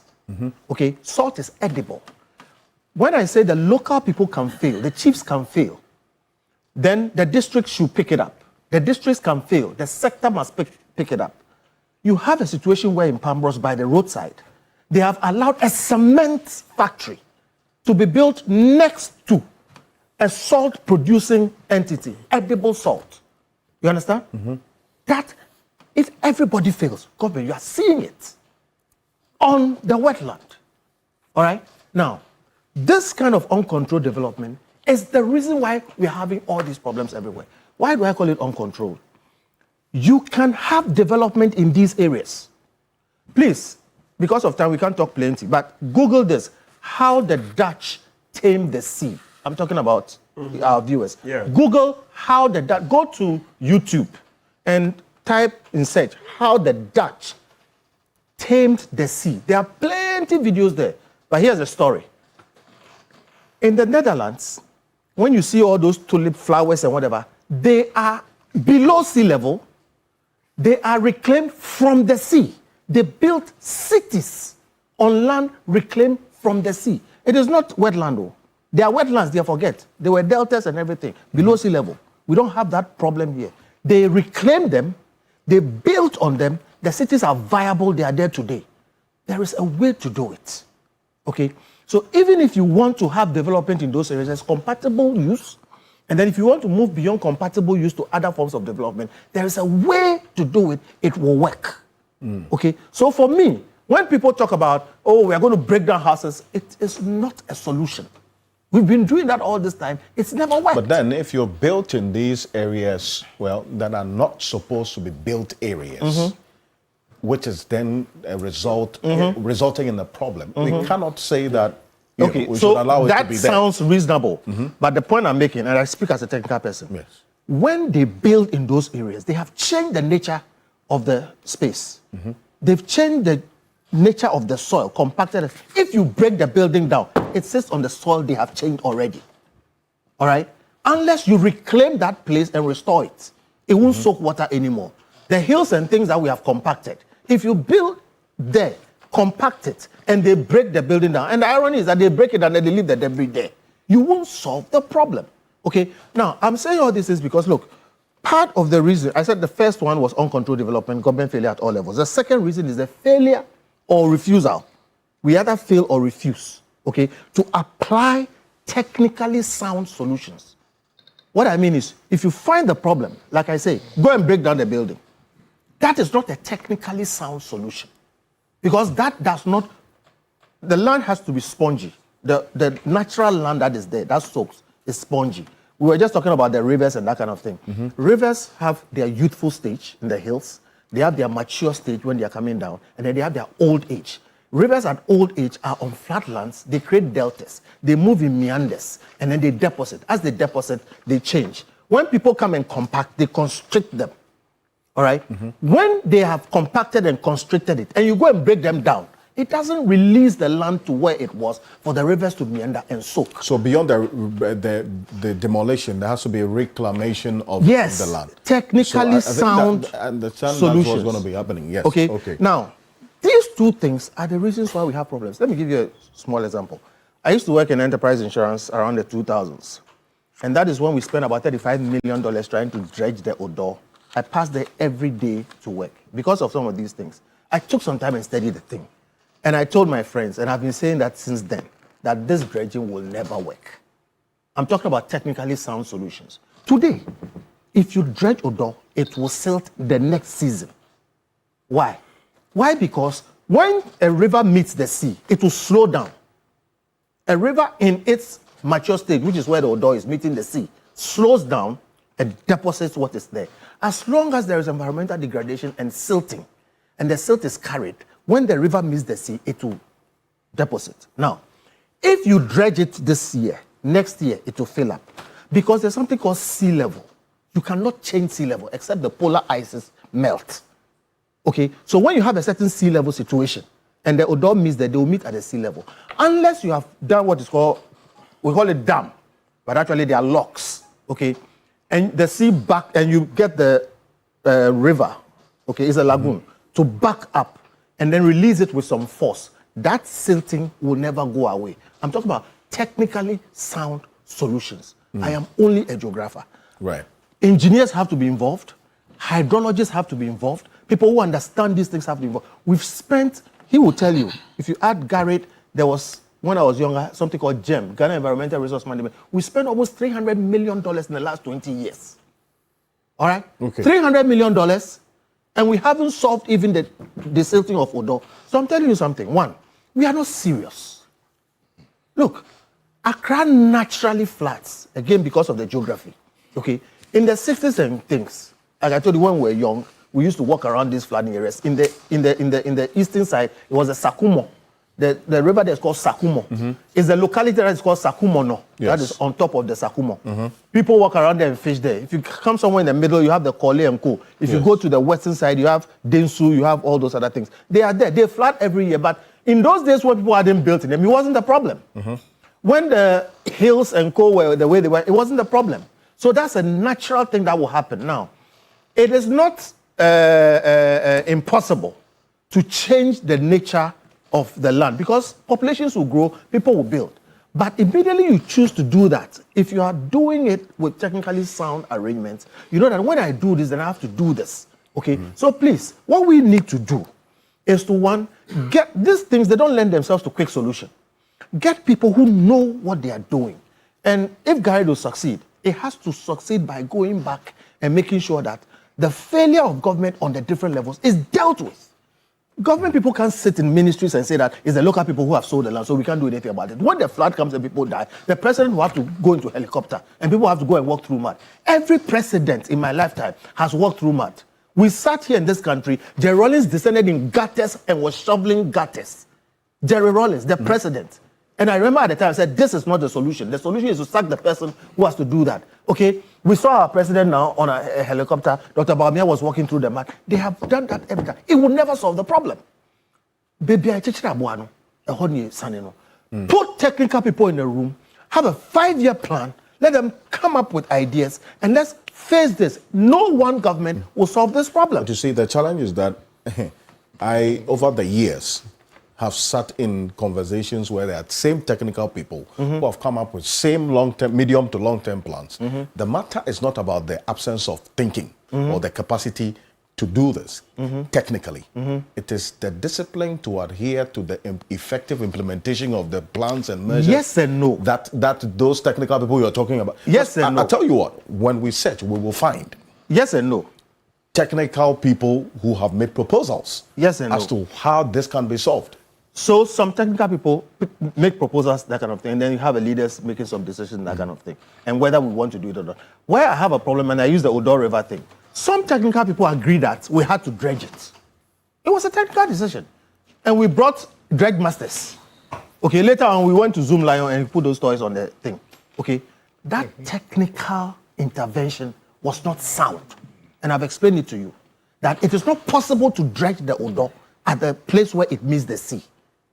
Okay? Salt is edible. When I say the local people can fail, the chiefs can fail, then the district should pick it up. The districts can fail. The sector must pick it up. You have a situation where in Pambros, by the roadside, they have allowed a cement factory to be built next to a salt-producing entity, edible salt. You understand? That if everybody fails, government, you are seeing it on the wetland. All right? Now, this kind of uncontrolled development is the reason why we're having all these problems everywhere. Why do I call it uncontrolled? You can have development in these areas. Please, because of time, we can't talk plenty, but Google this, how the Dutch tamed the sea. I'm talking about our viewers. Yeah. Google how the Dutch, go to YouTube and type in search, how the Dutch tamed the sea. There are plenty videos there, but here's the story. In the Netherlands, when you see all those tulip flowers and whatever, they are below sea level. They are reclaimed from the sea. They built cities on land reclaimed from the sea. It is not wetland, though. They are wetlands, they forget. They were deltas and everything, below sea level. We don't have that problem here. They reclaimed them, they built on them, the cities are viable, they are there today. There is a way to do it. Okay? So even if you want to have development in those areas, there's compatible use. And then if you want to move beyond compatible use to other forms of development, there is a way to do it. It will work. Okay? So for me, when people talk about, oh, we are going to break down houses, it is not a solution. We've been doing that all this time. It's never worked. But then if you're built in these areas, well, that are not supposed to be built areas, which is then a result, resulting in a problem, we cannot say that we should allow it to be there. That sounds reasonable. But the point I'm making, and I speak as a technical person, when they build in those areas, they have changed the nature of the space. They've changed the nature of the soil, compacted it. If you break the building down, it sits on the soil they have changed already. All right? Unless you reclaim that place and restore it, it won't soak water anymore. The hills and things that we have compacted, if you build there, compact it, and they break the building down, and the irony is that they break it and then they leave the debris there, you won't solve the problem. Okay? Now, I'm saying all this is because, look, part of the reason, I said the first one was uncontrolled development, government failure at all levels. The second reason is the failure or refusal. We either fail or refuse, okay, to apply technically sound solutions. What I mean is, if you find the problem, like I say, go and break down the building. That is not a technically sound solution. Because that does not, the land has to be spongy. The natural land that is there, that soaks, is spongy. We were just talking about the rivers and that kind of thing. Rivers have their youthful stage in the hills. they have their mature stage when they are coming down, and then they have their old age. Rivers at old age are on flatlands, they create deltas, they move in meanders, and then they deposit. As they deposit, they change. When people come and compact, they constrict them. All right? When they have compacted and constricted it, and you go and break them down, it doesn't release the land to where it was for the rivers to meander and soak. So beyond the demolition, there has to be a reclamation of the land. Technically So I think sound I understand solutions. that's what's going to be happening. Yes. Okay. Now, these two things are the reasons why we have problems. Let me give you a small example. I used to work in enterprise insurance around the 2000s. And that is when we spent about $35 million trying to dredge the Odo. I passed there every day to work because of some of these things. I took some time and studied the thing. And I told my friends, and I've been saying that since then, that this dredging will never work. I'm talking about technically sound solutions. Today, if you dredge Odo, it will silt the next season. Why? Why? Because when a river meets the sea, it will slow down. A river in its mature state, which is where the Odo is meeting the sea, slows down and deposits what is there. As long as there is environmental degradation and silting, and the silt is carried, when the river meets the sea, it will deposit. Now, if you dredge it this year, next year, it will fill up. Because there's something called sea level. You cannot change sea level except the polar ices melt. Okay, so when you have a certain sea level situation, and the Odo meets that, they will meet at the sea level. Unless you have done what is called, we call it dam, but actually they are locks, okay? And the sea back, and you get the river, okay, it's a lagoon, to back up and then release it with some force. That silting will never go away. I'm talking about technically sound solutions. I am only a geographer. Right. Engineers have to be involved. Hydrologists have to be involved. People who understand these things have to be involved. We've spent, he will tell you, if you add Garrett, there was, when I was younger, something called GEM, Ghana Environmental Resource Management. We spent almost $300 million in the last 20 years. All right? Okay. $300 million, and we haven't solved even the silting of Odo. So I'm telling you something. One, we are not serious. Look, Accra naturally floods, again, because of the geography. Okay? In the 60s and things, like I told you, when we were young, we used to walk around these flooding areas. In the eastern side, it was a Sakumo. The river that's called Sakumo. It's a locality that is called Sakumono. Yes. That is on top of the Sakumo. People walk around there and fish there. If you come somewhere in the middle, you have the Kole and Co. If you go to the western side, you have Densu, you have all those other things. They are there. They flood every year. But in those days when people hadn't built in them, it wasn't a problem. When the hills and Co were the way they were, it wasn't a problem. So that's a natural thing that will happen. Now, it is not impossible to change the nature of the land because populations will grow, people will build. But immediately you choose to do that, if you are doing it with technically sound arrangements, you know that when I do this, then I have to do this. Okay? So please, what we need to do is to, one, get these things, they don't lend themselves to quick solution. Get people who know what they are doing. And if Gary will succeed, it has to succeed by going back and making sure that the failure of government on the different levels is dealt with. Government people can't sit in ministries and say that it's the local people who have sold the land, so we can't do anything about it. When the flood comes and people die, the president will have to go into a helicopter and people have to go and walk through mud. Every president in my lifetime has walked through mud. We sat here in this country, Jerry Rawlings descended in gutters and was shoveling gutters. Jerry Rawlings, the president. And I remember at the time, I said, this is not the solution. The solution is to sack the person who has to do that. Okay? We saw our president now on a helicopter. Dr. Bawumia was walking through the mud. They have done that every time. It will never solve the problem. Baby, I put technical people in the room, have a 5-year plan, let them come up with ideas, and let's face this. No one government will solve this problem. But you see, the challenge is that I, over the years, have sat in conversations where there are same technical people who have come up with same long-term, medium to long-term plans. The matter is not about the absence of thinking or the capacity to do this technically. It is the discipline to adhere to the effective implementation of the plans and measures. Yes and no. That those technical people you're talking about. Yes and no. I tell you what, when we search, we will find. Yes and no. Technical people who have made proposals. Yes and no. As to how this can be solved. So some technical people make proposals, that kind of thing, and then you have a leaders making some decisions, that kind of thing, and whether we want to do it or not. Where I have a problem, and I use the Odo River thing, Some technical people agree that we had to dredge it. It was a technical decision. And we brought dredge masters. Okay, later on we went to Zoom Lion and put those toys on the thing. Okay, that technical intervention was not sound. And I've explained it to you, that it is not possible to dredge the Odo at the place where it meets the sea.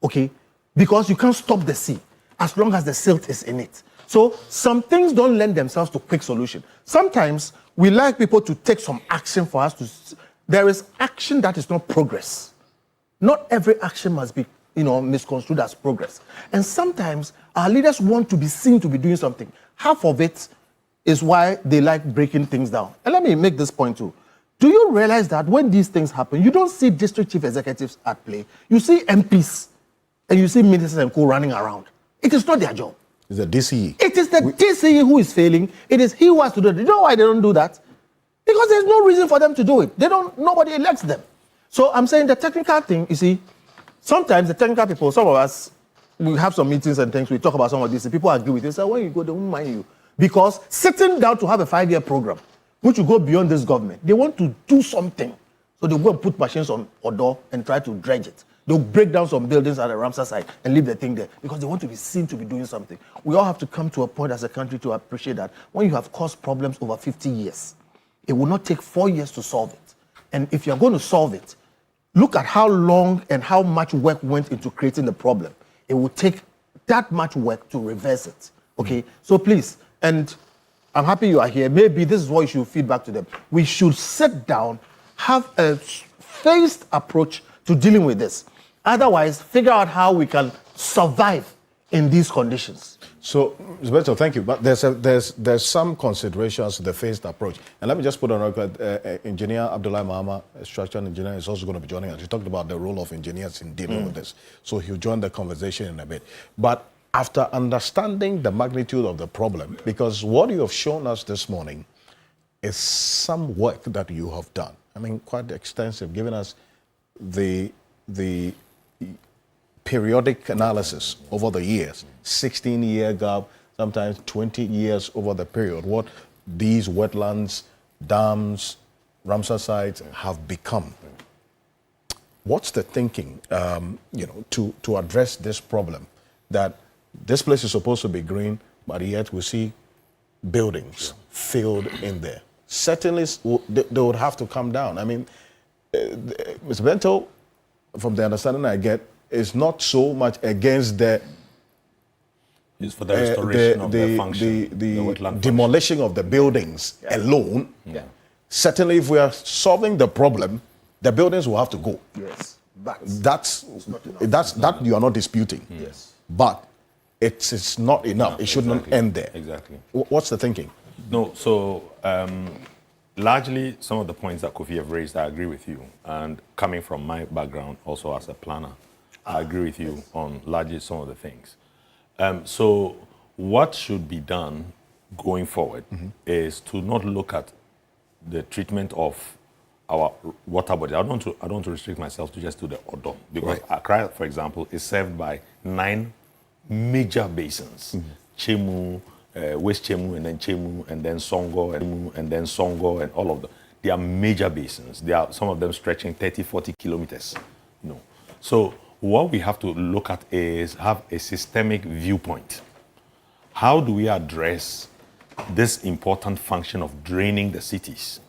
Okay, because you can't stop the sea as long as the silt is in it. So some things don't lend themselves to quick solution. Sometimes we like people to take some action for us to. There is action that is not progress. Not every action must be, misconstrued as progress. And sometimes our leaders want to be seen to be doing something. Half of it is why they like breaking things down. And let me make this point too. Do you realize that when these things happen, you don't see district chief executives at play? You see MPs and you see ministers and co running around. It is not their job. It's the DCE. It is the DCE who is failing. It is he who has to do it. You know why they don't do that? Because there's no reason for them to do it. Nobody elects them. So I'm saying the technical thing, you see, sometimes the technical people, some of us, we have some meetings and things, we talk about some of this, people agree with you, so when you go, they won't mind you. Because sitting down to have a 5-year program, which will go beyond this government, they want to do something. So they'll go and put machines on Odo and try to dredge it. They'll break down some buildings at the Ramsar site and leave the thing there because they want to be seen to be doing something. We all have to come to a point as a country to appreciate that when you have caused problems over 50 years, it will not take 4 years to solve it. And if you're going to solve it, look at how long and how much work went into creating the problem. It will take that much work to reverse it. Okay? So please, and I'm happy you are here. Maybe this is what you should feed back to them. We should sit down, have a phased approach to dealing with this. Otherwise, figure out how we can survive in these conditions. So, Mr. Beto, thank you. But there's some considerations to the phased approach. And let me just put on record, Engineer Abdullah Mahama, a structural engineer, is also going to be joining us. He talked about the role of engineers in dealing with this. So he'll join the conversation in a bit. But after understanding the magnitude of the problem, because what you have shown us this morning is some work that you have done. I mean, quite extensive, giving us the periodic analysis over the years, 16-year gap, sometimes 20 years over the period, what these wetlands, dams, Ramsar sites have become. What's the thinking, to address this problem, that this place is supposed to be green, but yet we see buildings filled in there? Certainly, they would have to come down. I mean, Mr. Bento, from the understanding I get, is not so much against the It's for the restoration of the function, the wetland demolition of the buildings alone. Yeah. Certainly, if we are solving the problem, the buildings will have to go. Yes. But That you are not disputing. yes. But it's not enough. No, it should not end there. Exactly. What's the thinking? No, so largely some of the points that Kofi have raised, I agree with you. And coming from my background also as a planner, I agree with you on largely some of the things. So what should be done going forward is to not look at the treatment of our water body. I don't want to restrict myself to just to the Odo, because Accra, for example, is served by 9 major basins. Chemu, West Chemu, and then Songo, and then Songo, and all of them. They are major basins. They are, some of them stretching 30, 40 kilometers. So what we have to look at is have a systemic viewpoint. How do we address this important function of draining the cities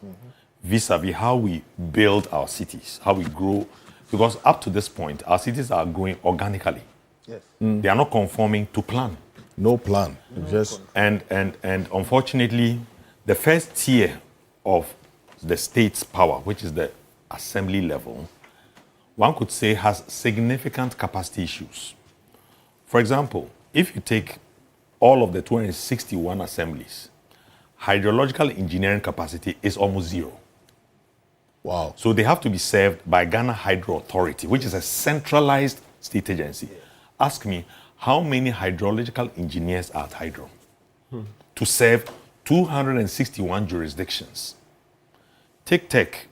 vis-a-vis how we build our cities, how we grow? Because up to this point, our cities are growing organically. Yes. They are not conforming to plan. No plan. Just And unfortunately, the first tier of the state's power, which is the assembly level, one could say has significant capacity issues. For example, if you take all of the 261 assemblies, hydrological engineering capacity is almost zero. wow. So they have to be served by Ghana Hydro Authority, which is a centralized state agency. Ask me, how many hydrological engineers are at Hydro to serve 261 jurisdictions? Take Tech.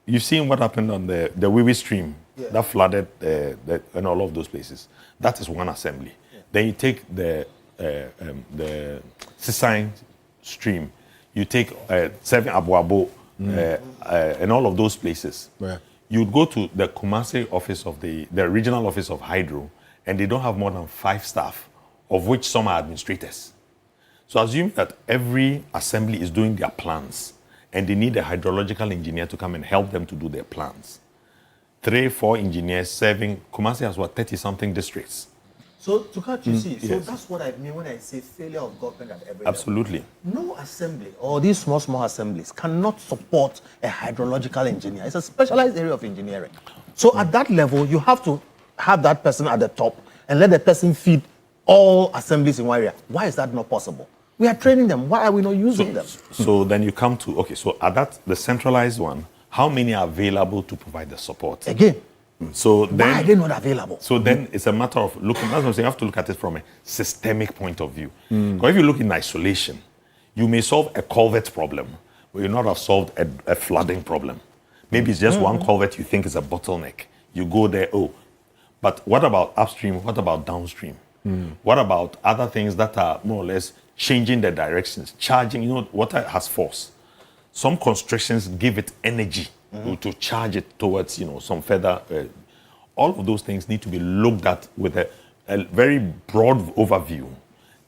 You've seen what happened on the Wiwi stream that flooded and all of those places. That is one assembly. Then you take the Sisine stream. You take 7 Abuabo and all of those places. Yeah. You'd go to the Kumasi office of the regional office of Hydro, and they don't have more than 5 staff, of which some are administrators. So assume that every assembly is doing their plans, and they need a hydrological engineer to come and help them to do their plans. 3, 4 engineers serving. Kumasi has 30-something districts. So, to cut you see, so yes. that's what I mean when I say failure of government at every Absolutely. level. No assembly or these small assemblies cannot support a hydrological engineer. It's a specialized area of engineering. So at that level, you have to have that person at the top and let the person feed all assemblies in one area. Why is that not possible? We are training them. Why are we not using them? So then you come to, okay, so at that, the centralized one, how many are available to provide the support? Again, So then, why are they not available? So then it's a matter of looking, that's what I'm saying, you have to look at it from a systemic point of view. Because if you look in isolation, you may solve a culvert problem, but you'll not have solved a flooding problem. Maybe it's just one culvert you think is a bottleneck. You go there, but what about upstream? What about downstream? What about other things that are more or less changing the directions, charging, water has force. Some constrictions give it energy to charge it towards, some further. All of those things need to be looked at with a very broad overview.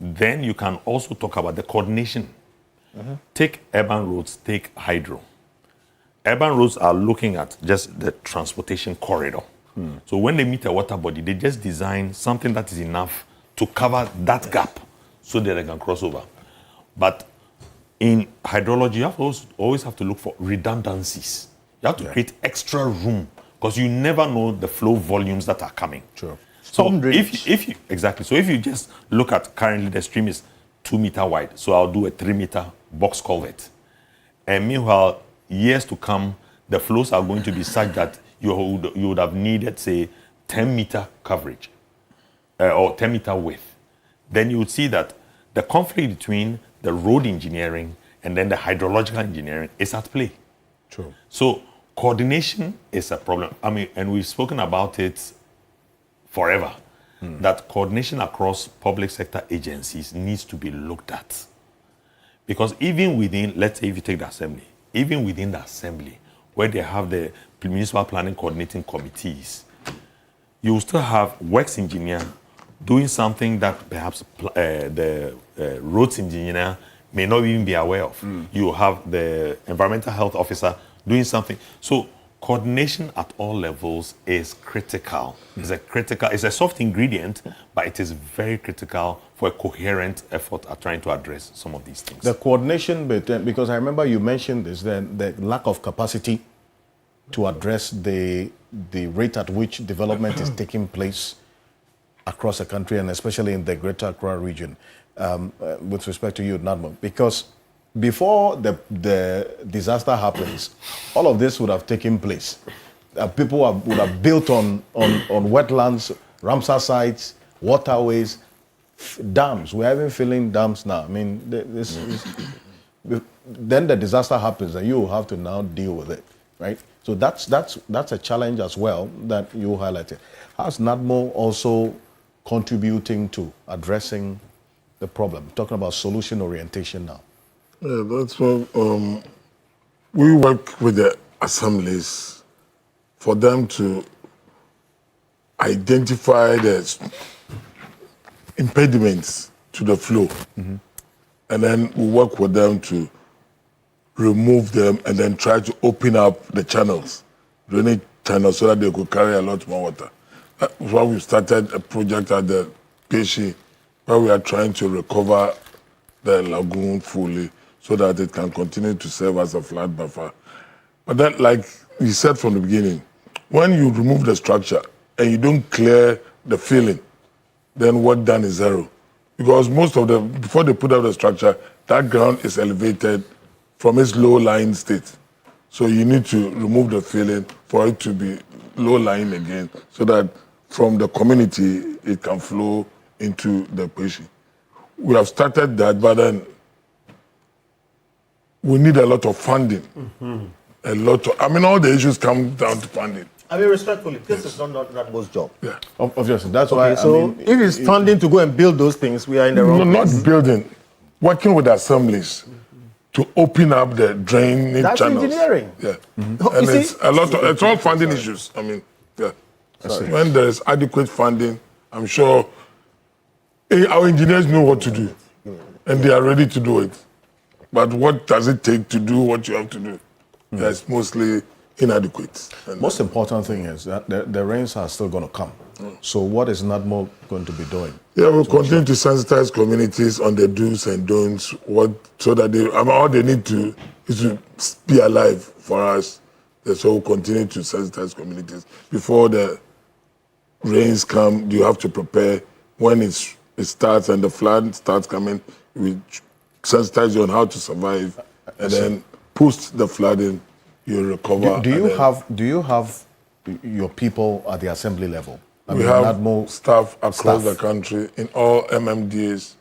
Then you can also talk about the coordination. Take urban roads, take hydro. Urban roads are looking at just the transportation corridor. So when they meet a water body, they just design something that is enough to cover that gap so that they can cross over. But in hydrology, you have always have to look for redundancies. You have to create extra room because you never know the flow volumes that are coming. Sure. So if you exactly, so if you just look at currently the stream is 2 meter wide, so I'll do a 3 meter box culvert. And meanwhile, years to come, the flows are going to be such that you would have needed, say, 10 meter coverage or 10 meter width. Then you would see that the conflict between the road engineering and then the hydrological engineering is at play. True. So coordination is a problem. I mean, and we've spoken about it forever, that coordination across public sector agencies needs to be looked at. Because even within, let's say if you take the assembly, even within the assembly, where they have the municipal planning coordinating committees, you will still have works engineer doing something that perhaps the roads engineer may not even be aware of. You have the environmental health officer doing something. So coordination at all levels is critical. It's a soft ingredient, but it is very critical for a coherent effort at trying to address some of these things. The coordination bit, because I remember you mentioned this, the lack of capacity to address the rate at which development is taking place across the country and especially in the Greater Accra region, with respect to you, Nadmo, because before the disaster happens, all of this would have taken place. People would have built on wetlands, Ramsar sites, waterways, dams. We're even filling dams now. I mean, then the disaster happens and you have to now deal with it, right? So that's a challenge as well that you highlighted. How's NADMO also contributing to addressing the problem? Talking about solution orientation now. Yeah, that's what we work with the assemblies for them to identify the impediments to the flow. And then we work with them to remove them and then try to open up the channels, drainage channels, so that they could carry a lot more water. That's why we started a project at the Peshi where we are trying to recover the lagoon fully so that it can continue to serve as a flood buffer. But then, like we said from the beginning, when you remove the structure and you don't clear the filling, then work done is zero. Because most of them, before they put up the structure, that ground is elevated from its low-lying state. So you need to remove the filling for it to be low-lying again, so that from the community, it can flow into the Peshi. We have started that, but then we need a lot of funding. All the issues come down to funding. I mean, respectfully, this is not NADMO's job. Yeah. Obviously, that's why. So if it's funding to go and build those things, we are in the wrong place. Not building, working with assemblies. to open up the drainage That's channels. engineering. Yeah. You And see- it's a lot of, it's all funding issues. I mean, yeah. When there is adequate funding, I'm sure our engineers know what to do and they are ready to do it. But what does it take to do what you have to do? That's mostly inadequate. And Most important thing is that the rains are still going to come. So what is NADMO going to be doing? yeah, we'll continue to sensitize communities on the do's and don'ts, so that all they need to is to be alive for us. So we'll continue to sensitize communities. Before the rains come, you have to prepare. When it starts and the flood starts coming, we sensitize you on how to survive. And then post the flooding, you recover. Do and then you have your people at the assembly level? I we mean, have NADMO staff across staff. the country in all MMDAs.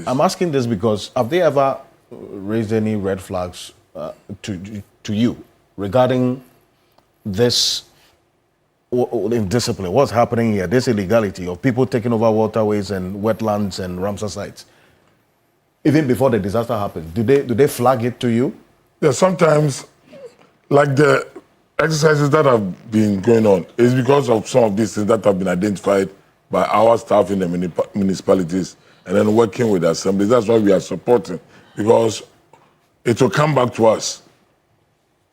I'm asking this because have they ever raised any red flags to you regarding this indiscipline? What's happening here? This illegality of people taking over waterways and wetlands and Ramsar sites. Even before the disaster happened, do they flag it to you? Yeah, sometimes, like the exercises that have been going on, is because of some of these things that have been identified by our staff in the municipalities and then working with the assemblies. That's why we are supporting, because it will come back to us.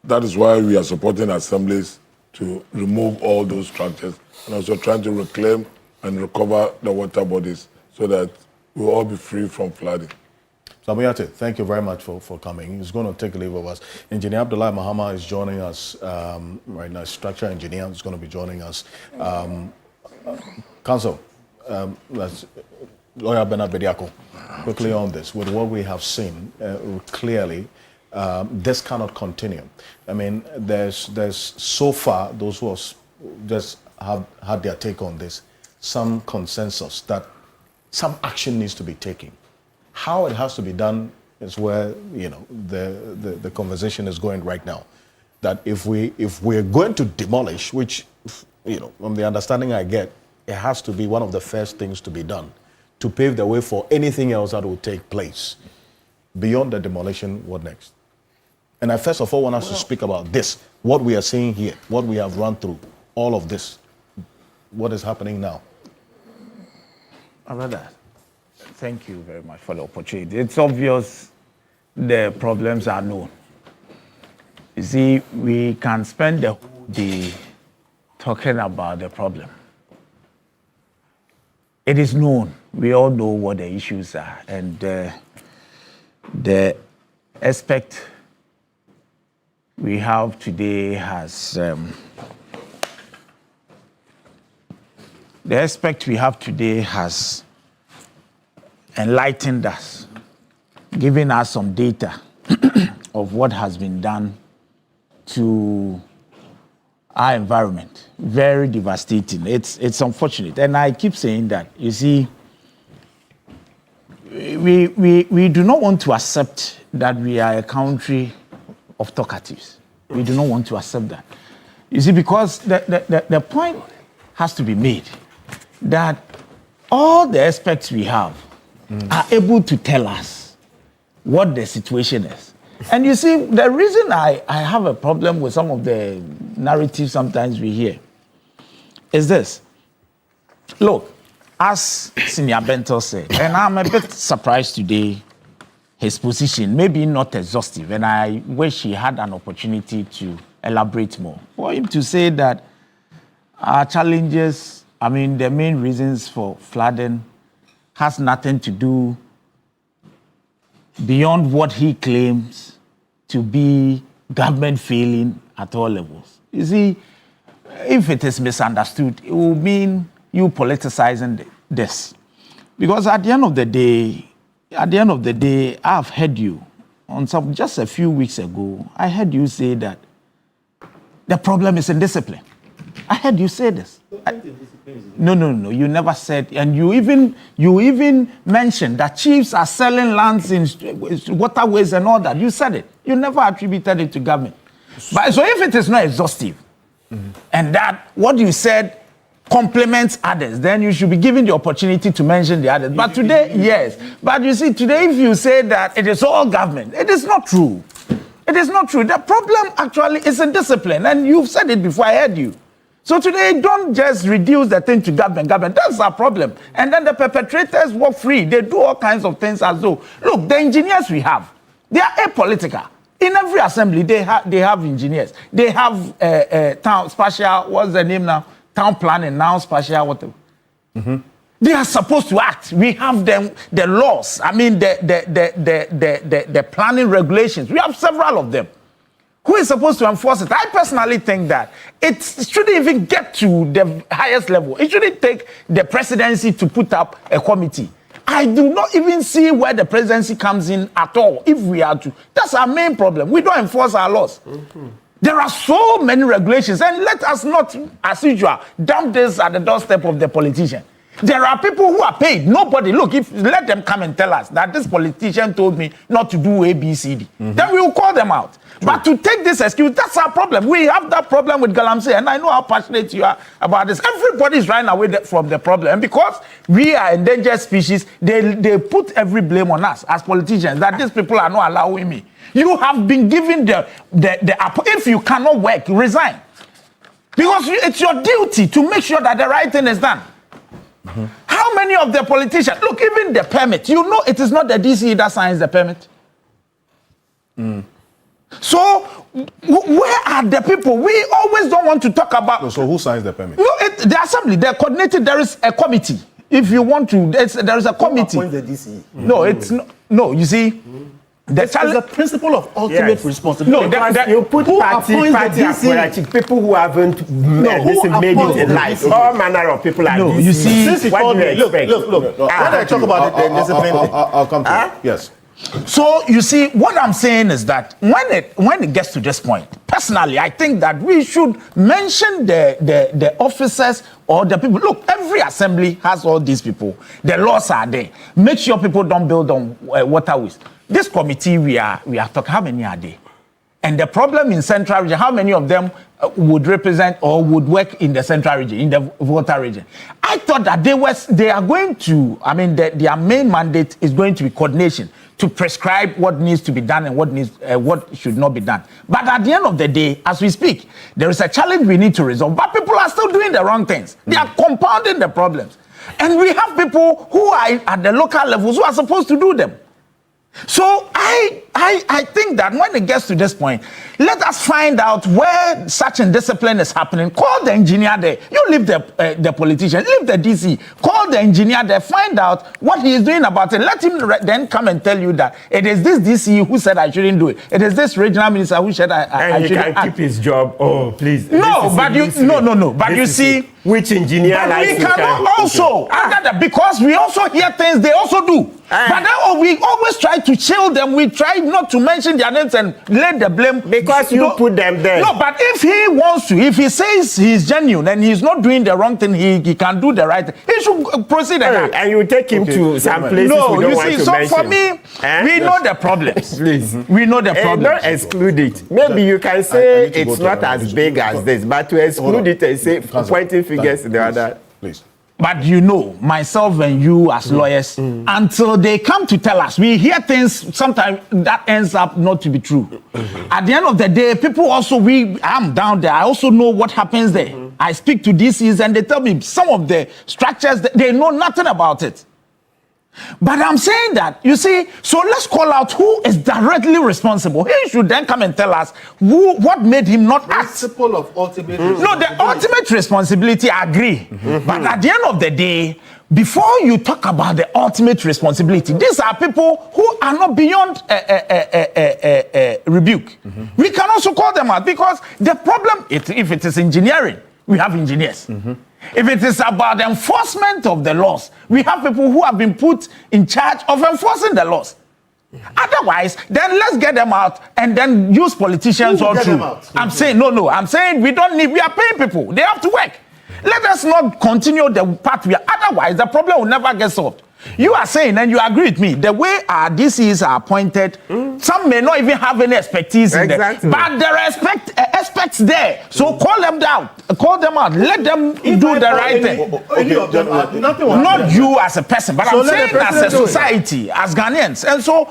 That is why we are supporting assemblies to remove all those structures and also trying to reclaim and recover the water bodies so that we'll all be free from flooding. Samuyate, thank you very much for coming. He's going to take a leave of us. Engineer Abdullah Mahama is joining us right now. Structural engineer is going to be joining us. Council, Lawyer Bernard Bediako, quickly on this. With what we have seen, clearly, this cannot continue. I mean, there's so far those who just have had their take on this, some consensus that some action needs to be taken. How it has to be done is where the conversation is going right now. That if we're going to demolish, which from the understanding I get, it has to be one of the first things to be done to pave the way for anything else that will take place. Beyond the demolition, what next? And I first of all want us to speak about this, what we are seeing here, what we have run through, all of this. What is happening now? Brother, thank you very much for the opportunity. It's obvious the problems are known. You see, we can spend the whole day talking about the problem. It is known. We all know what the issues are. And the aspect we have today has enlightened us, giving us some data of what has been done to our environment. Very devastating. It's unfortunate. And I keep saying that, you see, we do not want to accept that we are a country of talkatives. We do not want to accept that. You see, because the point has to be made that all the experts we have are able to tell us what the situation is. And you see, the reason I have a problem with some of the narratives sometimes we hear is this. Look, as Senior Bento said, and I'm a bit surprised today, his position, maybe not exhaustive, and I wish he had an opportunity to elaborate more. For him to say that our challenges, the main reasons for flooding has nothing to do beyond what he claims to be government failing at all levels. You see, if it is misunderstood, it will mean you politicizing this. Because at the end of the day, I've heard you on just a few weeks ago, I heard you say that the problem is indiscipline. I heard you say this. No, you never said, and you even mentioned that chiefs are selling lands in waterways and all that. You said it. You never attributed it to government. But so if it is not exhaustive, and that what you said complements others, then you should be given the opportunity to mention the others. But today, yes. But you see, today, if you say that it is all government, it is not true. It is not true. The problem actually is a discipline, and you've said it before, I heard you. So today, don't just reduce the thing to government. That's our problem. And then the perpetrators walk free. They do all kinds of things as though, look, the engineers we have, they are apolitical. In every assembly, they have engineers. They have town spatial, what's the name now? Town planning, now spatial, whatever. They are supposed to act. We have them, the laws, I mean, the planning regulations. We have several of them. Who is supposed to enforce it? I personally think that it shouldn't even get to the highest level. It shouldn't take the presidency to put up a committee. I do not even see where the presidency comes in at all, if we are to. That's our main problem. We don't enforce our laws. There are so many regulations, and let us not, as usual, dump this at the doorstep of the politician. There are people who are paid. Nobody, look, if let them come and tell us that this politician told me not to do A, B, C, D, then we will call them out. But to take this excuse, that's our problem. We have that problem with Galamsey, and I know how passionate you are about this. Everybody is running away from the problem. And because we are endangered species, they put every blame on us as politicians, that these people are not allowing me. You have been given the if you cannot work, resign. Because it's your duty to make sure that the right thing is done. How many of the politicians, look, even the permit, you know it is not the DCE that signs the permit. So, where are the people? We always don't want to talk about... So who signs the permit? No, the assembly, they're coordinated, there is a committee. If you want to, there is a committee. Who appoints the DCE? No, it's not, no, you see... It's the principle of ultimate responsibility. No, you put party people who haven't made it in life. All manner of people are you see, since you called me, look. When I talk about the discipline, I'll come to it. Yes. So you see, what I'm saying is that when it gets to this point, personally, I think that we should mention the officers or the people. Look, every assembly has all these people. The laws are there. Make sure people don't build on waterways. This committee we are talking, how many are there? And the problem in Central Region, how many of them would represent or would work in the Central Region, in the Volta region? I thought that they are going to, I mean, their main mandate is going to be coordination, to prescribe what needs to be done and what should not be done. But at the end of the day, as we speak, there is a challenge we need to resolve. But people are still doing the wrong things. They are compounding the problems. And we have people who are at the local levels who are supposed to do them. So I think that when it gets to this point, let us find out where such indiscipline is happening. Call the engineer there. You leave the politician, leave the DC. Call the engineer there. Find out what he is doing about it. Let him then come and tell you that it is this DC who said I shouldn't do it. It is this regional minister who said I shouldn't. And he can keep his job. Oh, please. No, but no. But you see, which engineer? But we cannot also because we also hear things they also do. But then we always try to chill them. We try not to mention their names and lay the blame. Because you put them there. No, but if he wants to, if he says he's genuine and he's not doing the wrong thing, he can do the right thing. He should proceed and you take him to some places no, we don't you want see, to so mention. for me, we know the problems. Please. We know the problems. Don't exclude it. Maybe you can say it's not as big as this, but to exclude it and say pointing fingers to the other. Please. But you know, myself and you as lawyers, until they come to tell us, we hear things sometimes that ends up not to be true. At the end of the day, people also, I'm down there, I also know what happens there. I speak to DCs and they tell me some of the structures, they know nothing about it. But I'm saying that, you see, so let's call out who is directly responsible. He should then come and tell us what made him not act. Principle of ultimate No, the ultimate responsibility, I agree. But at the end of the day, before you talk about the ultimate responsibility, these are people who are not beyond rebuke. We can also call them out because the problem, if it is engineering, we have engineers. If it is about the enforcement of the laws, we have people who have been put in charge of enforcing the laws. Otherwise, then let's get them out and then use politicians all through. I'm saying, no, I'm saying we are paying people. They have to work. Let us not continue the path we are. Otherwise, the problem will never get solved. You are saying, and you agree with me, the way our DCs are appointed, some may not even have any expertise in there, but there are experts there. So call them down, let them do the right thing. Not you as a person, but I'm saying as a society, as Ghanaians. And so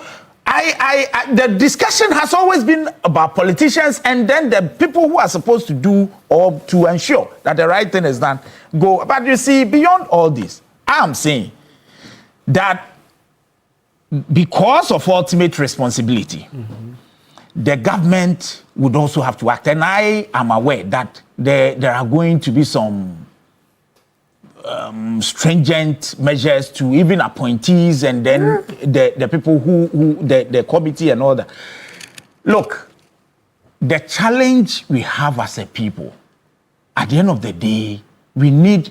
the discussion has always been about politicians and then the people who are supposed to do or to ensure that the right thing is done go. But you see, beyond all this, I am saying that because of ultimate responsibility, the government would also have to act. And I am aware that there are going to be some stringent measures to even appointees and then the people who the committee and all that. Look, the challenge we have as a people, at the end of the day, we need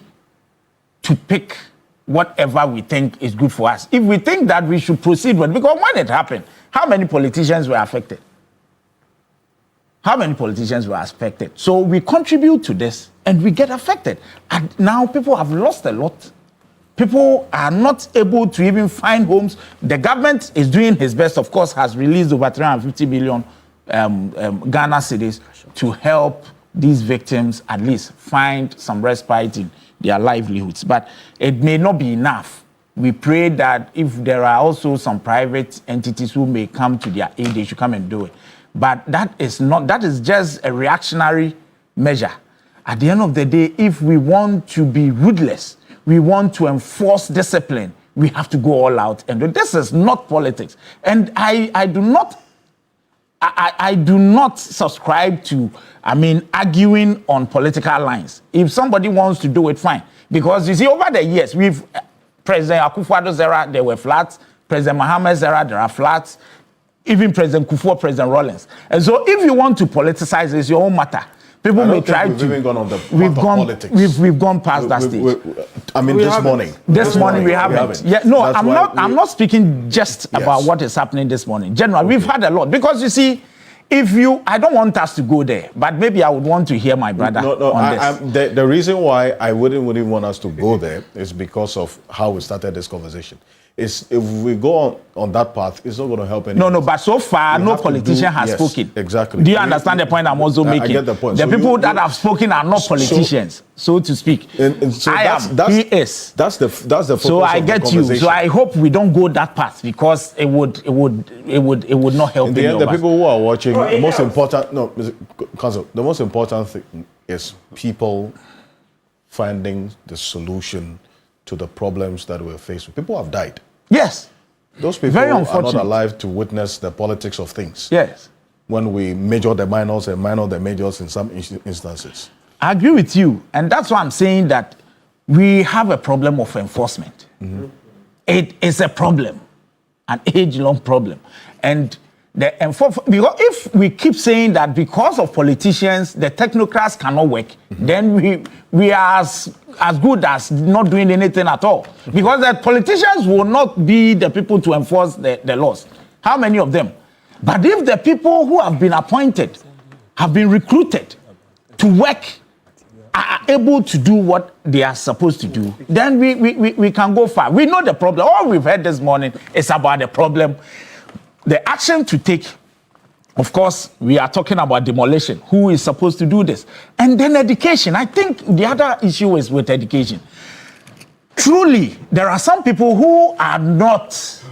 to pick whatever we think is good for us. If we think that we should proceed with, because when it happened, how many politicians were affected? How many politicians were affected? So we contribute to this and we get affected. And now people have lost a lot. People are not able to even find homes. The government is doing his best, of course, has released over 350 billion Ghana cedis to help these victims at least find some respite in their livelihoods. But it may not be enough. We pray that if there are also some private entities who may come to their aid, they should come and do it. But that is just a reactionary measure. At the end of the day, if we want to be ruthless, we want to enforce discipline, we have to go all out. And this is not politics. And I do not subscribe to, arguing on political lines. If somebody wants to do it, fine. Because you see, over the years, President Akufo-Addo's era, there were flats. President Mahamad's era, there are flats. Even President Kufuor, President Rollins. And so if you want to politicize, it's your own matter. People may try to. We've gone on the path of politics. We've gone past that stage. This morning. This morning we haven't. Yeah, no, I'm not speaking just about what is happening this morning. Generally, we've had a lot. Because you see, I don't want us to go there, but maybe I would want to hear my brother on this. The reason why I wouldn't want us to go there is because of how we started this conversation. If we go on that path, it's not going to help anyone. No, but so far, no politician has spoken. Exactly. Do you understand the point I'm also making? I get the point. The people that have spoken are not politicians, so to speak. So he is. That's the focus So I of get the you. conversation. So I hope we don't go that path because it would not help. In the end, the people who are watching, the most important thing is people finding the solution to the problems that we're faced with. People have died. Yes. Those people are not alive to witness the politics of things. Yes. When we major the minors and minor the majors in some instances. I agree with you. And that's why I'm saying that we have a problem of enforcement. Mm-hmm. It is a problem, an age-long problem. And because if we keep saying that because of politicians, the technocrats cannot work, then we are as good as not doing anything at all. Because the politicians will not be the people to enforce the laws. How many of them? But if the people who have been appointed, have been recruited to work, are able to do what they are supposed to do, then we can go far. We know the problem. All we've heard this morning is about the problem. The action to take, of course, we are talking about demolition. Who is supposed to do this? And then education. I think the other issue is with education. Truly, there are some people who are not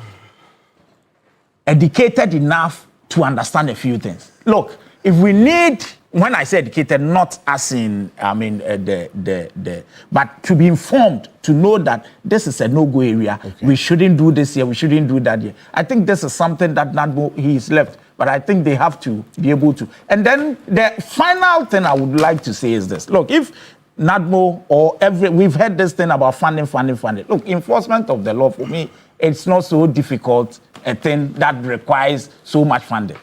educated enough to understand a few things. Look, if we need, when I say educated, not as in, but to be informed, to know that this is a no-go area. Okay. We shouldn't do this here, we shouldn't do that here. I think this is something that NADMO, he is left, but I think they have to be able to. And then the final thing I would like to say is this. Look, if NADMO or we've heard this thing about funding. Look, enforcement of the law, for me, it's not so difficult a thing that requires so much funding.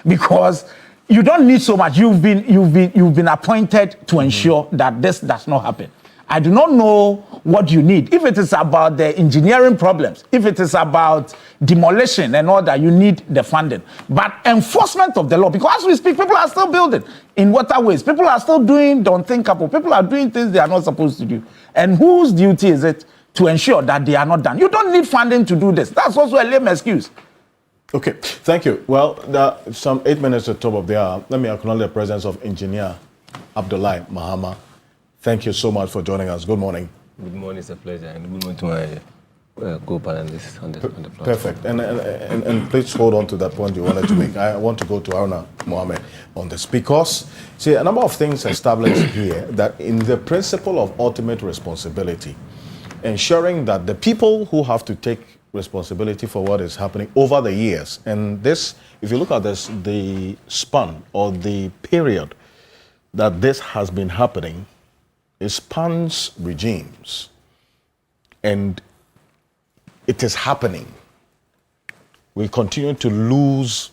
Because you don't need so much. You've been appointed to ensure that this does not happen. I do not know what you need. If it is about the engineering problems, if it is about demolition and all that, you need the funding. But enforcement of the law, because as we speak, people are still building in waterways. People are still doing unthinkable. People are doing things they are not supposed to do. And whose duty is it to ensure that they are not done. You don't need funding to do this. That's also a lame excuse. Okay, thank you. Well, some 8 minutes at the top of the hour. Let me acknowledge the presence of Engineer Abdullahi Mahama. Thank you so much for joining us. Good morning. Good morning, it's a pleasure, and good morning to my co-panelists on the platform. Perfect. And please hold on to that point you wanted to make. I want to go to Haruna Mohammed on this because, see, a number of things established here that in the principle of ultimate responsibility, ensuring that the people who have to take responsibility for what is happening over the years, and this, if you look at this, the span or the period that this has been happening, it spans regimes. And it is happening. We continue to lose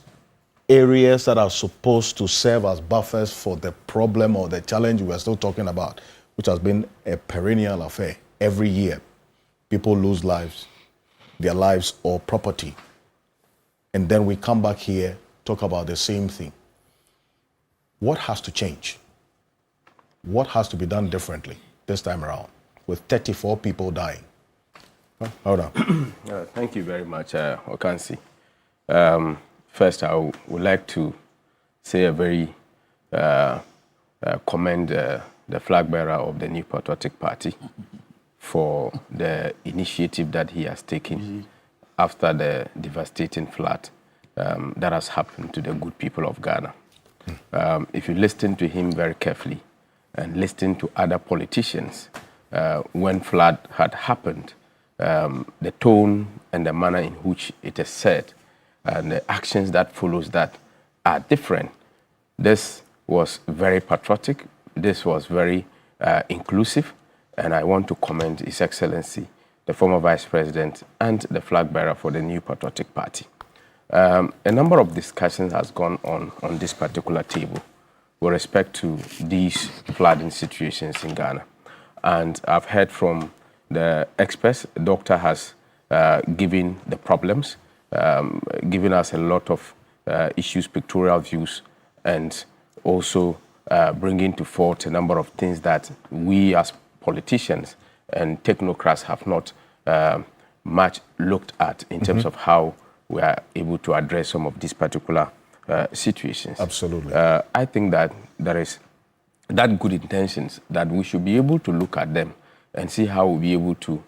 areas that are supposed to serve as buffers for the problem or the challenge we are still talking about, which has been a perennial affair. Every year, people lose lives, their lives or property. And then we come back here, talk about the same thing. What has to change? What has to be done differently this time around with 34 people dying? Hold on. Thank you very much, Okansi. First, I would like to say a very commend the flag bearer of the New Patriotic Party for the initiative that he has taken after the devastating flood that has happened to the good people of Ghana. If you listen to him very carefully and listen to other politicians, when flood had happened, the tone and the manner in which it is said and the actions that follows that are different. This was very patriotic. This was very inclusive. And I want to commend His Excellency, the former Vice President, and the flag bearer for the New Patriotic Party. A number of discussions has gone on this particular table with respect to these flooding situations in Ghana. And I've heard from the experts. The doctor has given the problems, given us a lot of issues, pictorial views, and also bringing to forth a number of things that we as politicians and technocrats have not much looked at in terms of how we are able to address some of these particular situations. Absolutely. I think that there is that good intentions that we should be able to look at them and see how we'll be able to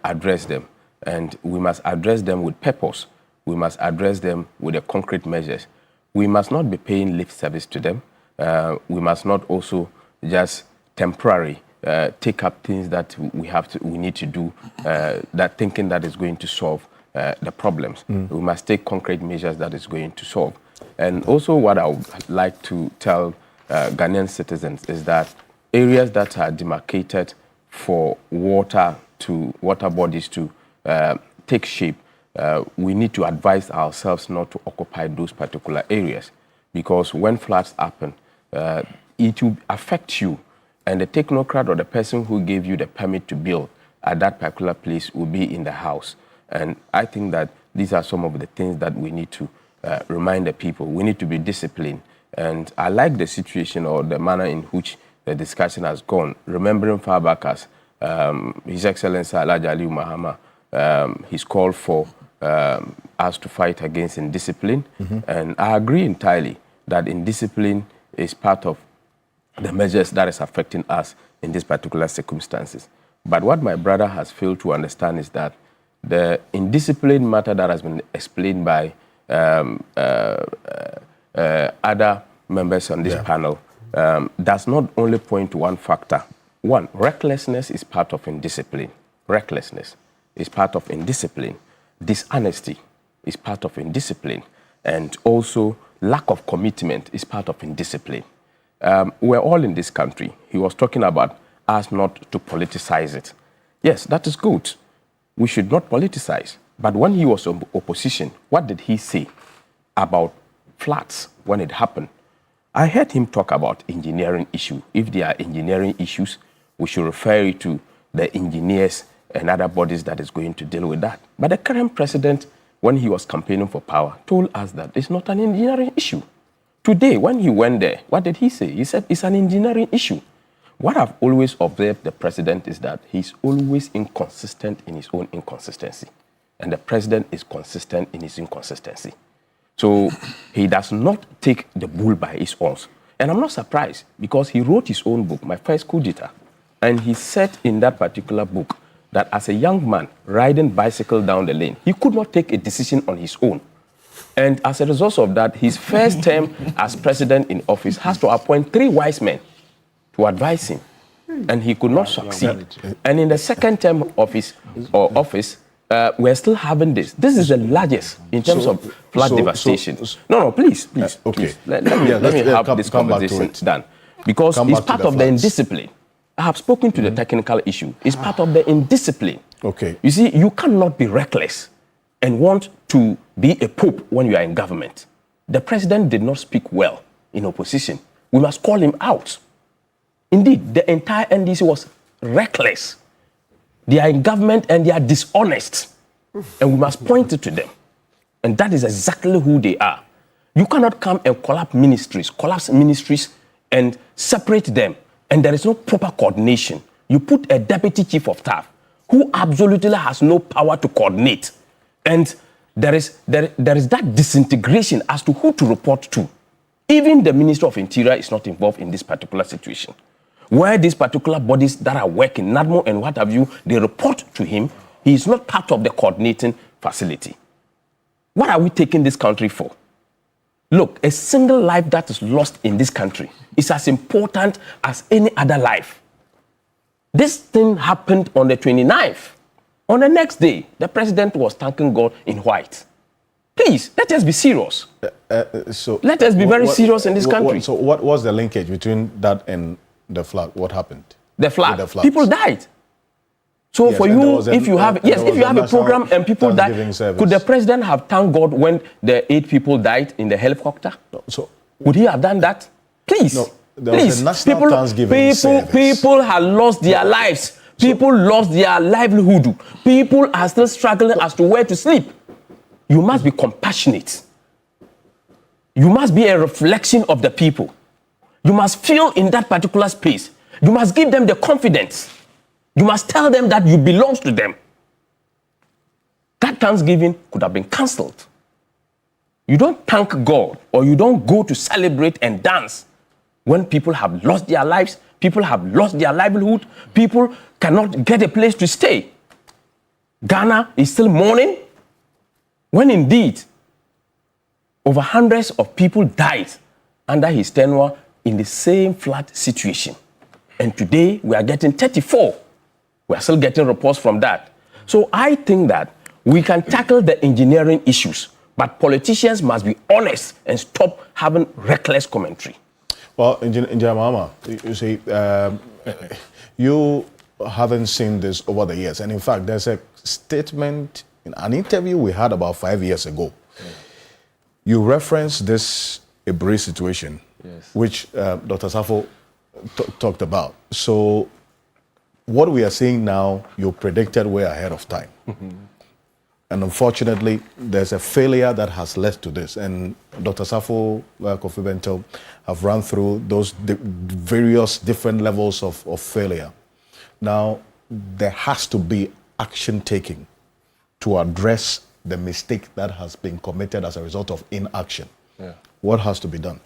address them. And we must address them with purpose. We must address them with the concrete measures. We must not be paying lip service to them. We must not also just temporarily take up things that we need to do, that thinking that is going to solve the problems. We must take concrete measures that is going to solve. And also what I would like to tell Ghanaian citizens is that areas that are demarcated for water bodies to take shape, we need to advise ourselves not to occupy those particular areas, because when floods happen, it will affect you, and the technocrat or the person who gave you the permit to build at that particular place will be in the house. And I think that these are some of the things that we need to remind the people. We need to be disciplined. And I like the situation or the manner in which the discussion has gone, remembering far back as His Excellency Alhaji Aliyu Mahama, his call for us to fight against indiscipline. And I agree entirely that indiscipline is part of the measures that is affecting us in these particular circumstances. But what my brother has failed to understand is that the indiscipline matter that has been explained by other members on this panel does not only point to one factor. One, recklessness is part of indiscipline. Recklessness is part of indiscipline. Dishonesty is part of indiscipline. And also lack of commitment is part of indiscipline. We're all in this country. He was talking about us not to politicize it. Yes, that is good. We should not politicize. But when he was in opposition, what did he say about floods when it happened? I heard him talk about engineering issue. If there are engineering issues, we should refer it to the engineers and other bodies that is going to deal with that. But the current president, when he was campaigning for power, told us that it's not an engineering issue. Today, when he went there, what did he say? He said it's an engineering issue. What I've always observed the president is that he's always inconsistent in his own inconsistency. And the president is consistent in his inconsistency. So he does not take the bull by his horns. And I'm not surprised because he wrote his own book, My First Coup d'etat. And he said in that particular book that as a young man riding bicycle down the lane, he could not take a decision on his own. And as a result of that, his first term as president in office has to appoint 3 wise men to advise him. And he could not succeed. And in the second term of his office, we're still having this. This is the largest in terms of flood devastation. No, please. Okay. Please. Let me have this conversation done. Because it's part of the indiscipline. I have spoken to the technical issue. It's part of the indiscipline. Okay. You see, you cannot be reckless and want to be a pope when you are in government. The president did not speak well in opposition. We must call him out. Indeed, the entire NDC was reckless. They are in government and they are dishonest. And we must point it to them. And that is exactly who they are. You cannot come and collapse ministries and separate them. And there is no proper coordination. You put a deputy chief of staff who absolutely has no power to coordinate. And there is that disintegration as to who to report to. Even the Minister of Interior is not involved in this particular situation. Where these particular bodies that are working, NADMO and what have you, they report to him, he is not part of the coordinating facility. What are we taking this country for? Look, a single life that is lost in this country is as important as any other life. This thing happened on the 29th. On the next day, the president was thanking God in white. Please, let us be serious. Let us be very serious in this country. So what was the linkage between that and the flood? What happened? The flood. People died. So yes, for you, if you have a program and people die, could the president have thanked God when the 8 people died in the helicopter? No, so would he have done that? Please. No, please. People have lost their lives. People lost their livelihood. People are still struggling as to where to sleep. You must be compassionate. You must be a reflection of the people. You must feel in that particular space. You must give them the confidence. You must tell them that you belong to them. That Thanksgiving could have been cancelled. You don't thank God or you don't go to celebrate and dance when people have lost their lives, people have lost their livelihood, people cannot get a place to stay. Ghana is still mourning when indeed over hundreds of people died under his tenure in the same flood situation. And today we are getting 34. We are still getting reports from that. So I think that we can tackle the engineering issues, but politicians must be honest and stop having reckless commentary. Well, Engineer Mahama, you see, you haven't seen this over the years. And in fact, there's a statement in an interview we had about 5 years ago. You referenced this Ebri situation, which Dr. Safo talked about. So what we are seeing now, you predicted way ahead of time. And unfortunately, there's a failure that has led to this. And Dr. Safo, Kofi Bento have run through those various different levels of failure. Now, there has to be action taken to address the mistake that has been committed as a result of inaction. Yeah. What has to be done?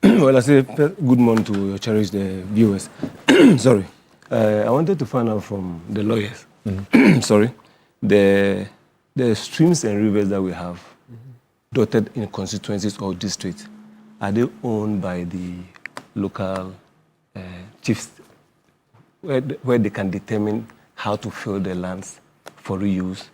Well, I say good morning to your cherished viewers. Sorry. I wanted to find out from the lawyers, sorry, the streams and rivers that we have dotted in constituencies or districts, are they owned by the local chiefs where they can determine how to fill the lands for reuse?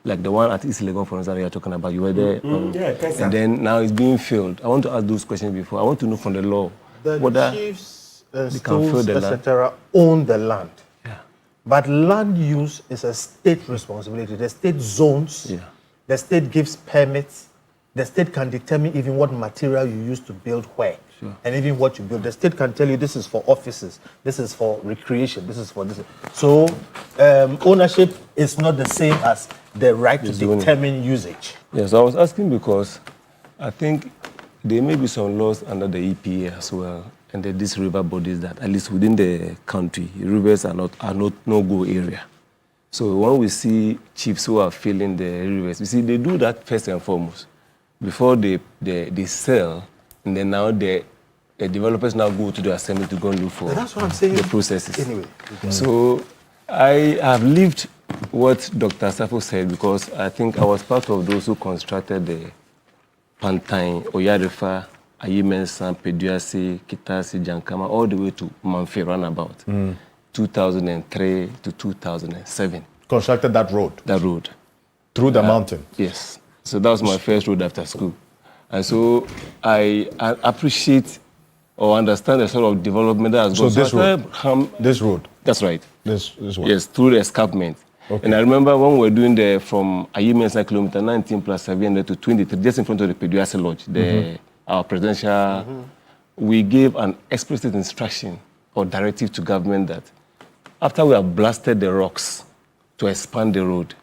Like the one at East Legon, for instance, you're talking about, you were there, and then now it's being filled. I want to ask those questions before. I want to know from the law the chiefs, schools, etc., own the land. Yeah. But land use is a state responsibility. The state zones, the state gives permits, the state can determine even what material you use to build where. Sure. And even what you build. The state can tell you this is for offices, this is for recreation, this is for this. So ownership is not the same as the right to determine usage. Yes, I was asking because I think there may be some laws under the EPA as well and these river bodies that, at least within the country, rivers are not no-go area. So when we see chiefs who are filling the rivers, you see, they do that first and foremost. Before they sell, and then now the developers now go to the assembly to go and look for That's what I'm saying. the processes. Anyway. So I have lived what Dr. Safo said, because I think I was part of those who constructed the Pantine, Oyarefa, Ayimensan, Peduasi, Kitasi, Jankama, all the way to Manfe Runabout, 2003 to 2007. Constructed that road That road. through the mountain. Yes. So that was my first road after school. And so I appreciate or understand the sort of development that has So gone. this road, this road, that's right. this one. Yes, through the escarpment. Okay. And I remember when we were doing from Ayimensan kilometer 19 plus 700 to 23, just in front of the Peduasi Lodge, our presidential, we gave an explicit instruction or directive to government that after we have blasted the rocks to expand the road,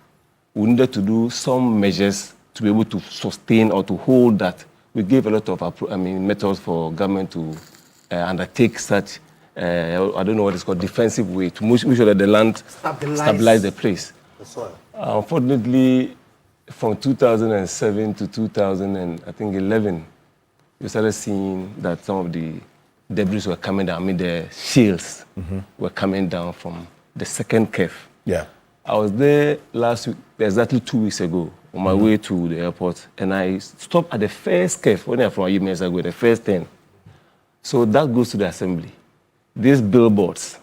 we needed to do some measures to be able to sustain or to hold that. We gave a lot of methods for government to undertake such, I don't know what it's called, defensive way to make sure that the land stabilize the place. The soil. Unfortunately, from 2007 to 2011, we started seeing that some of the debris were coming down. I mean, the shales were coming down from the second cave. Yeah. I was there last week, exactly 2 weeks ago, on my way to the airport, and I stopped at the first cave when I from Ayimensan ago, the first 10. So that goes to the assembly. These billboards,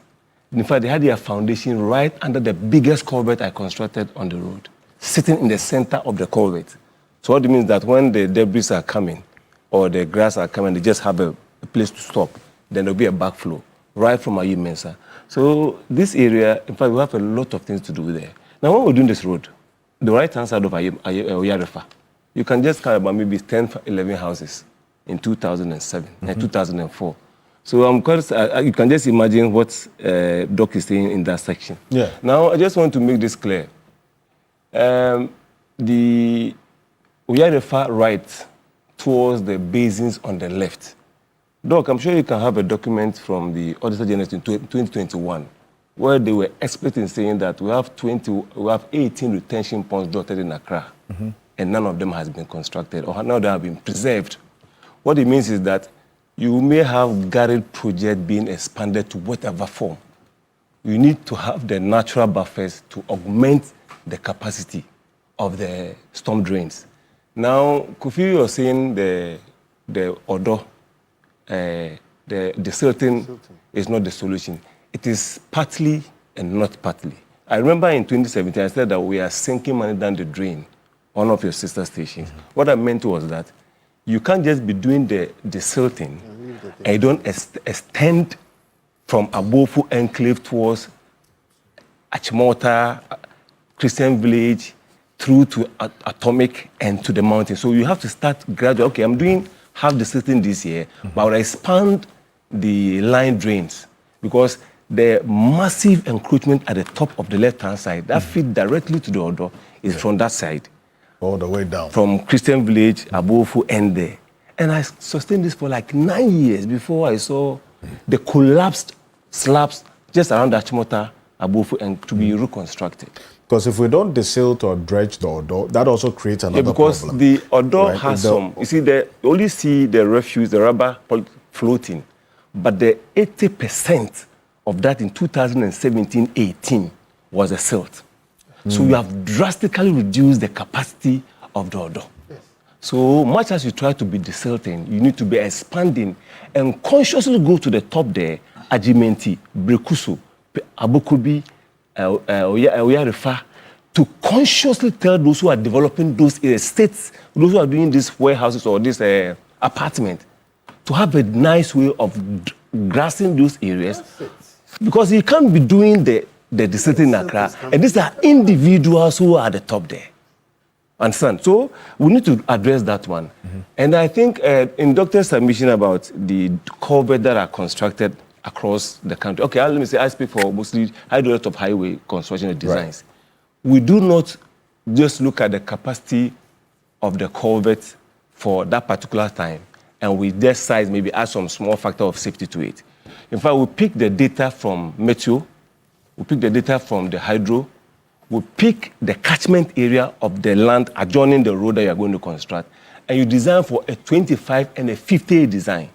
in fact, they had their foundation right under the biggest culvert I constructed on the road, sitting in the center of the culvert. So what it means that when the debris are coming, or the grass are coming, they just have a place to stop. Then there'll be a backflow right from Ayimensan. So this area, in fact, we have a lot of things to do there. Now, when we're doing this road, the right-hand side of Oyarefa, you can just count about maybe 10, 11 houses in 2007 and 2004. So you can just imagine what Doc is saying in that section. Yeah. Now, I just want to make this clear. The Oyarefa right towards the basins on the left. Doc, I'm sure you can have a document from the Auditor General in 2021 where they were explicitly saying that we have 18 retention ponds dotted in Accra, and none of them has been constructed or none of them have been preserved. What it means is that you may have garage project being expanded to whatever form. You need to have the natural buffers to augment the capacity of the storm drains. Now, Kofi was saying the Odo, the silting is not the solution. It is partly and not partly. I remember in 2017, I said that we are sinking money down the drain, one of your sister stations. What I meant was that you can't just be doing the silting and you don't extend from Abofu Enclave towards Achimota, Christian Village, through to Atomic and to the mountain. So you have to start gradually. Okay, I'm doing half the silting this year, but I will expand the line drains because the massive encroachment at the top of the left-hand side, that feed directly to the Odo, is from that side. All the way down. From Christian Village, Abofu, and there. And I sustained this for like 9 years before I saw the collapsed slabs just around Achimota, Abofu, and to be reconstructed. Because if we don't desilt or dredge the Odo, that also creates another because problem. the Odo right? has some, you see, you only see the refuse, the rubber floating, but the 80% of that in 2017-18 was a silt. So you have drastically reduced the capacity of the Odo. Yes. So much as you try to be desilting, you need to be expanding and consciously go to the top there, Ajimenti, Brekuso, Abokubi, Oyarefa, to consciously tell those who are developing those estates, those who are doing these warehouses or this apartment, to have a nice way of grassing those areas. Because you can't be doing the desilting in Accra, and these are individuals who are at the top there. Understand? So we need to address that one. And I think in Doctor's submission about the culverts that are constructed across the country. Okay, let me say I speak for mostly, I do a lot of highway construction and designs. Right. We do not just look at the capacity of the culvert for that particular time and with their size, maybe add some small factor of safety to it. In fact, we pick the data from Meteo, we pick the data from the hydro, we pick the catchment area of the land adjoining the road that you are going to construct, and you design for a 25 and a 50 design.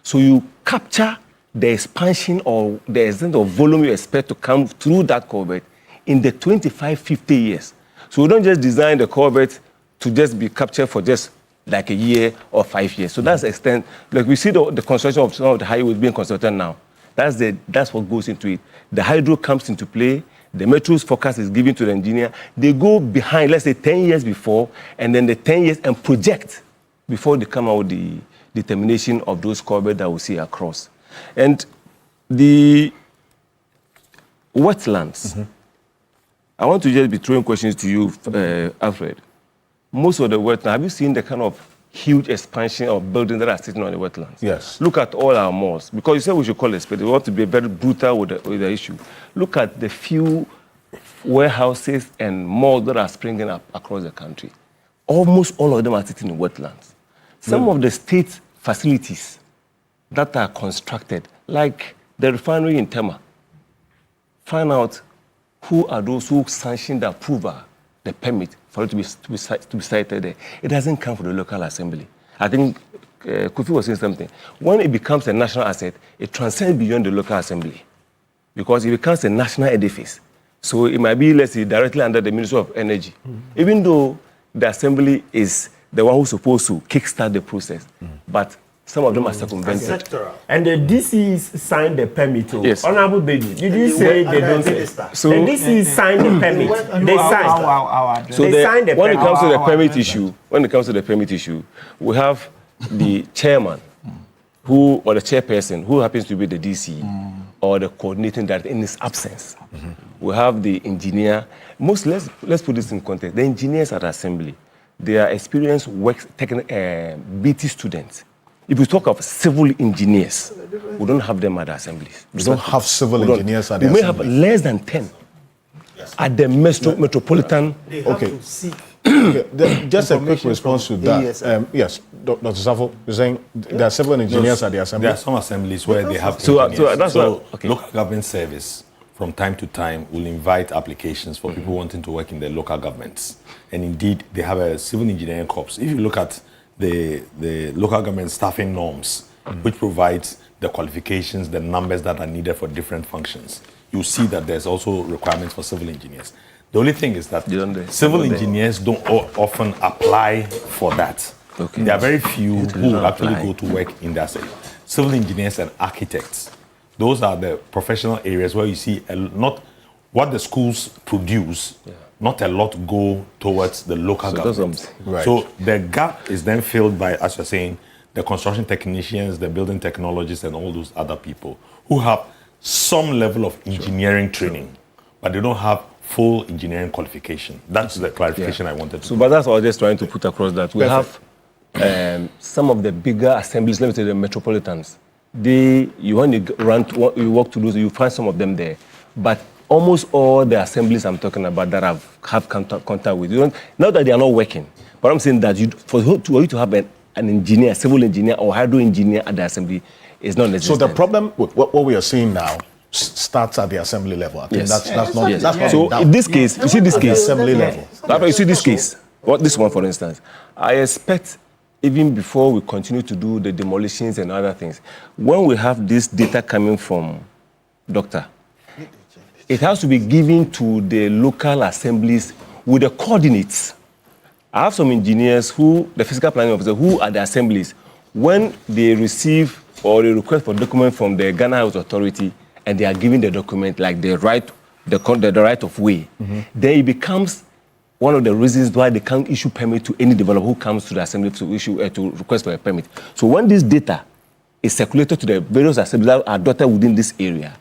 So you capture the expansion or the extent of volume you expect to come through that culvert in the 25, 50 years. So we don't just design the culvert to just be captured for just like a year or 5 years. So that's the extent. Like we see the construction of some of the highways being constructed now. That's what goes into it. The hydro comes into play. The Metro's forecast is given to the engineer. They go behind, let's say 10 years before, and then the 10 years and project before they come out with the determination of those culverts that we see across. And the wetlands, I want to just be throwing questions to you, Alfred. Most of the wetlands, have you seen the kind of huge expansion of buildings that are sitting on the wetlands? Yes. Look at all our malls, because you said we should call it spade. We want to be very brutal with the issue. Look at the few warehouses and malls that are springing up across the country. Almost all of them are sitting in wetlands. Some of the state facilities that are constructed, like the refinery in Tema, find out who are those who sanctioned the approval, the permit for it to be cited there. It doesn't come from the local assembly. I think Kofi was saying something. When it becomes a national asset, it transcends beyond the local assembly because it becomes a national edifice. So it might be, let's say, directly under the Ministry of Energy, even though the assembly is the one who's supposed to kickstart the process. But some of them are circumvented. And the DCs signed the permit. Yes. Honorable Bedu, did you say they don't say? So the DCs signed the permit. They signed. So they signed the when it permit. comes to the permit issue, we have the chairman, or the chairperson, who happens to be the DC or the coordinating director in his absence. We have the engineer. Let's put this in context. The engineers at assembly, they are experienced BT students. If we talk of civil engineers, we don't have them at the assemblies. We don't have civil engineers at the assembly. We may assembly. have less than 10 at the metropolitan. Okay. Just a quick response to that. Yes, Dr. Safo, you're saying there are civil engineers at the assembly? There are some assemblies where they have local government service from time to time will invite applications for people wanting to work in the local governments. And indeed, they have a civil engineering corps. If you look at the local government staffing norms, which provides the qualifications, the numbers that are needed for different functions, you see that there's also requirements for civil engineers. The only thing is that civil engineers don't often apply for that. Okay. There are very few who will actually go to work in that sector. Civil engineers and architects, those are the professional areas where you see not what the schools produce, not a lot go towards the local government. Right. So the gap is then filled by, as you're saying, the construction technicians, the building technologists, and all those other people who have some level of engineering training, but they don't have full engineering qualification. That's the clarification I wanted to So, but that's what I was just trying to put across, that we have some of the bigger assemblies, let me say the metropolitans. You walk to those, you find some of them there. But almost all the assemblies I'm talking about that have contact with, not that they are not working, but I'm saying that for you to have an engineer, civil engineer or hydro engineer at the assembly is not necessary. So the problem with what we are seeing now starts at the assembly level. I think that's not. So in this case, you see this case, assembly level. You see this case, this one for instance, I expect even before we continue to do the demolitions and other things, when we have this data coming from Doctor, it has to be given to the local assemblies with the coordinates. I have some engineers the physical planning officers, who are the assemblies, when they receive or they request for document from the Ghana House Authority, and they are given the document like the right of way, then it becomes one of the reasons why they can't issue permit to any developer who comes to the assembly to request for a permit. So when this data is circulated to the various assemblies that are dotted within this area,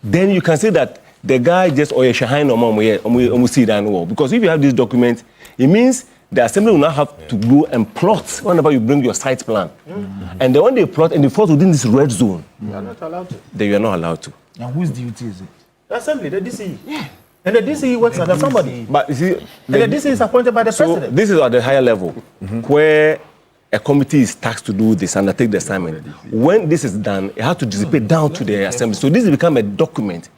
then you can say that the guy just shine on because if you have this document, it means the assembly will now have to go and plot whenever you bring your site plan. And then when they plot and they fall within this red zone, you are not allowed to. Then you are not allowed to. And whose duty is it? The assembly, the DCE. Yeah. And the DCE works under somebody. But you see, the DCE is appointed by the president. This is at the higher level, where a committee is tasked to do this, undertake the assignment. When this is done, it has to dissipate down to the assembly. So this has become a document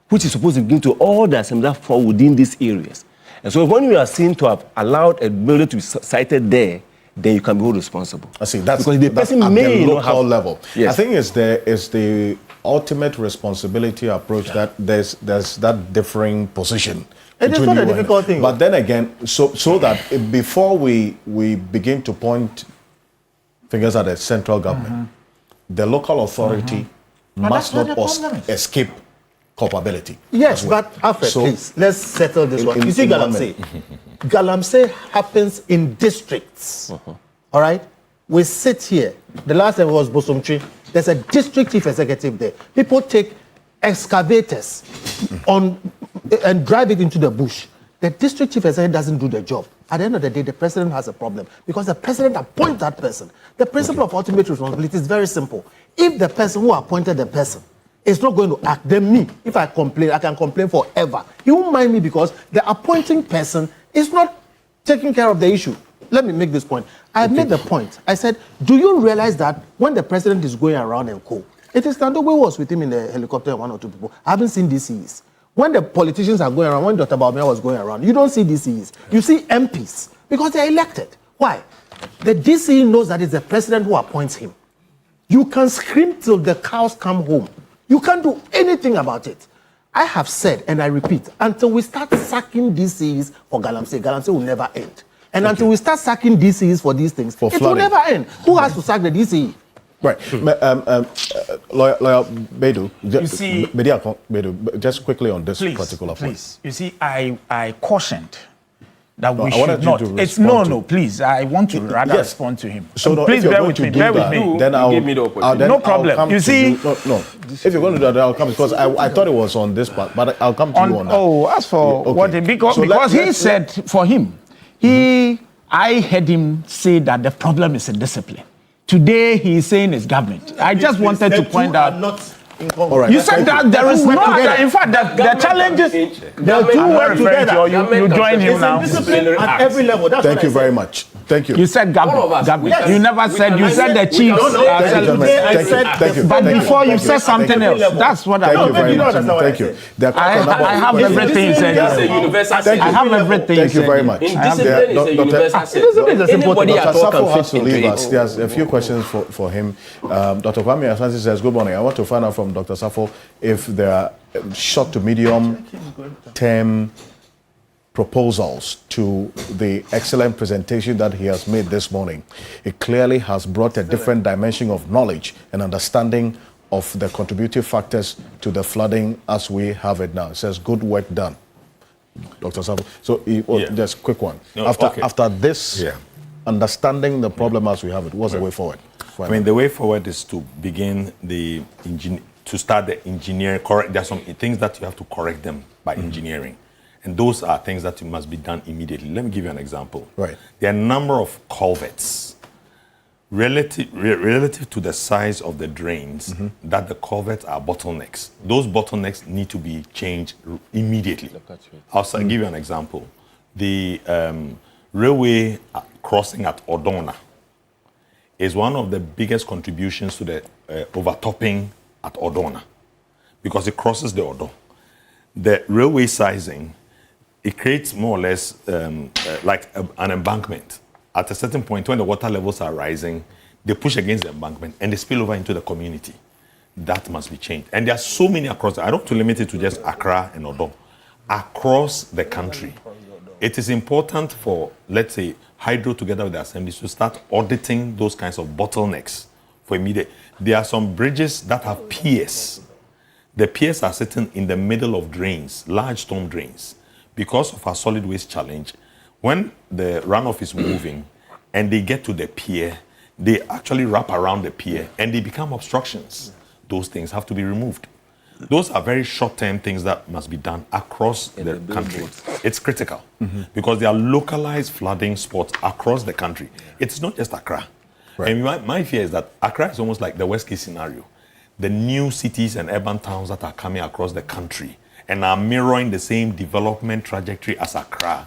which is supposed to give to all the assemblies that fall within these areas. And so when you are seen to have allowed a building to be cited there, then you can be held responsible. I see. That's because the that's person at may the not local have, level. Yes. I think it's the ultimate responsibility approach that there's that differing position. It is between not a you and- difficult thing. But then again, so that before we begin to point fingers at the central government, the local authority must that's not what the problem is. escape culpability. Yes, as well. but Alfred, So- please, let's settle this one. in- You see in one Galamsey. Galamsey happens in districts. All right? We sit here. The last time was Bosomchi. There's a district chief executive there. People take excavators and drive it into the bush. The district chief executive doesn't do the job. At the end of the day, the president has a problem because the president appoints that person. The principle of ultimate responsibility is very simple. If the person who appointed the person is not going to act, then me, if I complain, I can complain forever. He won't mind me because the appointing person is not taking care of the issue. Let me make this point. I made the point. I said, do you realize that when the president is going around and co, it is Nando Gwe was with him in the helicopter and one or two people. I haven't seen DCEs. When the politicians are going around, when Dr. Baumia was going around, you don't see DCEs. You see MPs because they're elected. Why? The DCE knows that it's the president who appoints him. You can scream till the cows come home. You can't do anything about it. I have said, and I repeat, until we start sacking DCEs for Galamsey, Galamsey will never end. And until we start sacking DCEs for these things, it will flooding. never end. Who has to sack the DCE? Right. Lawyer Bedu, You see- Bedu, just quickly on this particular point. Please. You see, I cautioned that No, we I wanted should you not. to It's respond no, to- please. I want to rather Yes. respond to him. So no, Please if you're bear going with to me. do Bear with that, me. then I'll give me the opportunity. then No I'll problem. come You to see- no. If you're going to do that, I'll come because I thought it was on this part, but I'll come to you on that. Oh, as for Yeah, okay. what because, So because he let's- said for him, I heard him say that the problem is in discipline. Today he is saying it's government. I just wanted to point out. All right. You said that there is no other. In fact, the challenges. The two work together. You join him It's now. discipline at every level. That's Thank what I you said. very much. Thank you. You said government. Yes. You never said. You said the chiefs. No, no, are thank you, selling- today I Thank you. said Thank you. But Thank you. before you Thank said something else. That's what Thank I you very maybe you don't much. understand what Thank I you. said. There are quite a number I of have questions. everything he said. It's a universal Thank you. I have everything. Thank you he very said. much. In There- discipline, it's a Dr. universal set. Discipline is a simple Anybody thing. at Dr. all Safo can has to fit leave into us. it. There's a few questions for him. Dr. Kwame Asante says, good morning. I want to find out from Dr. Safo if there are short to medium term proposals to the excellent presentation that he has made this morning. It clearly has brought a different dimension of knowledge and understanding of the contributive factors to the flooding as we have it now. It says, good work done. Dr. Safo. So, just a quick one. No, After this, Yeah. understanding the problem as we have it, what's the way forward? I mean, the way forward is to begin to start the engineering. Correct. There are some things that you have to correct them by engineering, and those are things that must be done immediately. Let me give you an example. Right. There are a number of culverts relative to the size of the drains that the culverts are bottlenecks. Those bottlenecks need to be changed immediately. I'll give you an example. The railway crossing at Odona is one of the biggest contributions to the overtopping at Odona because it crosses the Odo. The railway sizing, it creates more or less like an embankment. At a certain point, when the water levels are rising, they push against the embankment and they spill over into the community. That must be changed. And there are so many across. I don't want to limit it to just Accra and Odo. Across the country, it is important for, let's say, Hydro together with the assemblies to start auditing those kinds of bottlenecks for immediate. There are some bridges that have piers. The piers are sitting in the middle of drains, large storm drains. Because of our solid waste challenge, when the runoff is moving and they get to the pier, they actually wrap around the pier and they become obstructions. Those things have to be removed. Those are very short-term things that must be done across the country. It's critical because there are localized flooding spots across the country. It's not just Accra. Right. And my fear is that Accra is almost like the worst-case scenario. The new cities and urban towns that are coming across the country and are mirroring the same development trajectory as Accra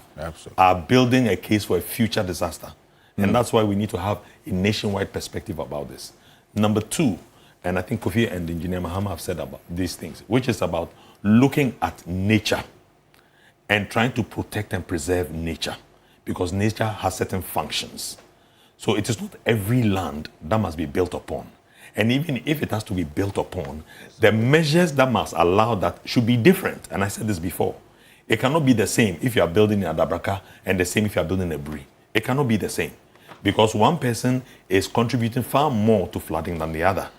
are building a case for a future disaster And that's why we need to have a nationwide perspective about this. Number two, and I think Kofi and Engineer Mahama have said about these things, which is about looking at nature and trying to protect and preserve nature, because nature has certain functions. So it is not every land that must be built upon. And even if it has to be built upon, the measures that must allow that should be different. And I said this before. It cannot be the same if you are building in Adabraka and the same if you are building in Ebri. It cannot be the same, because one person is contributing far more to flooding than the other.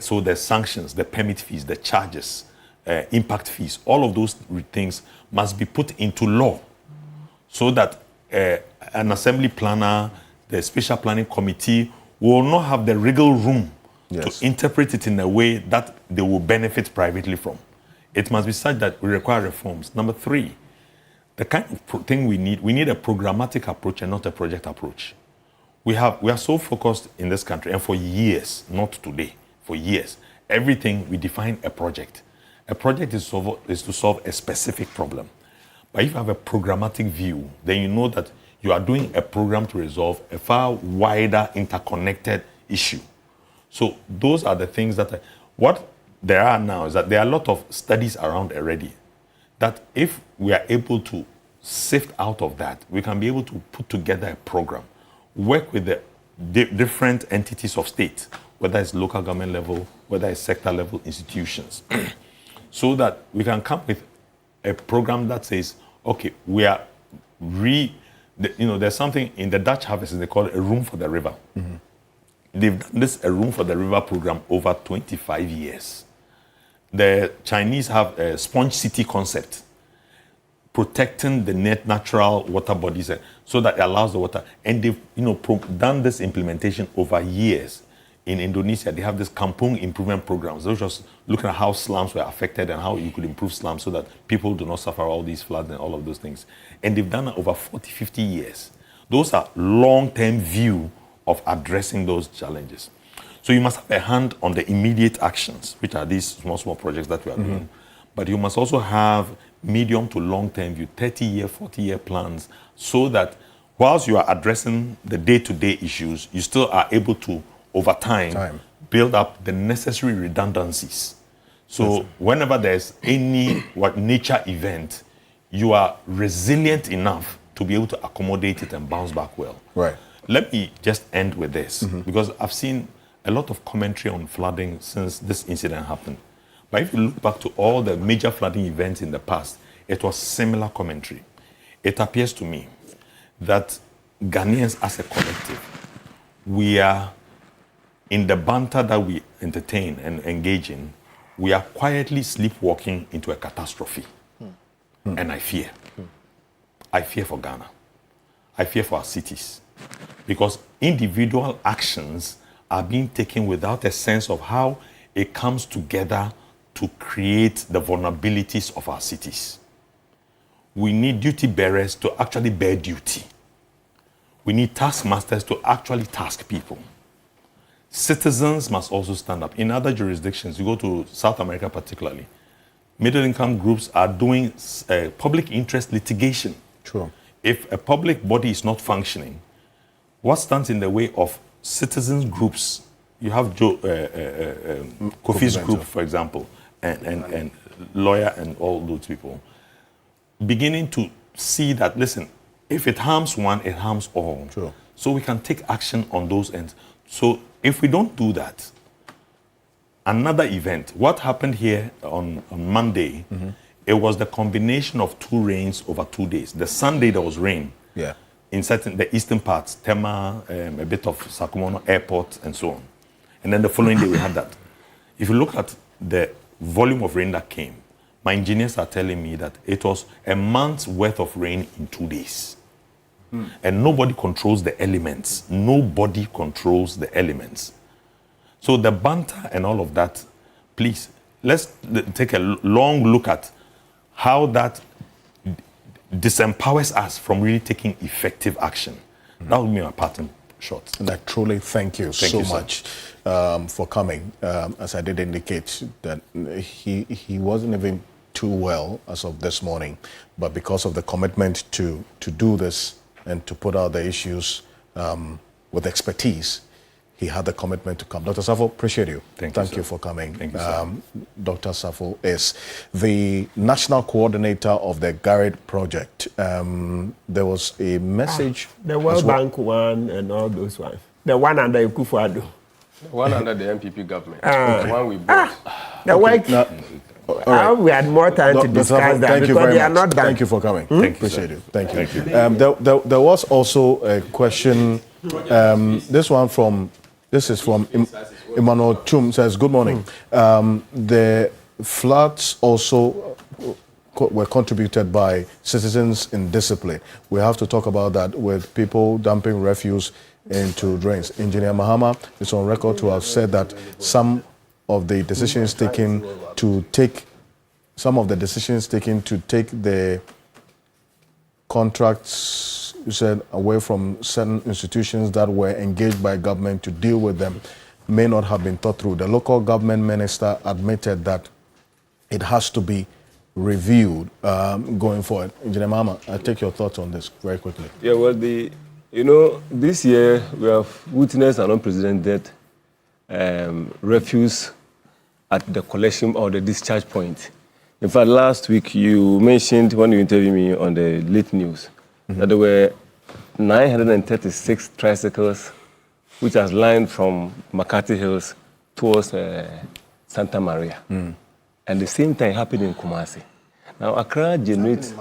So the sanctions, the permit fees, the charges, impact fees, all of those things must be put into law, so that an assembly planner, the special planning committee will not have the wriggle room to interpret it in a way that they will benefit privately from. It must be such that we require reforms. Number three, the kind of thing we need a programmatic approach and not a project approach. We are so focused in this country, and for years, not today, for years, everything we define a project. A project is to solve a specific problem. But if you have a programmatic view, then you know that you are doing a program to resolve a far wider interconnected issue. So those are the things that, what there are now is that there are a lot of studies around already, that if we are able to sift out of that, we can be able to put together a program, work with the different entities of state, whether it's local government level, whether it's sector level institutions, so that we can come with a program that says, okay, we are there's something in the Dutch harvest, they call it a room for the river. Mm-hmm. They've done this a room for the river program over 25 years. The Chinese have a sponge city concept, protecting the natural water bodies so that it allows the water. And they've done this implementation over years. In Indonesia, they have this Kampung improvement programs. They're just looking at how slums were affected and how you could improve slums so that people do not suffer all these floods and all of those things. And they've done it over 40, 50 years. Those are long-term view of addressing those challenges. So you must have a hand on the immediate actions, which are these small projects that we are doing. But you must also have medium to long-term view, 30-year, 40-year plans, so that whilst you are addressing the day-to-day issues, you still are able to, over time, build up the necessary redundancies. So whenever there's any nature event, you are resilient enough to be able to accommodate it and bounce back well. Right. Let me just end with this, because I've seen a lot of commentary on flooding since this incident happened. But if you look back to all the major flooding events in the past, it was similar commentary. It appears to me that Ghanaians as a collective, we are, in the banter that we entertain and engage in, we are quietly sleepwalking into a catastrophe. And I fear. I fear for Ghana. I fear for our cities. Because individual actions are being taken without a sense of how it comes together to create the vulnerabilities of our cities. We need duty bearers to actually bear duty. We need taskmasters to actually task people. Citizens must also stand up. In other jurisdictions, you go to South America particularly, middle-income groups are doing public interest litigation. True. If a public body is not functioning, what stands in the way of citizens groups? You have Kofi's group, for example, and lawyer and all those people, beginning to see that, listen, if it harms one, it harms all. True. So we can take action on those ends. So if we don't do that, another event, what happened here on Monday, it was the combination of two rains over 2 days. The Sunday there was rain. Yeah. In the eastern parts, Tema, a bit of Sakumono Airport, and so on. And then the following day we had that. If you look at the volume of rain that came, my engineers are telling me that it was a month's worth of rain in 2 days. And nobody controls the elements. Nobody controls the elements. So the banter and all of that, please, let's take a long look at how that disempowers us from really taking effective action. That would be my parting shot. And I truly thank you so you, much for coming. As I did indicate that he wasn't even too well as of this morning, but because of the commitment to do this and to put out the issues with expertise, he had the commitment to come. Dr. Safo, appreciate you. Thank you for coming. Thank you, sir. Dr. Safo is the national coordinator of the Garrett project. There was a message. The World Bank one and all those ones. The one under Akufo-Addo. One under the MPP government. The one we bought. The work. Right. We had more time to discuss that because they are not done. Thank you for coming. Appreciate it. Thank you. Thank you. There was also a question. This is from Emmanuel Chum, says, good morning. The floods also were contributed by citizens in discipline. We have to talk about that with people dumping refuse into drains. Engineer Mahama is on record to have said that some of the decisions taken to take the contracts, you said, away from certain institutions that were engaged by government to deal with them may not have been thought through. The local government minister admitted that it has to be reviewed going forward. Engineer Mahama, I'll take your thoughts on this very quickly. Yeah, well, this year we have witnessed an unprecedented refuse at the collection or the discharge point. In fact, last week you mentioned when you interviewed me on the late news that there were 936 tricycles which has lined from Makati Hills towards Santa Maria. And the same thing happened in Kumasi. Now Accra generates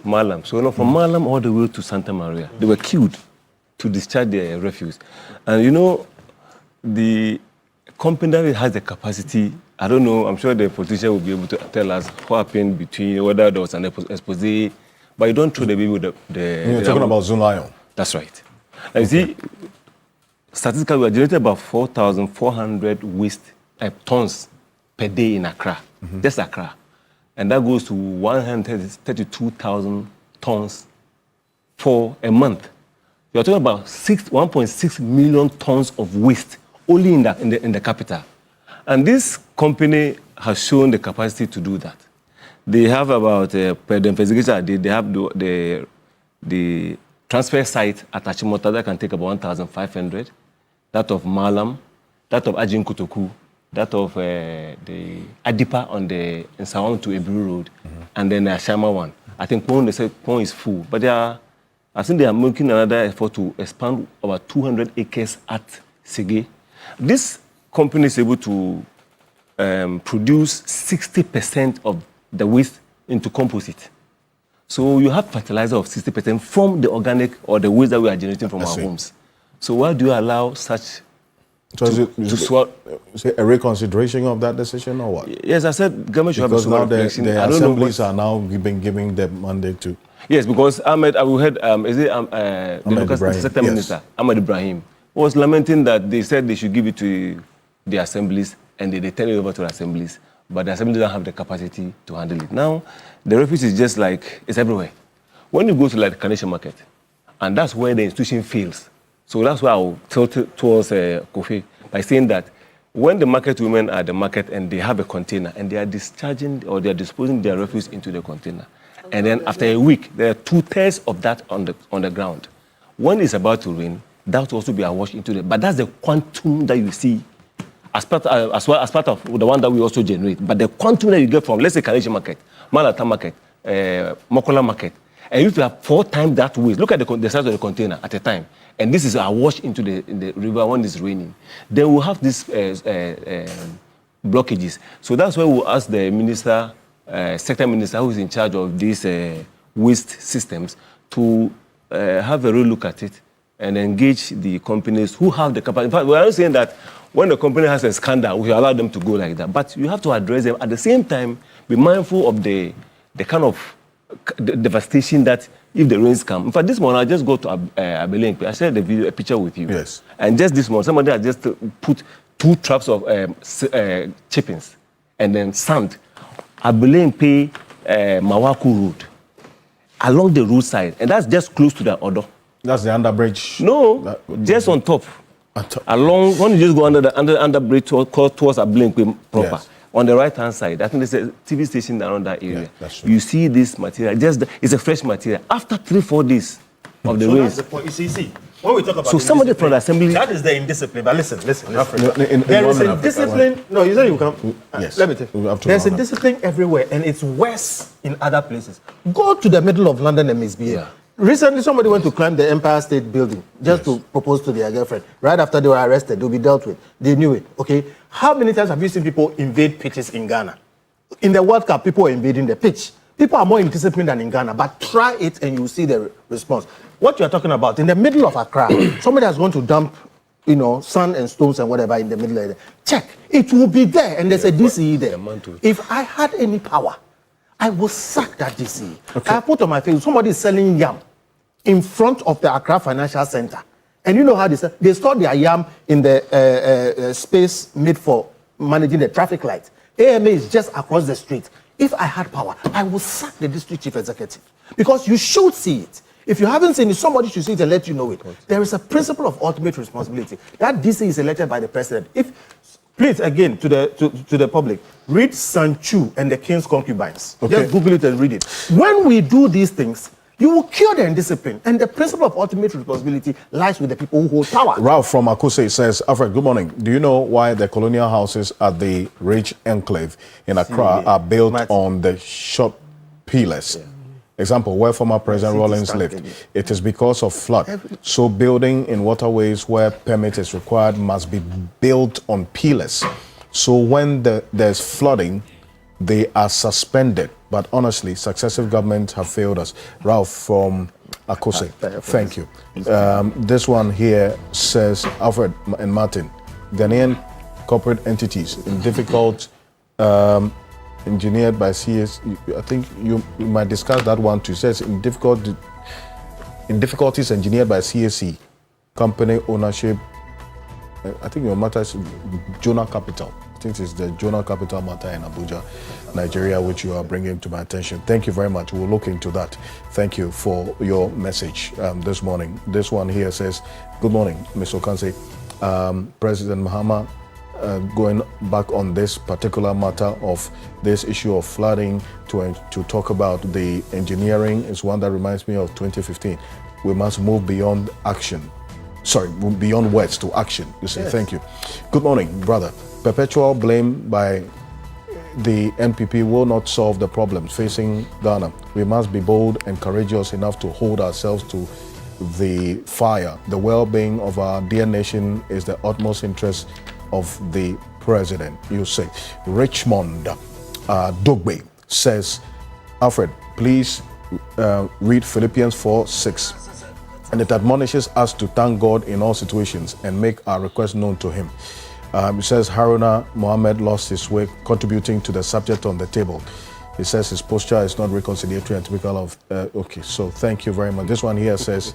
Malam. So from Malam all the way to Santa Maria, they were queued to discharge their refuse. And the company that has the capacity, I don't know, I'm sure the politician will be able to tell us what happened between, whether there was an expose, but you don't throw the baby with the You're talking about Zunlion. That's right. And you see, statistically, we are generating about 4,400 waste tons per day in Accra, just Accra. And that goes to 132,000 tons for a month. You're talking about 1.6 million tons of waste only in the capital. And this company has shown the capacity to do that. They have about, per the investigation, they have the transfer site at Achimota that can take about 1,500, that of Malam, that of Ajin Kotoku, that of the Adipa in Sawang to Ebru Road, and then the Ashama one. I think they say Pon is full, but I think they are making another effort to expand about 200 acres at Sege. This company is able to produce 60% of the waste into composite. So you have fertilizer of 60% from the organic or the waste that we are generating from our homes. So why do you allow such is it a reconsideration of that decision or what? Yes, I said government should because have a now the assemblies are now giving them mandate to. Yes, because Ahmed, I heard, the Sector Minister, Ahmed Ibrahim, was lamenting that they said they should give it to the assemblies and they turn it over to the assemblies, but the assembly don't have the capacity to handle it. Now, the refuse is just like, it's everywhere. When you go to like the Carnation Market, and that's where the institution fails. So that's why I will tilt towards Kofi by saying that when the market women are at the market and they have a container and they are discharging or they are disposing their refuse into the container, and then after a week, there are 2/3 of that on the ground. When it's about to rain, that will also be washed into the. But that's the quantum that you see as part of the one that we also generate. But the quantum that you get from, let's say, Carnation Market, Malata Market, Mokola Market, and if you have 4 times that waste, look at the size of the container at a time, and this is washed into the river when it's raining, then we'll have these blockages. So that's why we'll ask the minister, sector minister who is in charge of these waste systems to have a real look at it and engage the companies who have the capacity. In fact, we're not saying that when the company has a scandal, we allow them to go like that. But you have to address them. At the same time, be mindful of the kind of devastation that if the rains come. In fact, this morning I just go to Abelenque. I shared a picture with you. Yes. And just this morning, somebody had just put 2 traps of chippings and then sand. Abelenque, Mawaku Road, along the roadside. And that's just close to the Odo. That's the underbridge? No, just on top. Along, when you just go under the underbridge towards Abelenque proper. Yes. On the right-hand side, I think there's a TV station around that area. Yeah, that's true. You see this material, it's a fresh material. After 3-4 days of the rains. When we talk about So somebody from the assembly. that is the indiscipline. But listen. in There is Women a Africa, discipline. No, you said you come. Yes. Let me tell We you. have to There's a round up. discipline everywhere, and it's worse in other places. Go to the middle of London and misbehave. Yeah. Recently, somebody went to climb the Empire State Building just to propose to their girlfriend. Right after they were arrested, they'll be dealt with. They knew it. Okay. How many times have you seen people invade pitches in Ghana? In the World Cup, people are invading the pitch. People are more indisciplined than in Ghana, but try it and you'll see the response. What you're talking about, in the middle of Accra, somebody has gone to dump, sand and stones and whatever in the middle of it. Check. It will be there, and there's a DCE there. If I had any power, I will sack that DCE. I put on my face, somebody is selling yam in front of the Accra Financial Center. And you know how they store their yam in the space made for managing the traffic lights. AMA is just across the street. If I had power, I would sack the district chief executive because you should see it. If you haven't seen it, somebody should see it and let you know it. There is a principle of ultimate responsibility. That DC is elected by the president. Please, again, to the public, read Sanchu and the King's Concubines. Okay. Just Google it and read it. When we do these things, you will cure the indiscipline. And the principle of ultimate responsibility lies with the people who hold power. Ralph from Akuse says, Alfred, good morning. Do you know why the colonial houses at the Rich Enclave in Accra are built on the short pillars? Yeah. Example, where former President Rawlings lived. It is because of flood. So building in waterways where permit is required must be built on pillars. So when there's flooding, they are suspended. But honestly, successive governments have failed us. Ralph from Akose, thank you. This one here says, Alfred and Martin, Ghanaian corporate entities in difficult, engineered by CS. I think you might discuss that one too. It says in difficulties engineered by CSC, company ownership. I think your matter is Jonah Capital. I think it's the Jonah Capital matter in Abuja, Nigeria, which you are bringing to my attention. Thank you very much. We'll look into that. Thank you for your message this morning. This one here says, good morning, Mr. Okansi. President Mahama, going back on this particular matter of this issue of flooding to talk about the engineering is one that reminds me of 2015. We must move beyond action. Sorry, beyond words to action. You say, yes. Thank you. Good morning, brother. Perpetual blame by the NPP will not solve the problems facing Ghana. We must be bold and courageous enough to hold ourselves to the fire. The well-being of our dear nation is the utmost interest of the president, you say. Richmond Dogbe says, Alfred, please read Philippians 4:6. And it admonishes us to thank God in all situations and make our requests known to him. It says Haruna Mohammed lost his way, contributing to the subject on the table. He says his posture is not reconciliatory and typical of... okay, so thank you very much. This one here says...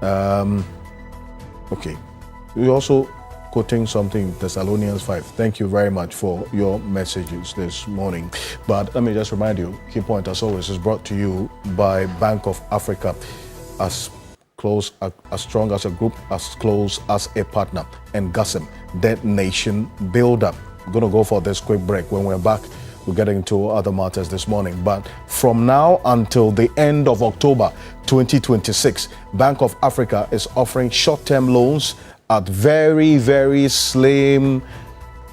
okay, we also quoting something, Thessalonians 5. Thank you very much for your messages this morning. But let me just remind you, Key Point, as always, is brought to you by Bank of Africa. As close, as strong as a group, as close as a partner. And GASM, that nation builder. We're going to go for this quick break. When we're back, we're getting into other matters this morning. But from now until the end of October 2026, Bank of Africa is offering short-term loans at very, very slim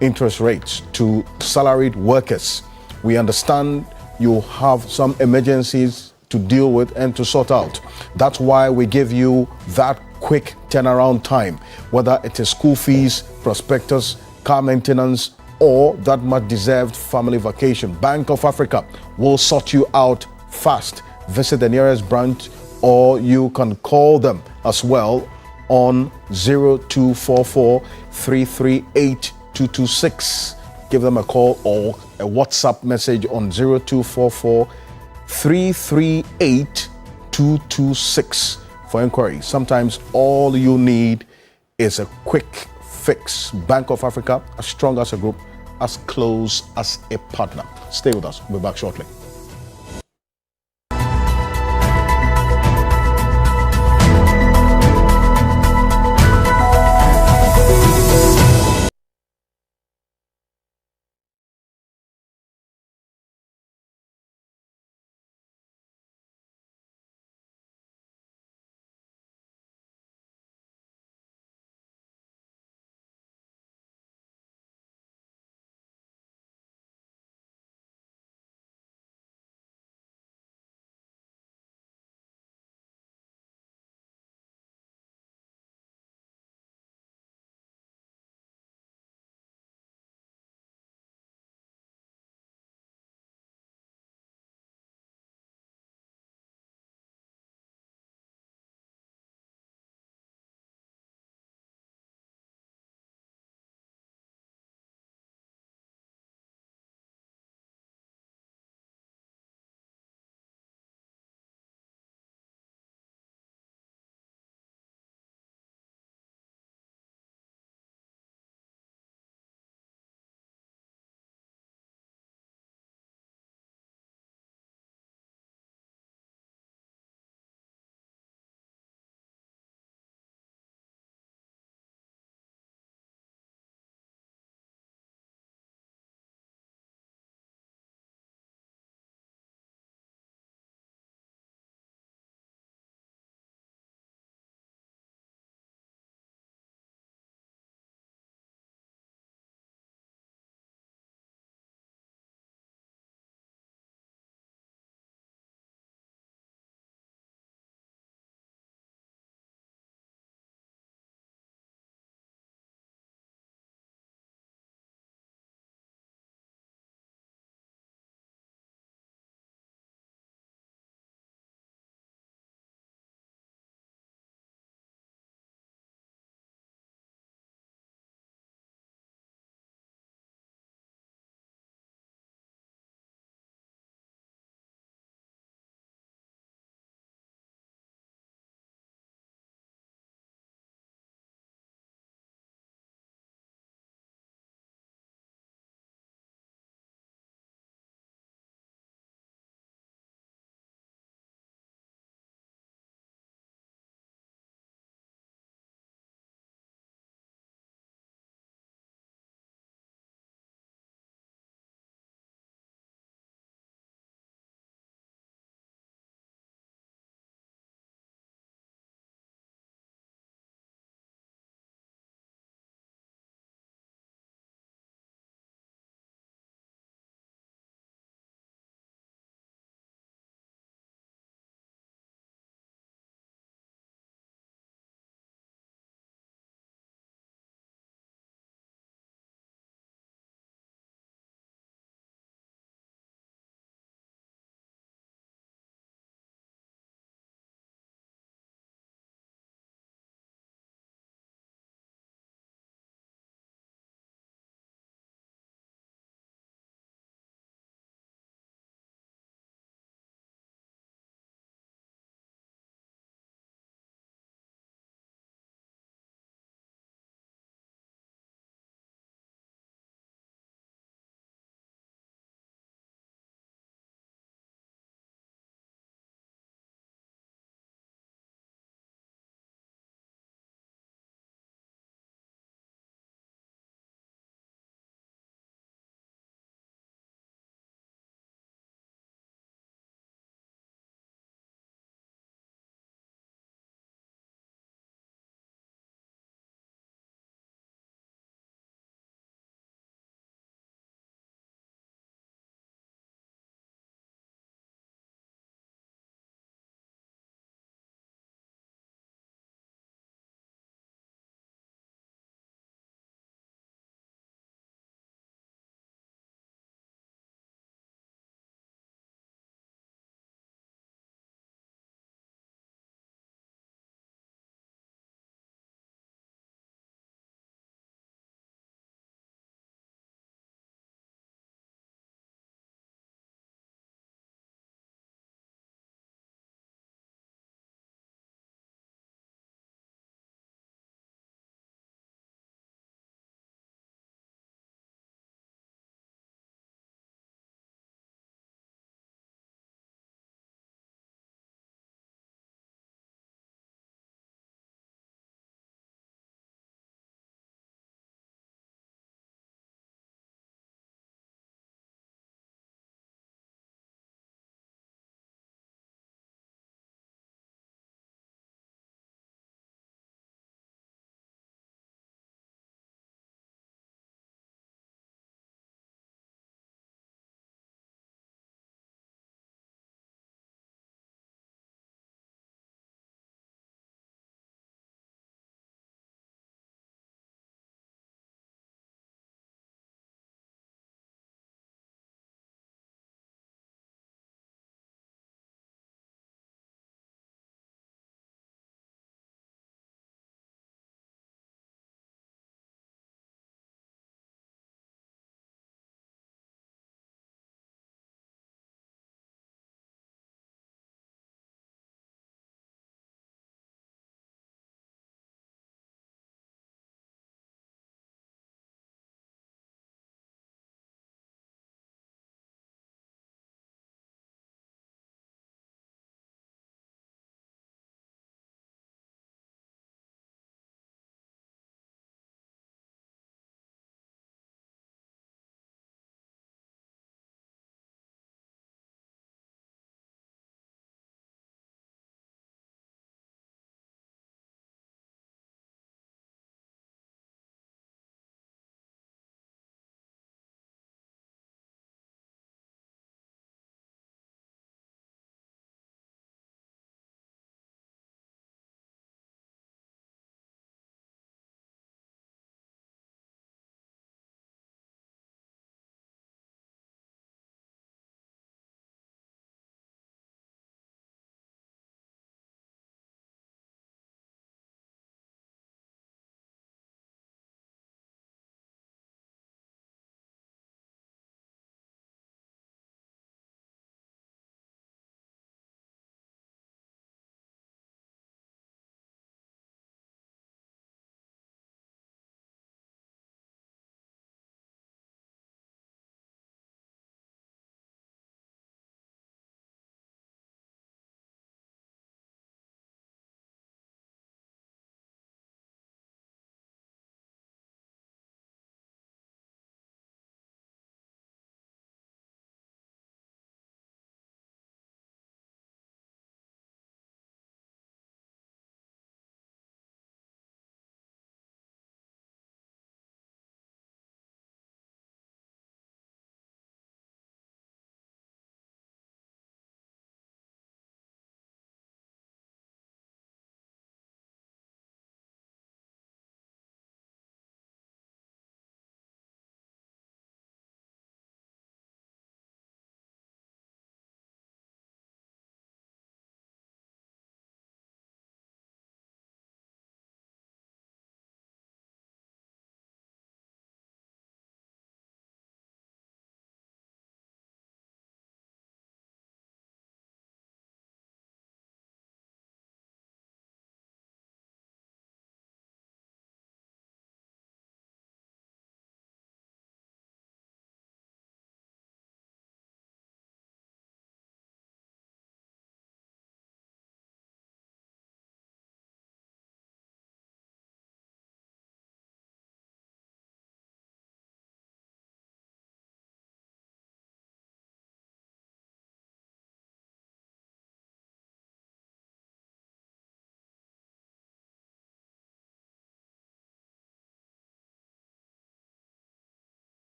interest rates to salaried workers. We understand you have some emergencies to deal with and to sort out. That's why we give you that quick turnaround time, whether it is school fees, prospectus, car maintenance, or that much deserved family vacation. Bank of Africa will sort you out fast. Visit the nearest branch, or you can call them as well on 0244 338 226. Give them a call or a WhatsApp message on 0244 338 226 for inquiry. Sometimes all you need is a quick fix. Bank of Africa, as strong as a group, as close as a partner. Stay with us. We'll be back shortly.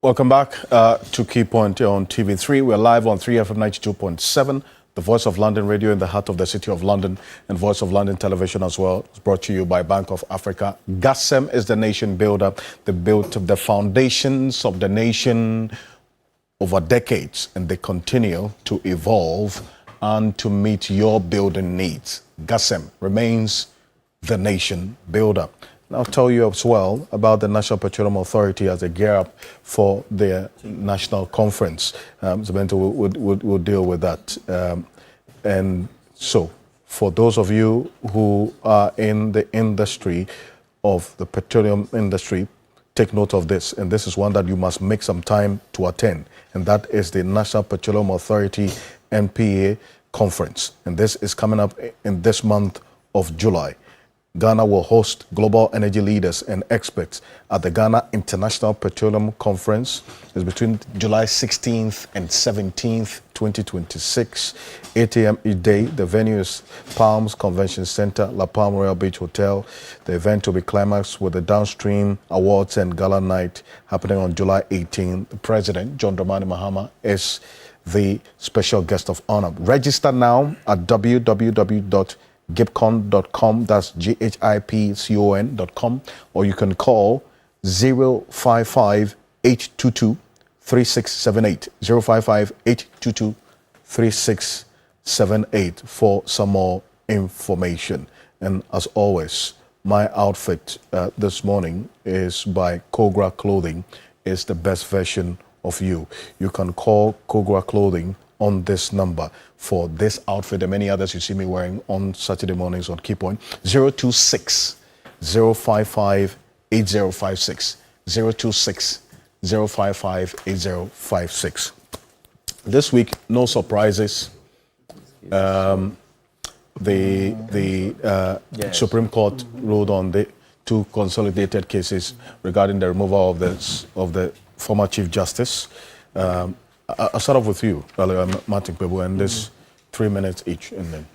Welcome back to Key Point on TV3. We're live on 3FM 92.7, the Voice of London Radio in the heart of the City of London, and Voice of London Television as well. It's brought to you by Bank of Africa. GASEM is the nation builder. They built the foundations of the nation over decades, and they continue to evolve and to meet your building needs. GASEM remains the nation builder. And I'll tell you as well about the National Petroleum Authority as they gear up for their national conference. Zubento will deal with that. And so, for those of you who are in the industry of the petroleum industry, take note of this. And this is one that you must make some time to attend. And that is the National Petroleum Authority NPA conference. And this is coming up in this month of July. Ghana will host global energy leaders and experts at the Ghana International Petroleum Conference. It's between July 16th and 17th, 2026, 8 a.m. each day. The venue is Palms Convention Center, La Palm Royal Beach Hotel. The event will be climaxed with the Downstream Awards and Gala Night happening on July 18th. The President, John Dramani Mahama, is the special guest of honor. Register now at www.gipcon.com, that's GHIPCON.com, or you can call 055-822-3678, 055-822-3678 for some more information. And as always, my outfit this morning is by Kogra Clothing. It's the best version of you. You can call Kogra Clothing on this number for this outfit and many others you see me wearing on Saturday mornings on Key Point. 026-055-8056. 026-055-8056. This week, no surprises. The Supreme Court ruled on the two consolidated cases regarding the removal of the former Chief Justice. I'll start off with you, Martin Kpebu, and there's 3 minutes each. And then,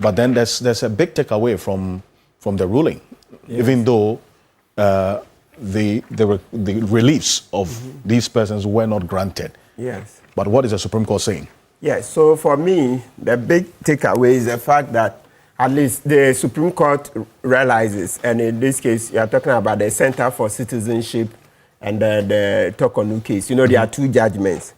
but then there's a big takeaway from the ruling, even though the reliefs of these persons were not granted. Yes. But what is the Supreme Court saying? Yes, so for me, the big takeaway is the fact that at least the Supreme Court realizes, and in this case, you are talking about the Center for Citizenship and the Tokonu case. You know, there are two judgments.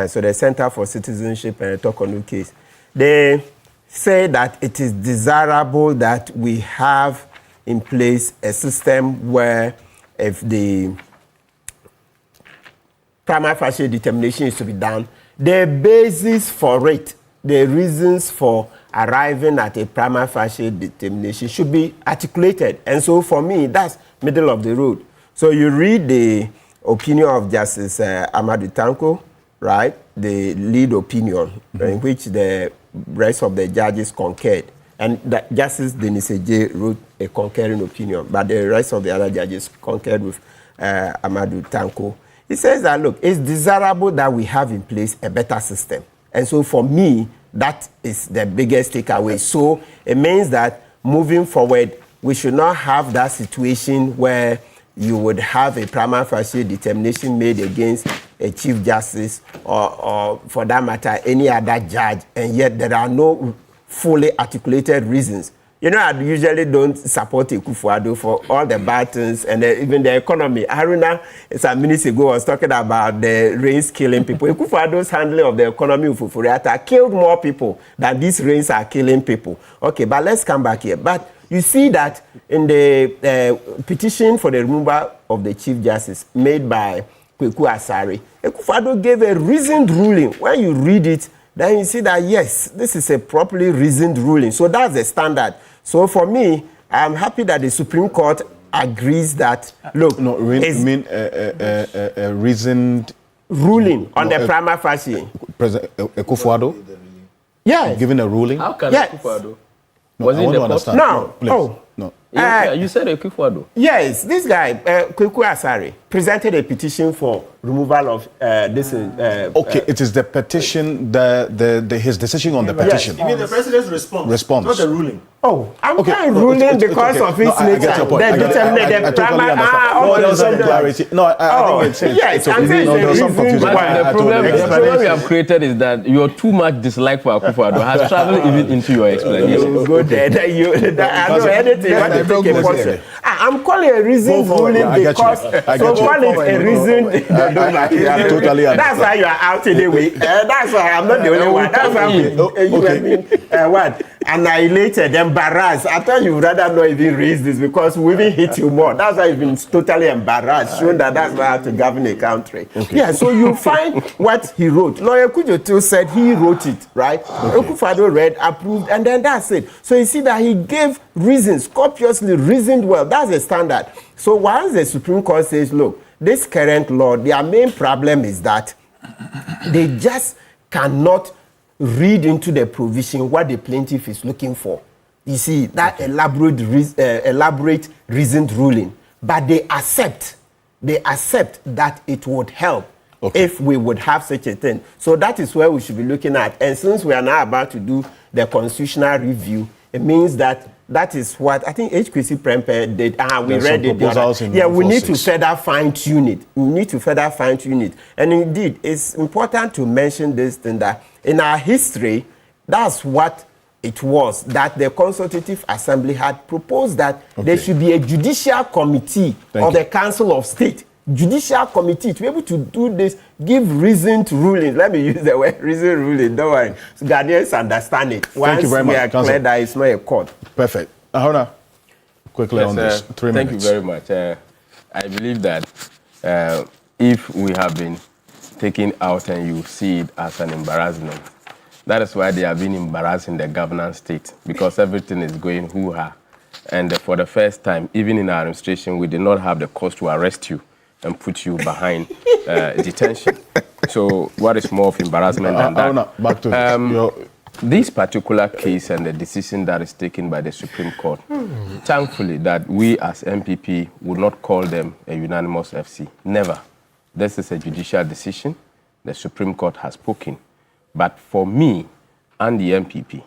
So the Center for Citizenship and the Tokonu case. They say that it is desirable that we have in place a system where if the prima facie determination is to be done, the basis for it, the reasons for arriving at a prima facie determination should be articulated. And so for me, that's middle of the road. So you read the opinion of Justice Amadou Tanko, right? The lead opinion in which the rest of the judges concurred. And Justice Denis J. wrote a concurring opinion, but the rest of the other judges concurred with Amadou Tanko. He says that, look, it's desirable that we have in place a better system. And so for me, that is the biggest takeaway. So it means that moving forward, we should not have that situation where you would have a prima facie determination made against a Chief Justice or for that matter, any other judge, and yet there are no fully articulated reasons. You know, I usually don't support Akufo-Addo for all the bad things and even the economy. Haruna, some minutes ago, was talking about the rains killing people. Akufo-Addo's handling of the economy of Fufuriata killed more people than these rains are killing people. Okay, but let's come back here. But you see that in the petition for the removal of the Chief Justice made by Kweku Asare, Akufo-Addo gave a reasoned ruling. When you read it, then you see that, yes, this is a properly reasoned ruling. So that's the standard. So for me, I'm happy that the Supreme Court agrees that, look... No, you mean a reasoned... ruling on the prima facie. President Akufo-Addo? Yeah. Giving a ruling? How can Yes. Akufo-Addo? No, Was I it want the to understand. No. Please. Oh. No. You said Akufo-Addo. Yes, this guy, Kweku Asare, presented a petition for removal of this. Okay, it is the petition, his decision on the petition. You mean the president's response? Not the ruling. Oh, I'm Okay, not no, ruling it's because okay. of his No, I get your point. I totally understand. No, there was some clarity. No, I think yes, I'm saying there was some confusion. But the problem we have created is that your too much dislike for Akufo-Addo has traveled even into your explanation. You go there. I know anything. What you take a portion. I'm calling a reason ruling because so call it a reason. I totally understand. That's why you are out anyway. That's why I'm not the only one. That's why you have been what annihilated, embarrassed. I thought you would rather not even raise this because we even hit you more. That's why you've been totally embarrassed, showing that that's not how to govern a country. Okay. Yeah, so you find what he wrote. Lawyer Kudzoto said he wrote it, right? Akufo-Addo read, approved, and then that's it. So you see that he gave reasons, copiously reasoned well. That's a standard. So once the Supreme Court says, look, this current law, their main problem is that they just cannot read into the provision what the plaintiff is looking for. You see, that elaborate reasoned ruling. But they accept that it would help if we would have such a thing. So that is where we should be looking at. And since we are now about to do the constitutional review, it means that is what I think HQC Prempeh did. We read it. Yeah, we need to further fine-tune it. We need to further fine-tune it. And indeed, it's important to mention this thing that in our history, that's what it was, that the Consultative Assembly had proposed that there should be a judicial committee of the Council of State. Judicial committee to be able to do this, give reasoned rulings. Let me use the word reasoned ruling. Don't worry. So Ghanaians understand it. Thank you very much. We are clear that it's not a court. Perfect. Ahona, quickly on this. 3 minutes. Thank you very much. I believe that if we have been taken out and you see it as an embarrassment, that is why they have been embarrassing the governance state, because everything is going hoo-ha. And for the first time, even in our administration, we did not have the cost to arrest you and put you behind detention. So what is more of embarrassment than that? Back to this particular case and the decision that is taken by the Supreme Court, thankfully that we as MPP would not call them a unanimous FC. Never. This is a judicial decision. The Supreme Court has spoken. But for me and the MPP,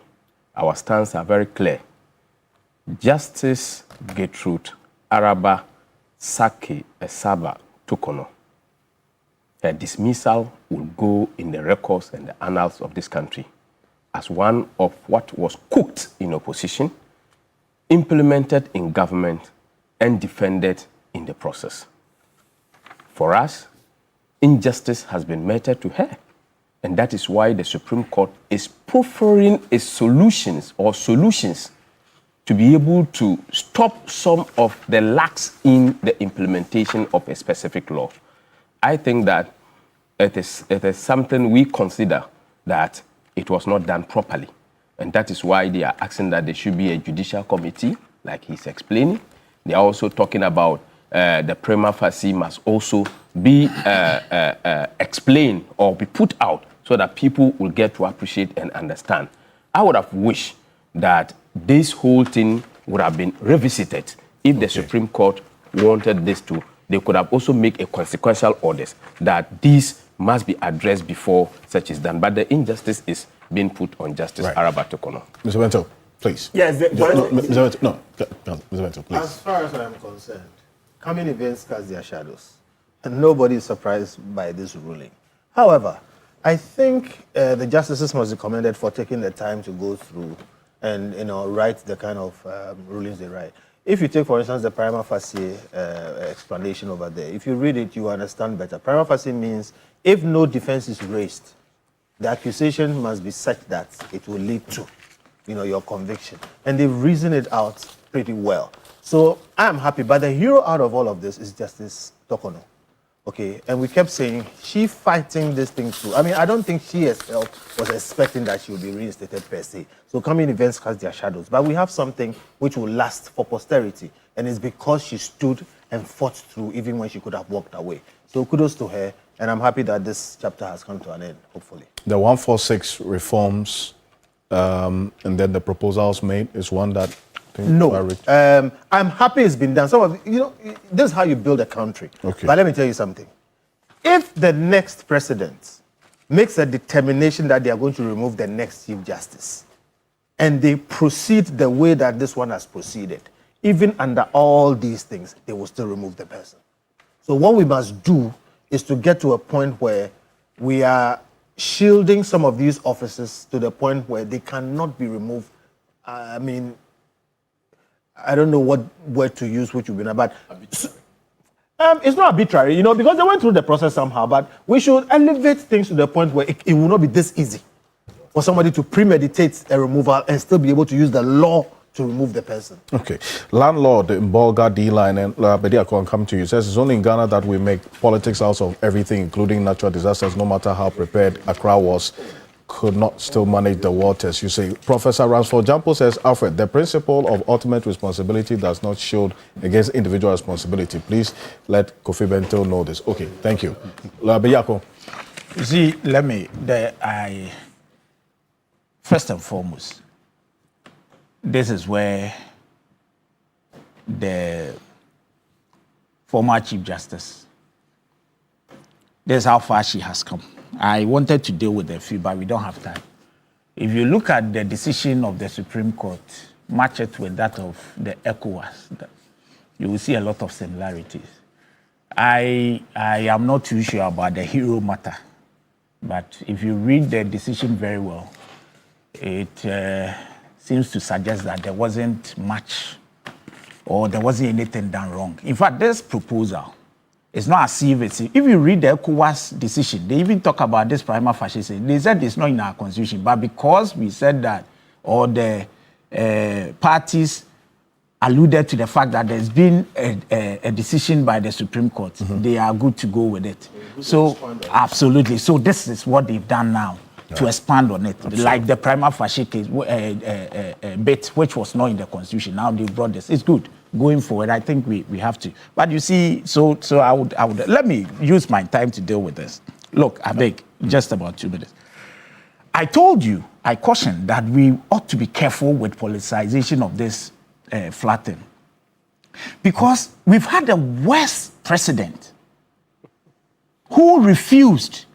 our stance are very clear. Justice Gertrude Araba Sake Esaba Tukono, her dismissal will go in the records and the annals of this country as one of what was cooked in opposition, implemented in government, and defended in the process. For us, injustice has been meted to her. And that is why the Supreme Court is proffering its solutions to be able to stop some of the lacks in the implementation of a specific law. I think that it is something we consider that it was not done properly. And that is why they are asking that there should be a judicial committee, like he's explaining. They are also talking about the prima facie must also be explained or be put out so that people will get to appreciate and understand. I would have wished that this whole thing would have been revisited if the Supreme Court wanted this to. They could have also made a consequential orders that this must be addressed before such is done. But the injustice is being put on Justice Araba Tukono. Mr. Bento, please. Yes, Mr. Bento, please. As far as I am concerned, coming events cast their shadows, and nobody is surprised by this ruling. However, I think the justices must be commended for taking the time to go through and write the kind of rulings they write. If you take, for instance, the prima facie explanation over there, if you read it, you understand better. Prima facie means if no defense is raised, the accusation must be such that it will lead to, your conviction. And they've reasoned it out pretty well. So I'm happy. But the hero out of all of this is Justice Tukono. Okay, and we kept saying she fighting this thing through. I mean, I don't think she herself was expecting that she would be reinstated per se. So coming events cast their shadows. But we have something which will last for posterity. And it's because she stood and fought through even when she could have walked away. So kudos to her. And I'm happy that this chapter has come to an end, hopefully. The 146 reforms and then the proposals made is one that think No, Barrett- I'm happy it's been done. Some of this is how you build a country. Okay. But let me tell you something. If the next president makes a determination that they are going to remove the next Chief Justice, and they proceed the way that this one has proceeded, even under all these things, they will still remove the person. So what we must do is to get to a point where we are shielding some of these offices to the point where they cannot be removed. I mean, I don't know what word to use, which would be but it's not arbitrary, because they went through the process somehow. But we should elevate things to the point where it will not be this easy for somebody to premeditate a removal and still be able to use the law to remove the person. Okay. Landlord in Bolga D-Line, and Bediako, I'll come to you, says it's only in Ghana that we make politics out of everything, including natural disasters, no matter how prepared Accra was, could not still manage the waters. You say, Professor Ransford Jampo says, Alfred, the principle of ultimate responsibility does not shield against individual responsibility. Please let Kofi Bento know this. Okay, thank you. Bediako. You see, first and foremost, this is where the former Chief Justice, this is how far she has come. I wanted to deal with the few, but we don't have time. If you look at the decision of the Supreme Court, match it with that of the ECOWAS, you will see a lot of similarities. I am not too sure about the hero matter, but if you read the decision very well, it seems to suggest that there wasn't much or there wasn't anything done wrong. In fact, this proposal is not as if you read the ECOWAS decision, they even talk about this prima facie. They said it's not in our constitution, but because we said that, or the parties alluded to the fact that there's been a decision by the Supreme Court, they are good to go with it. So, absolutely. So this is what they've done now. To expand on it, absolutely. Like the prima facie case bit, which was not in the constitution. Now they brought this. It's good going forward. I think we have to. But you see, so I would let me use my time to deal with this. Look, I beg, just about 2 minutes. I told you, I cautioned that we ought to be careful with politicization of this flattening, because we've had a worst president who refused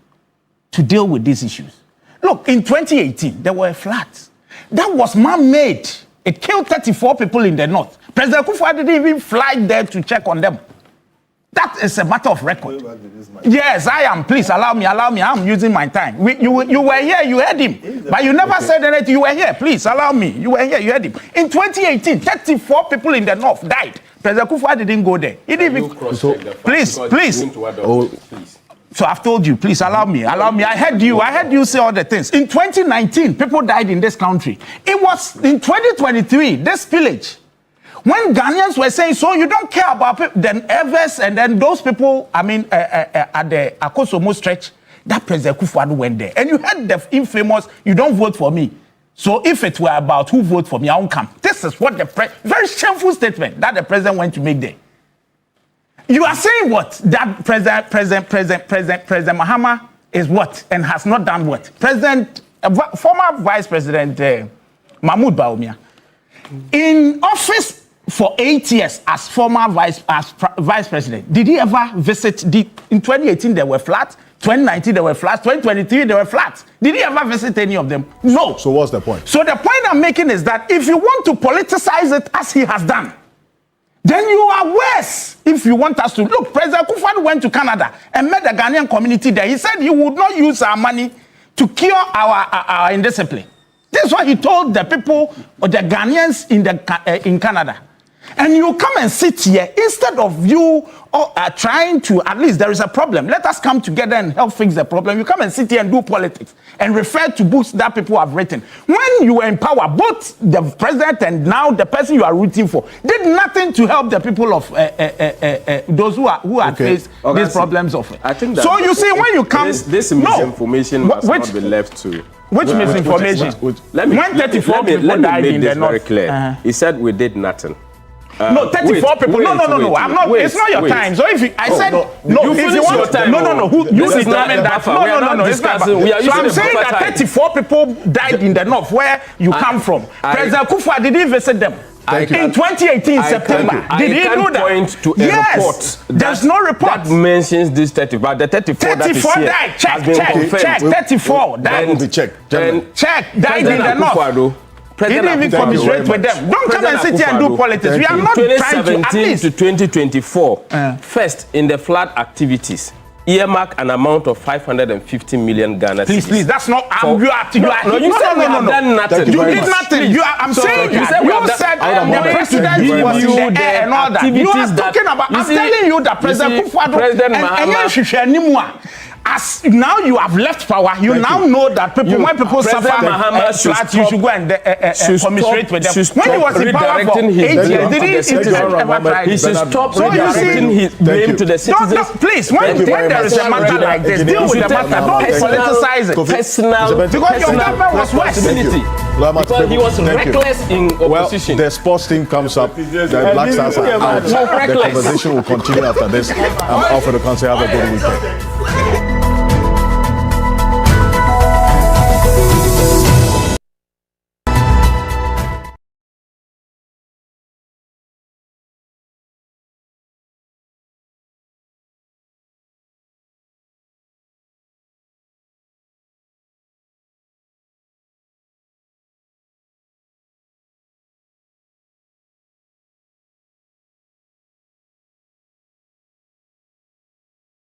to deal with these issues. Look, in 2018, there were floods. That was man-made. It killed 34 people in the north. President Kufuor didn't even fly there to check on them. That is a matter of record. Yes, I am. Please allow me. I'm using my time. You were here, you heard him. But you never said anything. You were here. Please allow me. You were here, you heard him. In 2018, 34 people in the north died. President Kufuor didn't go there. He didn't even... So, please. So I've told you, please allow me. I heard you say all the things. In 2019, people died in this country. It was in 2023, this village, when Ghanaians were saying, so you don't care about people, then Evers and then those people, at the Akosomo stretch, that President Kufuor went there. And you heard the infamous, you don't vote for me. So if it were about who vote for me, I won't come. This is what very shameful statement that the president went to make there. You are saying what? That President Mahama is what? And has not done what? Former Vice President Mahmoud Bawumia, in office for 8 years as former vice president, did he ever visit? In 2018 there were floods, 2019 there were floods, 2023 there were floods. Did he ever visit any of them? No. So what's the point? So the point I'm making is that if you want to politicize it as he has done, then you are worse. If you want us to look, President Kufuor went to Canada and met the Ghanaian community there. He said he would not use our money to cure our indiscipline. This is what he told the people, or the Ghanaians in Canada. And you come and sit here instead of you trying to, at least there is a problem. Let us come together and help fix the problem. You come and sit here and do politics and refer to books that people have written. When you were in power, both the president and now the person you are rooting for did nothing to help the people of those who are faced these problems of it. I think that so you see, when you come, this misinformation must not be left to. Which misinformation? When 34 people died in the north. Very clear. He said we did nothing. No, 34 people. No. I'm not. It's not your time. So if I said no, if you want time. No. You determine that. No. It's not. So I'm saying that 34 people died in the north where you come from. President Kufuor didn't visit them. In 2018 September, did he do that? Point to a report. There's no report that mentions this 30, but the 34 that is here died. has been confirmed. Check. 34 died. That will be checked. Then Check. Died in the north. He didn't even commiserate with them. Don't come and sit here and do politics. We are not trying to. At 2017 least to 2024, first in the flood activities, earmark an amount of 550 million Ghana cedis. Please, that's not. No, you said we have done nothing. You did nothing. I'm saying you said the president was in the air and all that. You are talking about. I'm telling you that President Kufuor and as now you have left power, you now know that people, when people suffer floods, you should go and commiserate with them. When he was in power for 8 years, did he ever try? He should stop redirecting his blame to the citizens. Please, when there is a matter like this, deal with the matter. Don't politicize it. Because your government was worse. Because he was reckless in opposition. The sports team comes up, the Black Stars are out. The conversation will continue after this. I'm Alfred Okansi. Have a good weekend.